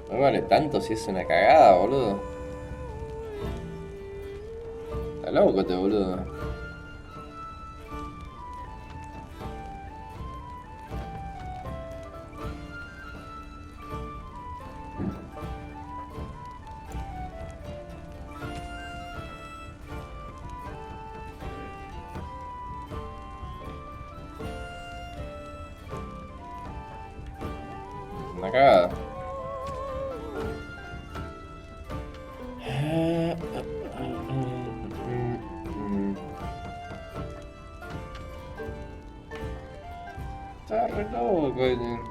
No vale tanto si es una cagada, boludo. Está loco este boludo. Una cagada. Está re loco.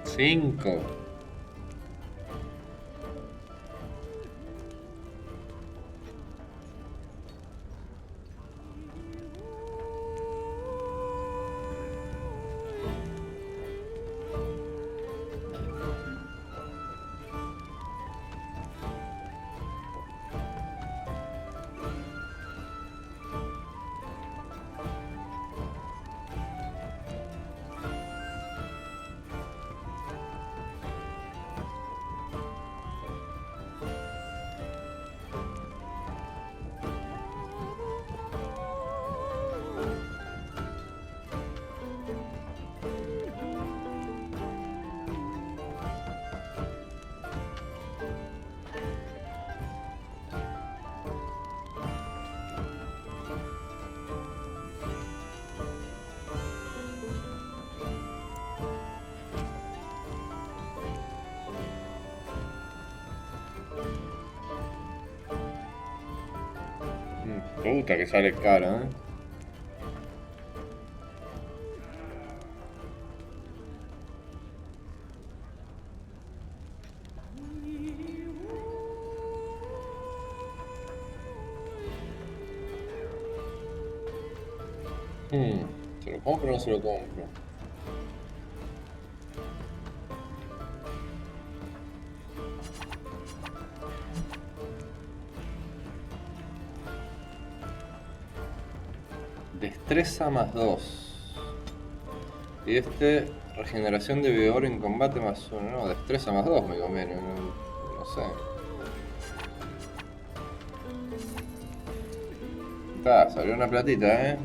Cinco. Puta que sale caro, ¿eh? ¿Se lo compro o no se lo compro? Destreza más 2. Y este, regeneración de vigor en combate más 1. No, destreza más 2 me conviene. No sé. Está, salió una platita, ¿eh?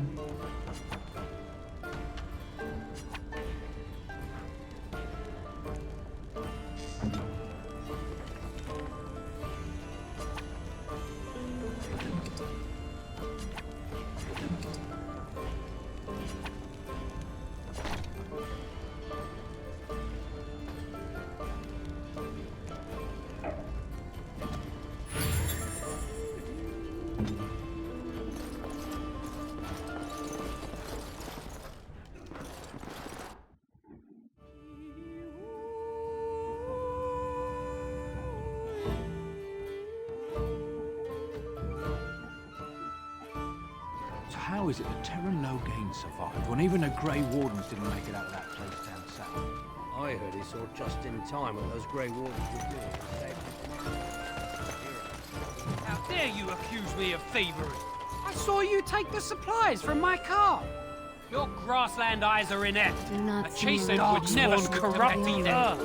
How is it that Terran Logain survived when even the Grey Wardens didn't make it out of that place down south? I heard he saw just in time what those Grey Wardens were doing. How dare you accuse me of thievery? I saw you take the supplies from my car. Your grassland eyes are inept. A chaser would never corrupt the earth.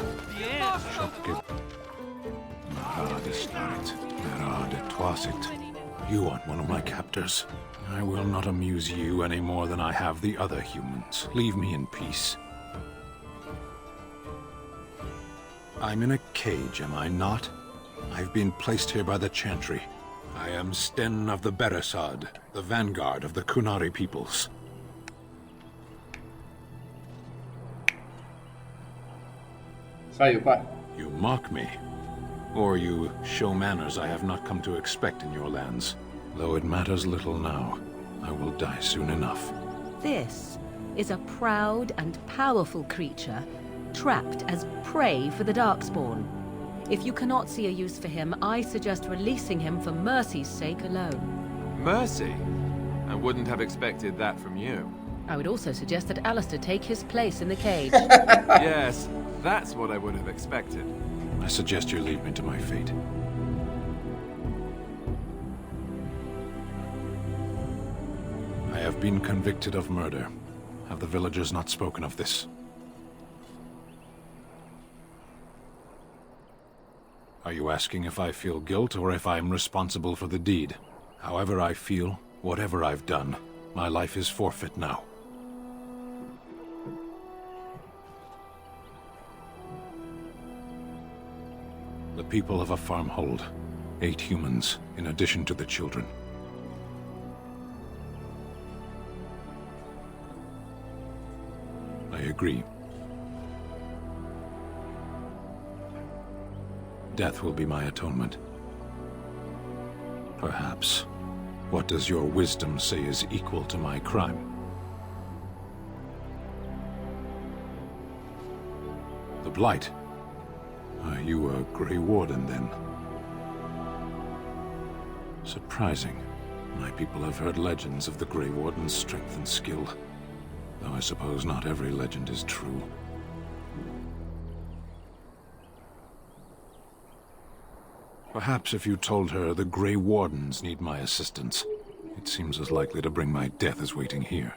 You aren't one of my captors. I will not amuse you any more than I have the other humans. Leave me in peace. I'm in a cage, am I not? I've been placed here by the Chantry. I am Sten of the Beresad, the vanguard of the Kunari peoples. Zaius, you mock me. Or you show manners I have not come to expect in your lands. Though it matters little now, I will die soon enough. This is a proud and powerful creature, trapped as prey for the Darkspawn. If you cannot see a use for him, I suggest releasing him for mercy's sake alone. Mercy? I wouldn't have expected that from you. I would also suggest that Alistair take his place in the cage. Yes, that's what I would have expected. I suggest you leave me to my fate. I have been convicted of murder. Have the villagers not spoken of this? Are you asking if I feel guilt or if I am responsible for the deed? However I feel, whatever I've done, my life is forfeit now. The people of a farmhold. 8 humans, in addition to the children. I agree. Death will be my atonement. Perhaps. What does your wisdom say is equal to my crime? The Blight. Are you a Grey Warden, then? Surprising. My people have heard legends of the Grey Warden's strength and skill. Though I suppose not every legend is true. Perhaps if you told her the Grey Wardens need my assistance, it seems as likely to bring my death as waiting here.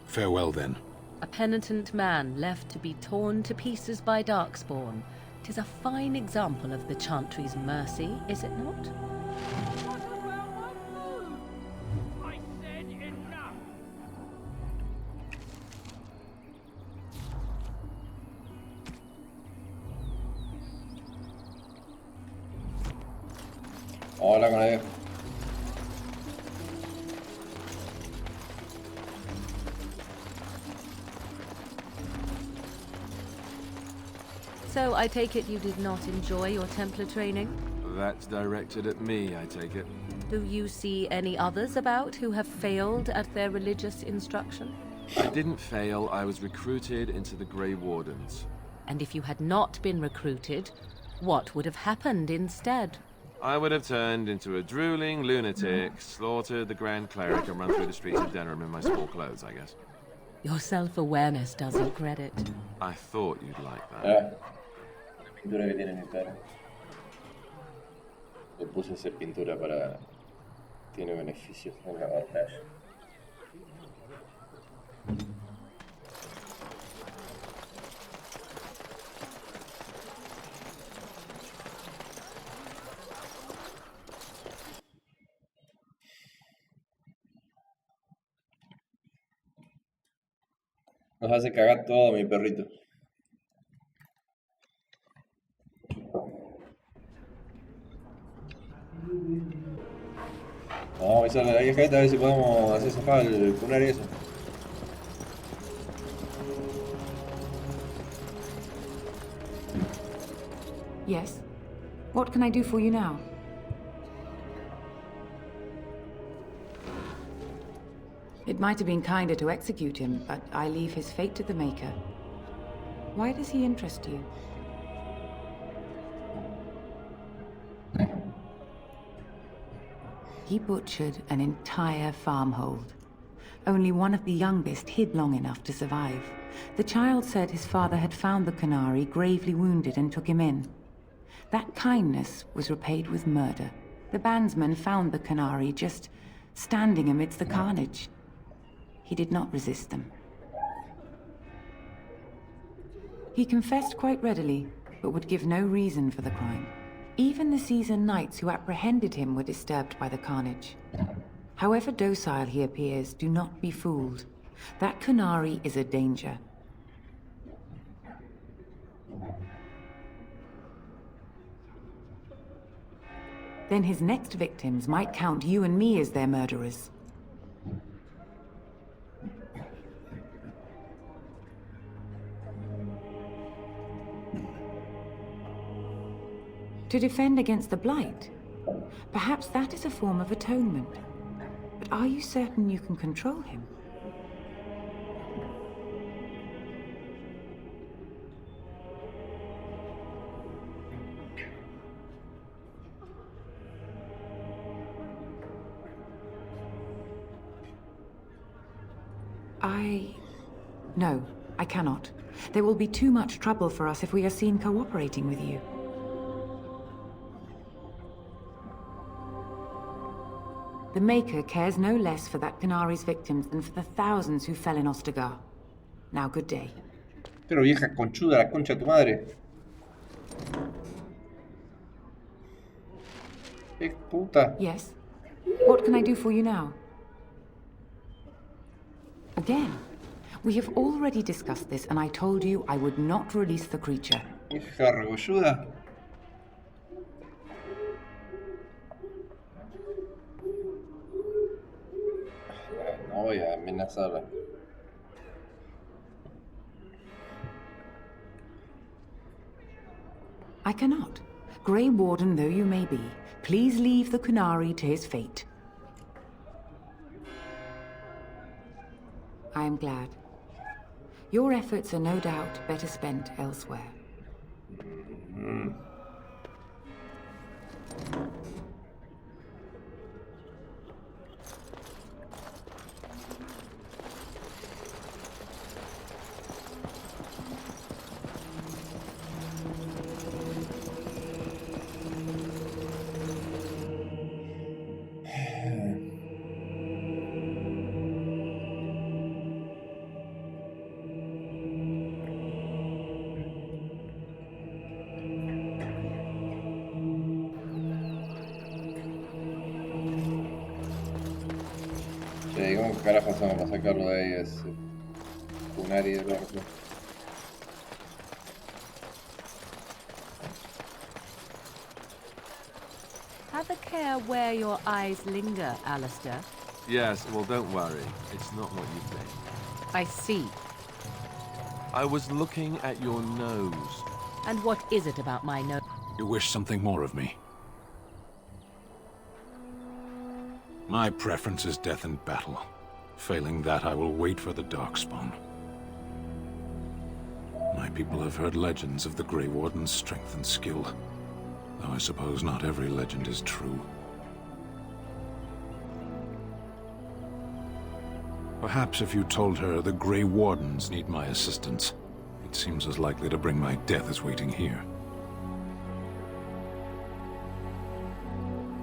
Farewell, then. A penitent man left to be torn to pieces by Darkspawn. 'Tis a fine example of the Chantry's mercy, is it not? Hola, colega. So I take it you did not enjoy your Templar training? That's directed at me, I take it. Do you see any others about who have failed at their religious instruction? I didn't fail. I was recruited into the Grey Wardens. And if you had not been recruited, what would have happened instead? I would have turned into a drooling lunatic, slaughtered the Grand Cleric, and run through the streets of Denham in my small clothes, I guess. Your self-awareness does you credit. I thought you'd like that. La pintura que tiene en mi cara. Le puse a hacer pintura para... Tiene beneficios en la batalla. Nos hace cagar todo, mi perrito. Vamos a avisarle a la vieja esta a ver si podemos hacer zafar el cunar y eso. Yes? What can I do for you now? It might have been kinder to execute him, but I leave his fate to the Maker. Why does he interest you? He butchered an entire farmhold. Only one of the youngest hid long enough to survive. The child said his father had found the Canary gravely wounded and took him in. That kindness was repaid with murder. The bandsman found the Canary just standing amidst the carnage. He did not resist them. He confessed quite readily, but would give no reason for the crime. Even the seasoned knights who apprehended him were disturbed by the carnage. However docile he appears, do not be fooled. That Canary is a danger. Then his next victims might count you and me as their murderers. To defend against the Blight? Perhaps that is a form of atonement. But are you certain you can control him? No, I cannot. There will be too much trouble for us if we are seen cooperating with you. The Maker cares no less for that Canary's victims than for the thousands who fell in Ostagar. Now, good day. Pero vieja conchuda, la concha de tu madre. ¿Qué puta? Yes? What can I do for you now? Again? We have already discussed this, and I told you I would not release the creature. Hija regolluda. No voy a amenazarla. I cannot. Grey Warden though you may be, please leave the Kunari to his fate. I am glad. Your efforts are no doubt better spent elsewhere. Che, ¿cómo carajo hacemos para sacarlo de ahí ese Kunari del orco? Have a care where your eyes linger, Alistair. Yes, well, don't worry. It's not what you think. I see. I was looking at your nose. And what is it about my nose? You wish something more of me? My preference is death in battle. Failing that, I will wait for the Darkspawn. My people have heard legends of the Grey Warden's strength and skill, though I suppose not every legend is true. Perhaps if you told her the Grey Wardens need my assistance, it seems as likely to bring my death as waiting here.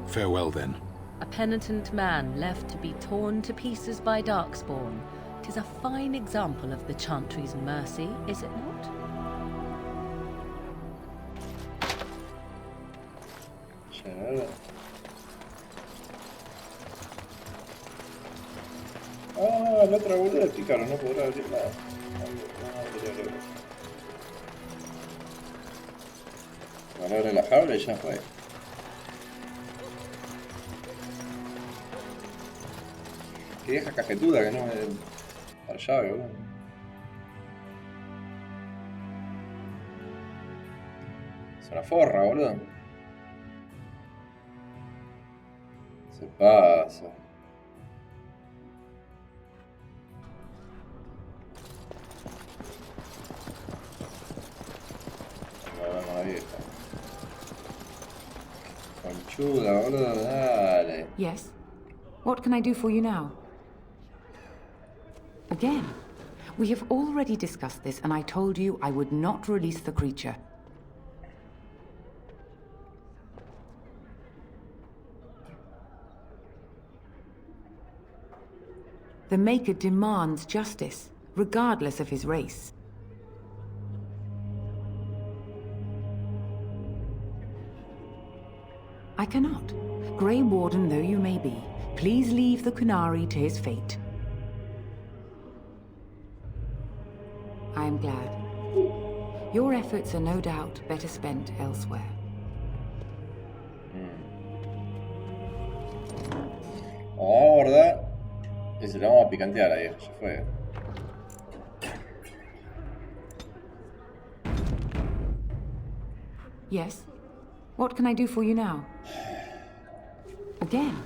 Farewell, then. A penitent man left to be torn to pieces by Darkspawn. 'Tis a fine example of the Chantry's mercy, is it not? Sure. Ah, la otra boluda de pícaro no podrá abrir nada. Cuando abre la jaula y ya fue. Qué vieja cajetuda que no me... Para llave, boludo. Es una forra, boludo. Se pasa. Vamos a la vieja. Conchuda, boludo, dale. Yes? What can I do for you now? Again, we have already discussed this, and I told you I would not release the creature. The Maker demands justice, regardless of his race. I cannot. Grey Warden though you may be, please leave the Kunari to his fate. I am glad. Your efforts are no doubt better spent elsewhere. Vamos a abordar y se la vamos a picantear ahí, ya fue. Yes? What can I do for you now? Again,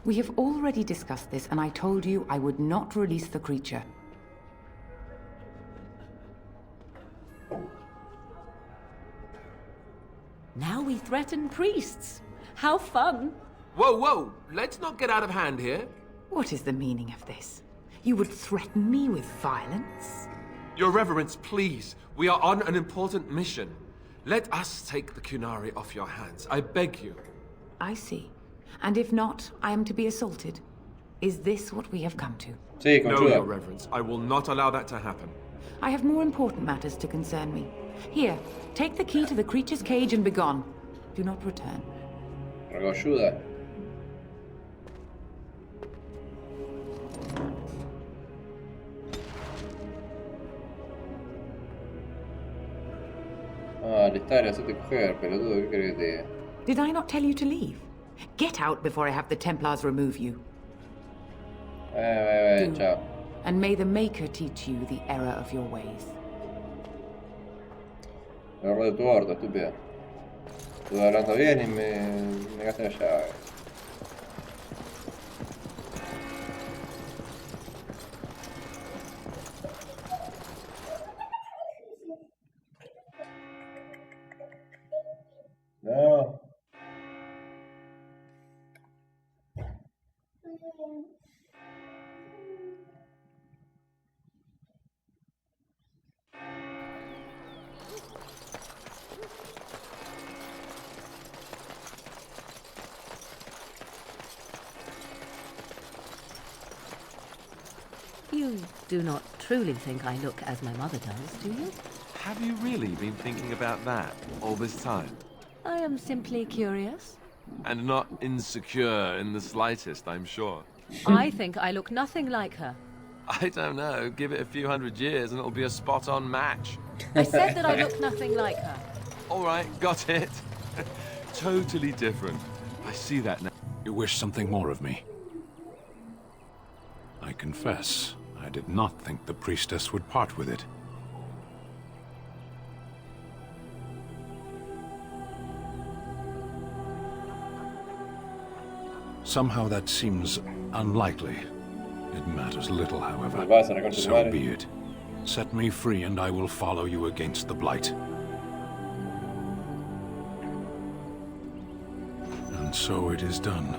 we have already discussed this, and I told you I would not release the creature. Now we threaten priests. How fun! Whoa, whoa! Let's not get out of hand here. What is the meaning of this? You would threaten me with violence? Your Reverence, please. We are on an important mission. Let us take the Kunari off your hands. I beg you. I see. And if not, I am to be assaulted. Is this what we have come to? Sí, no, Your Reverence. I will not allow that to happen. I have more important matters to concern me. Here, take the key to the creature's cage and begone. Do not return. Ayuda. matar y hacerte coger, pelotudo, ¿qué crees que te diga? Did I not tell you to leave? Get out before I have the Templars remove you. Do. Chao. And may the Maker teach you the error of your ways. Me ahorro de tu orto, estúpida. Estuve hablando bien y me gasté la llave. No. You do not truly think I look as my mother does, do you? Have you really been thinking about that all this time? I am simply curious. And not insecure in the slightest, I'm sure. I think I look nothing like her. I don't know. Give it a few hundred years and it'll be a spot-on match. I said that I look nothing like her. All right, got it. Totally different. I see that now. You wish something more of me? I confess, I did not think the priestess would part with it. Somehow that seems unlikely. It matters little, however. So be it. Set me free and I will follow you against the Blight. And so it is done.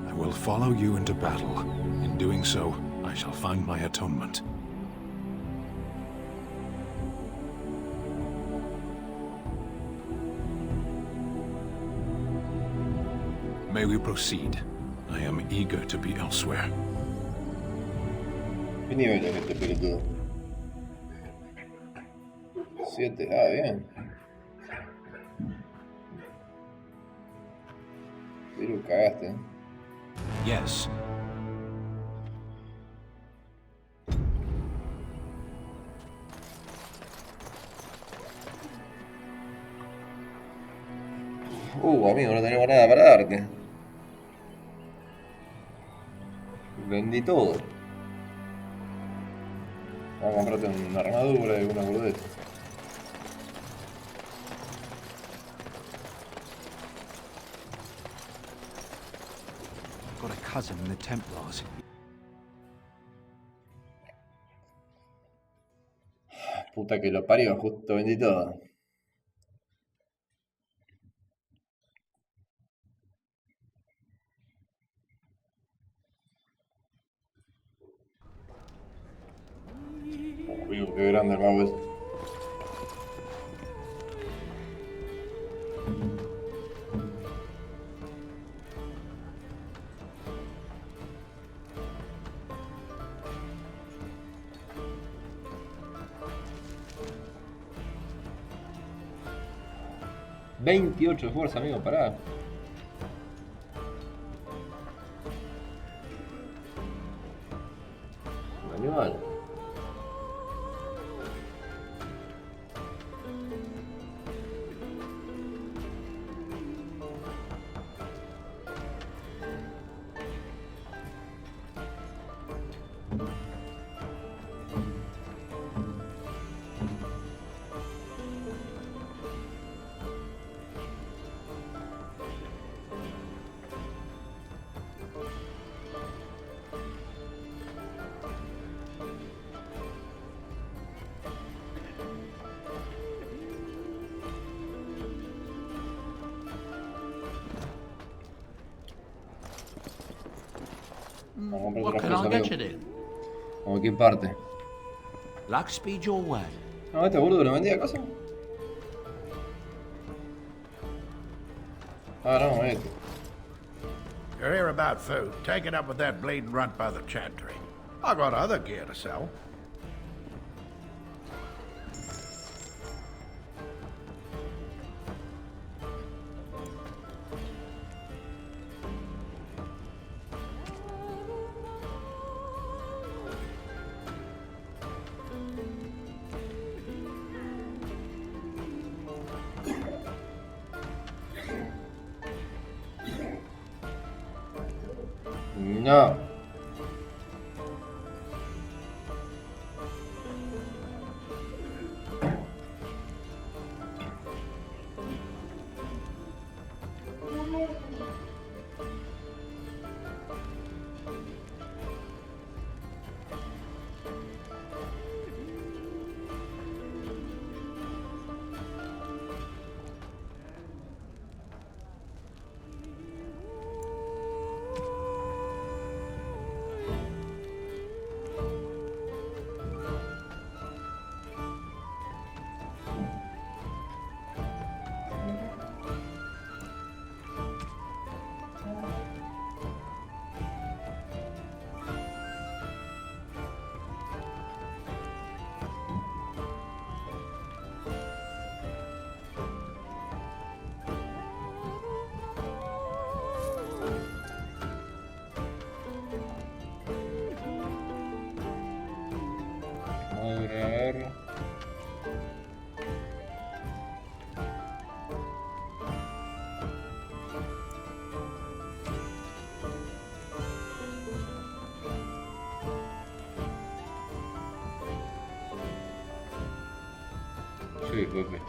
I will follow you into battle. In doing so, I shall find my atonement. May we proceed? I am eager to be elsewhere. ¿Qué nivel es este pelotudo? 7, bien. Pero cagaste, Yes. Amigo, no tenemos nada para darte. Vendí todo. Vamos a comprarte una armadura y una burdeta. Got a cousin in the Templars. Puta que lo parió, justo vendí todo. Amigo, qué grande el mago ese. $28 de fuerza, amigo, pará. Animal. What can I get you then? ¿Cómo qué parte? Luck speed your way. No, este boludo le vendía cosas. Ah, no, este. You're here about food. Take it up with that bleeding runt by the chantry. I got other gear to sell. No. Sí, Pepe.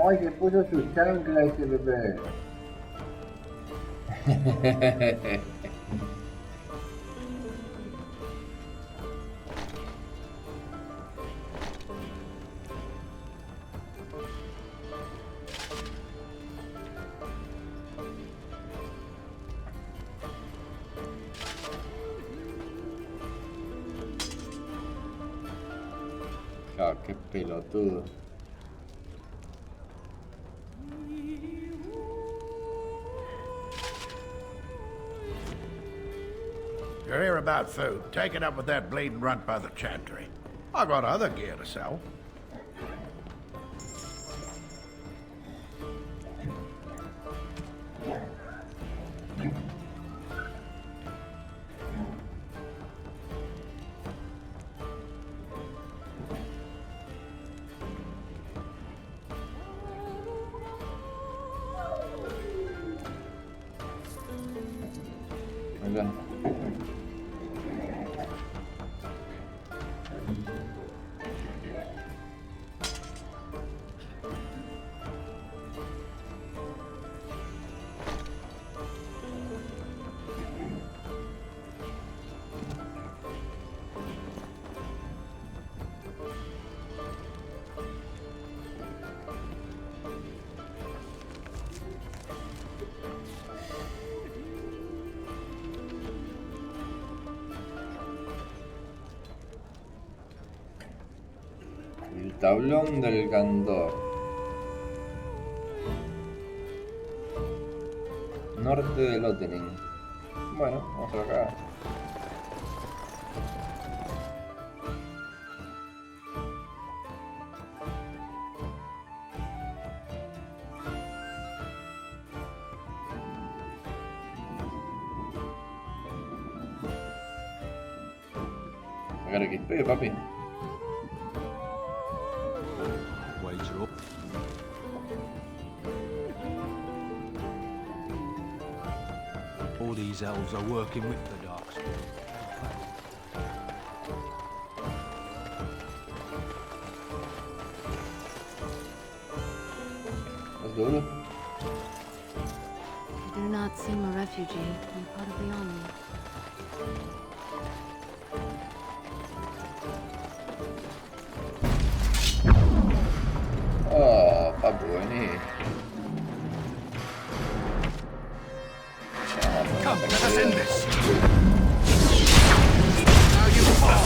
Ay, se puso su chancla ese bebé. Ah, qué pelotudo. You're here about food. Take it up with that bleeding runt by the chantry. I got other gear to sell. Venga. tablón del Gandor. Norte del Otening. Bueno, vamos a acá. Sacar XP, papi. Wager up. All these elves are working with the Darkspawn. Let's do it. You do not seem a refugee. I'm part of the army. Oh, papi, vení. Come, let us end this. Now you fall.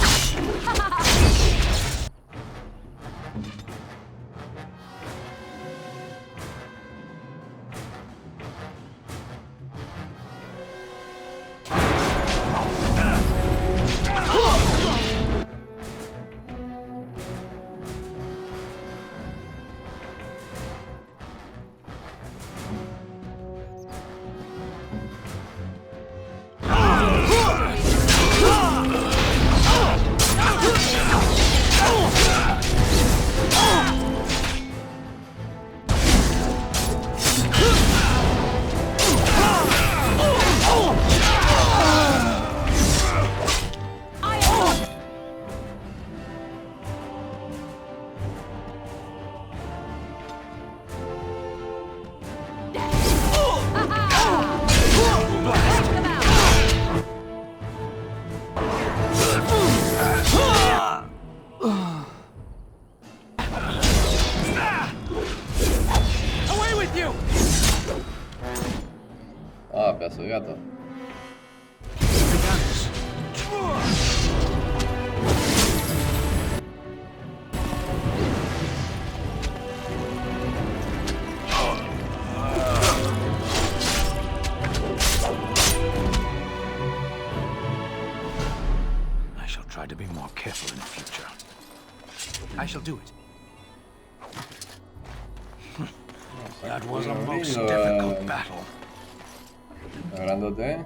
Ah, pedazo de gato. I shall try to be more careful in the future. I shall do it. That was a most difficult battle. Grandote.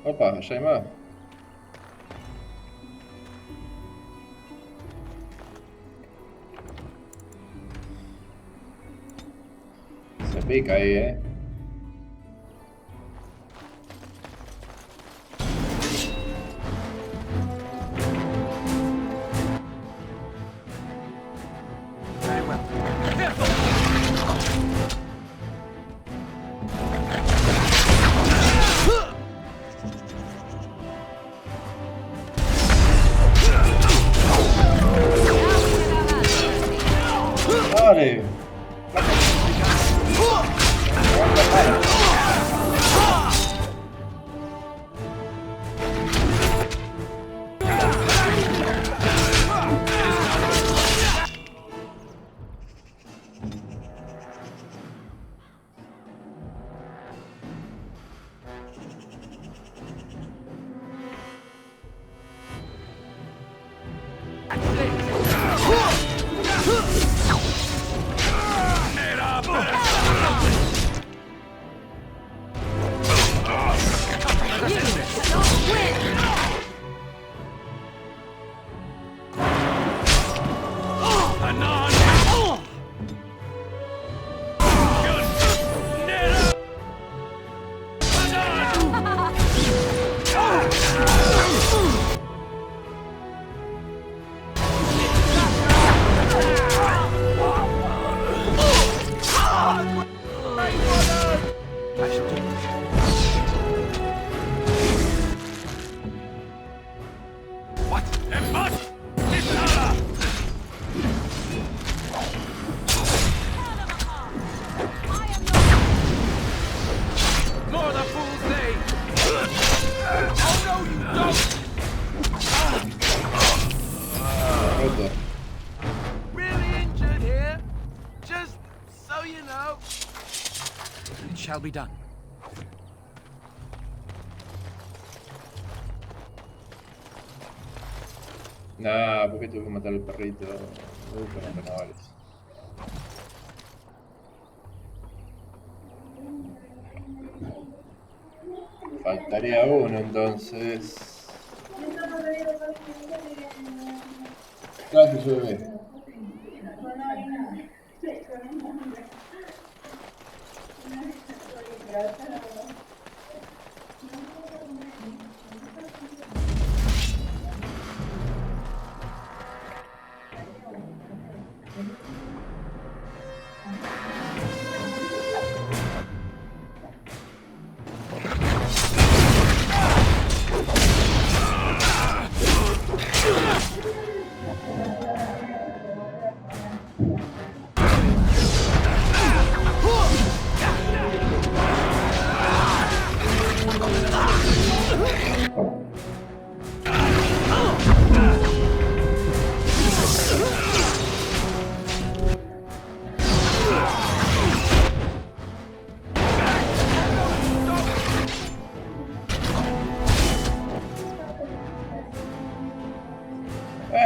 Opa, ya hay más. Se pica ahí, Dale. shall be done. Nah, ¿por qué tuve que matar al perrito? Pero no vale. Faltaría uno entonces. Gracias, bebé.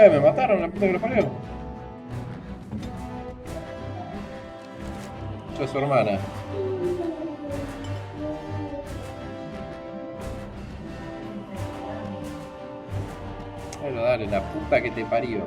Me mataron, la puta que lo parió. Yo, su hermana. Bueno, dale, la puta que te parió.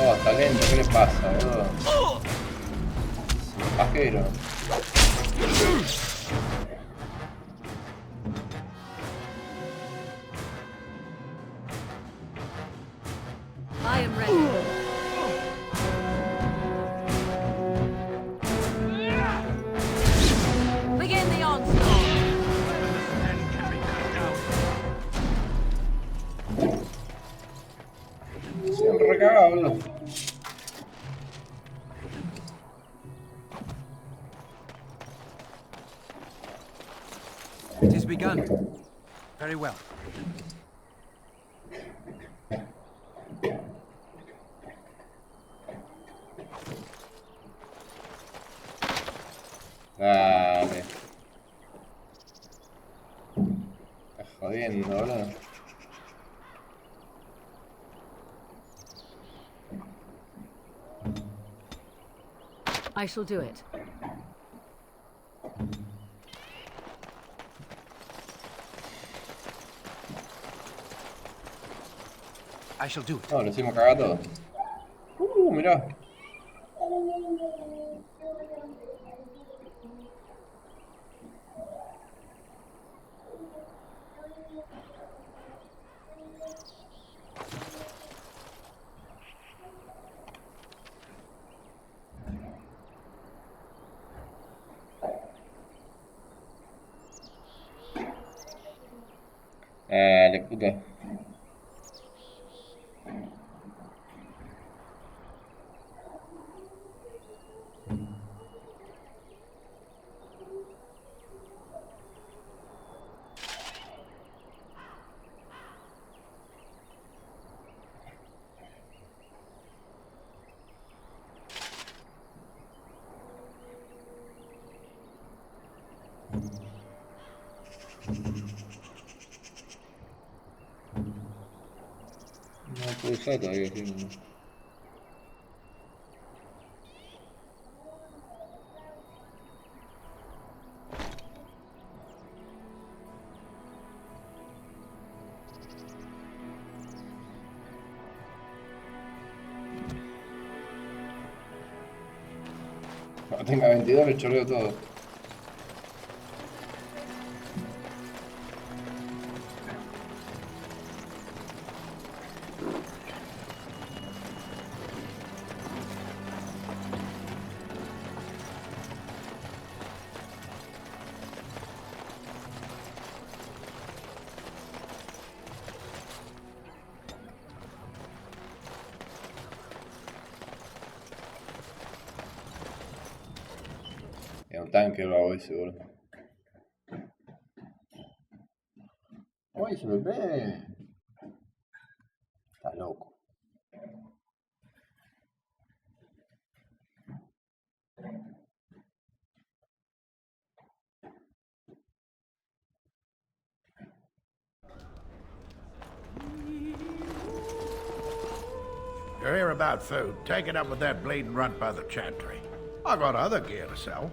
Oh, está lento, ¿qué le pasa, boludo? Es un pajero. I am ready. Begin the onslaught. Se han recagado, boludo. It is begun. Very well. Dale. Estás jodiendo, boludo. I shall do it. I shall do it. No, lo hicimos cagar todo. Mirá. Dale, puta. pude usar todavía. ¿Sí? Cuando tenga 22 le chorreo todo. Es un tanque lo hago seguro. Oye, se me ve. Está loco. You hear about food? Take it up with that bleeding runt by the chantry. I got other gear to sell.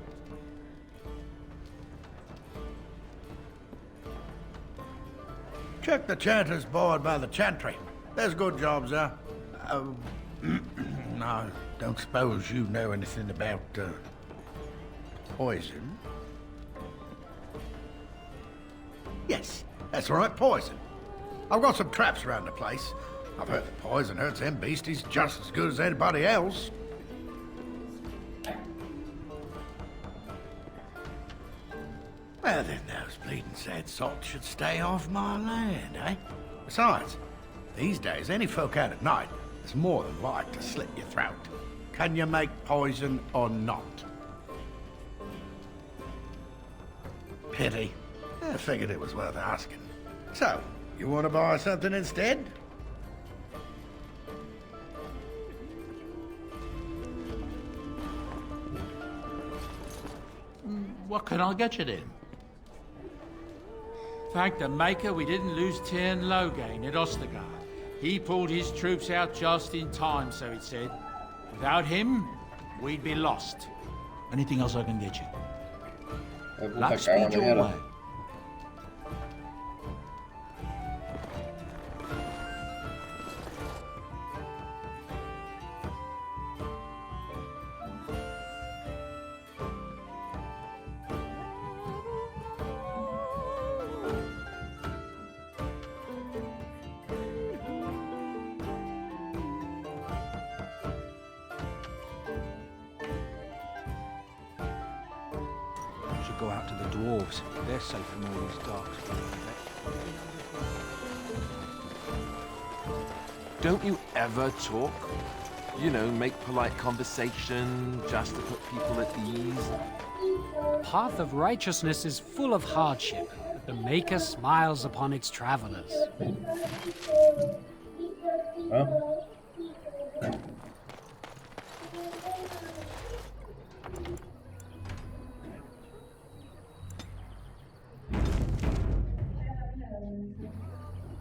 Check the chanter's board by the chantry. There's good jobs there. No, don't suppose you know anything about poison? Yes, that's right, poison. I've got some traps around the place. I've heard that poison hurts them beasties just as good as anybody else. Well, then those bleeding sad salts should stay off my land, eh? Besides, these days, any folk out at night is more than like to slit your throat. Can you make poison or not? Pity. I figured it was worth asking. So, you want to buy something instead? What can I get you then? Thank the Maker we didn't lose Tyrn Loghain at Ostergard. He pulled his troops out just in time, so it said. Without him, we'd be lost. Anything else I can get you? Luck speed your way. Go out to the dwarves. They're safe from all these darks. Don't you ever talk? You know, make polite conversation, just to put people at ease. The path of righteousness is full of hardship, but the Maker smiles upon its travelers. Well,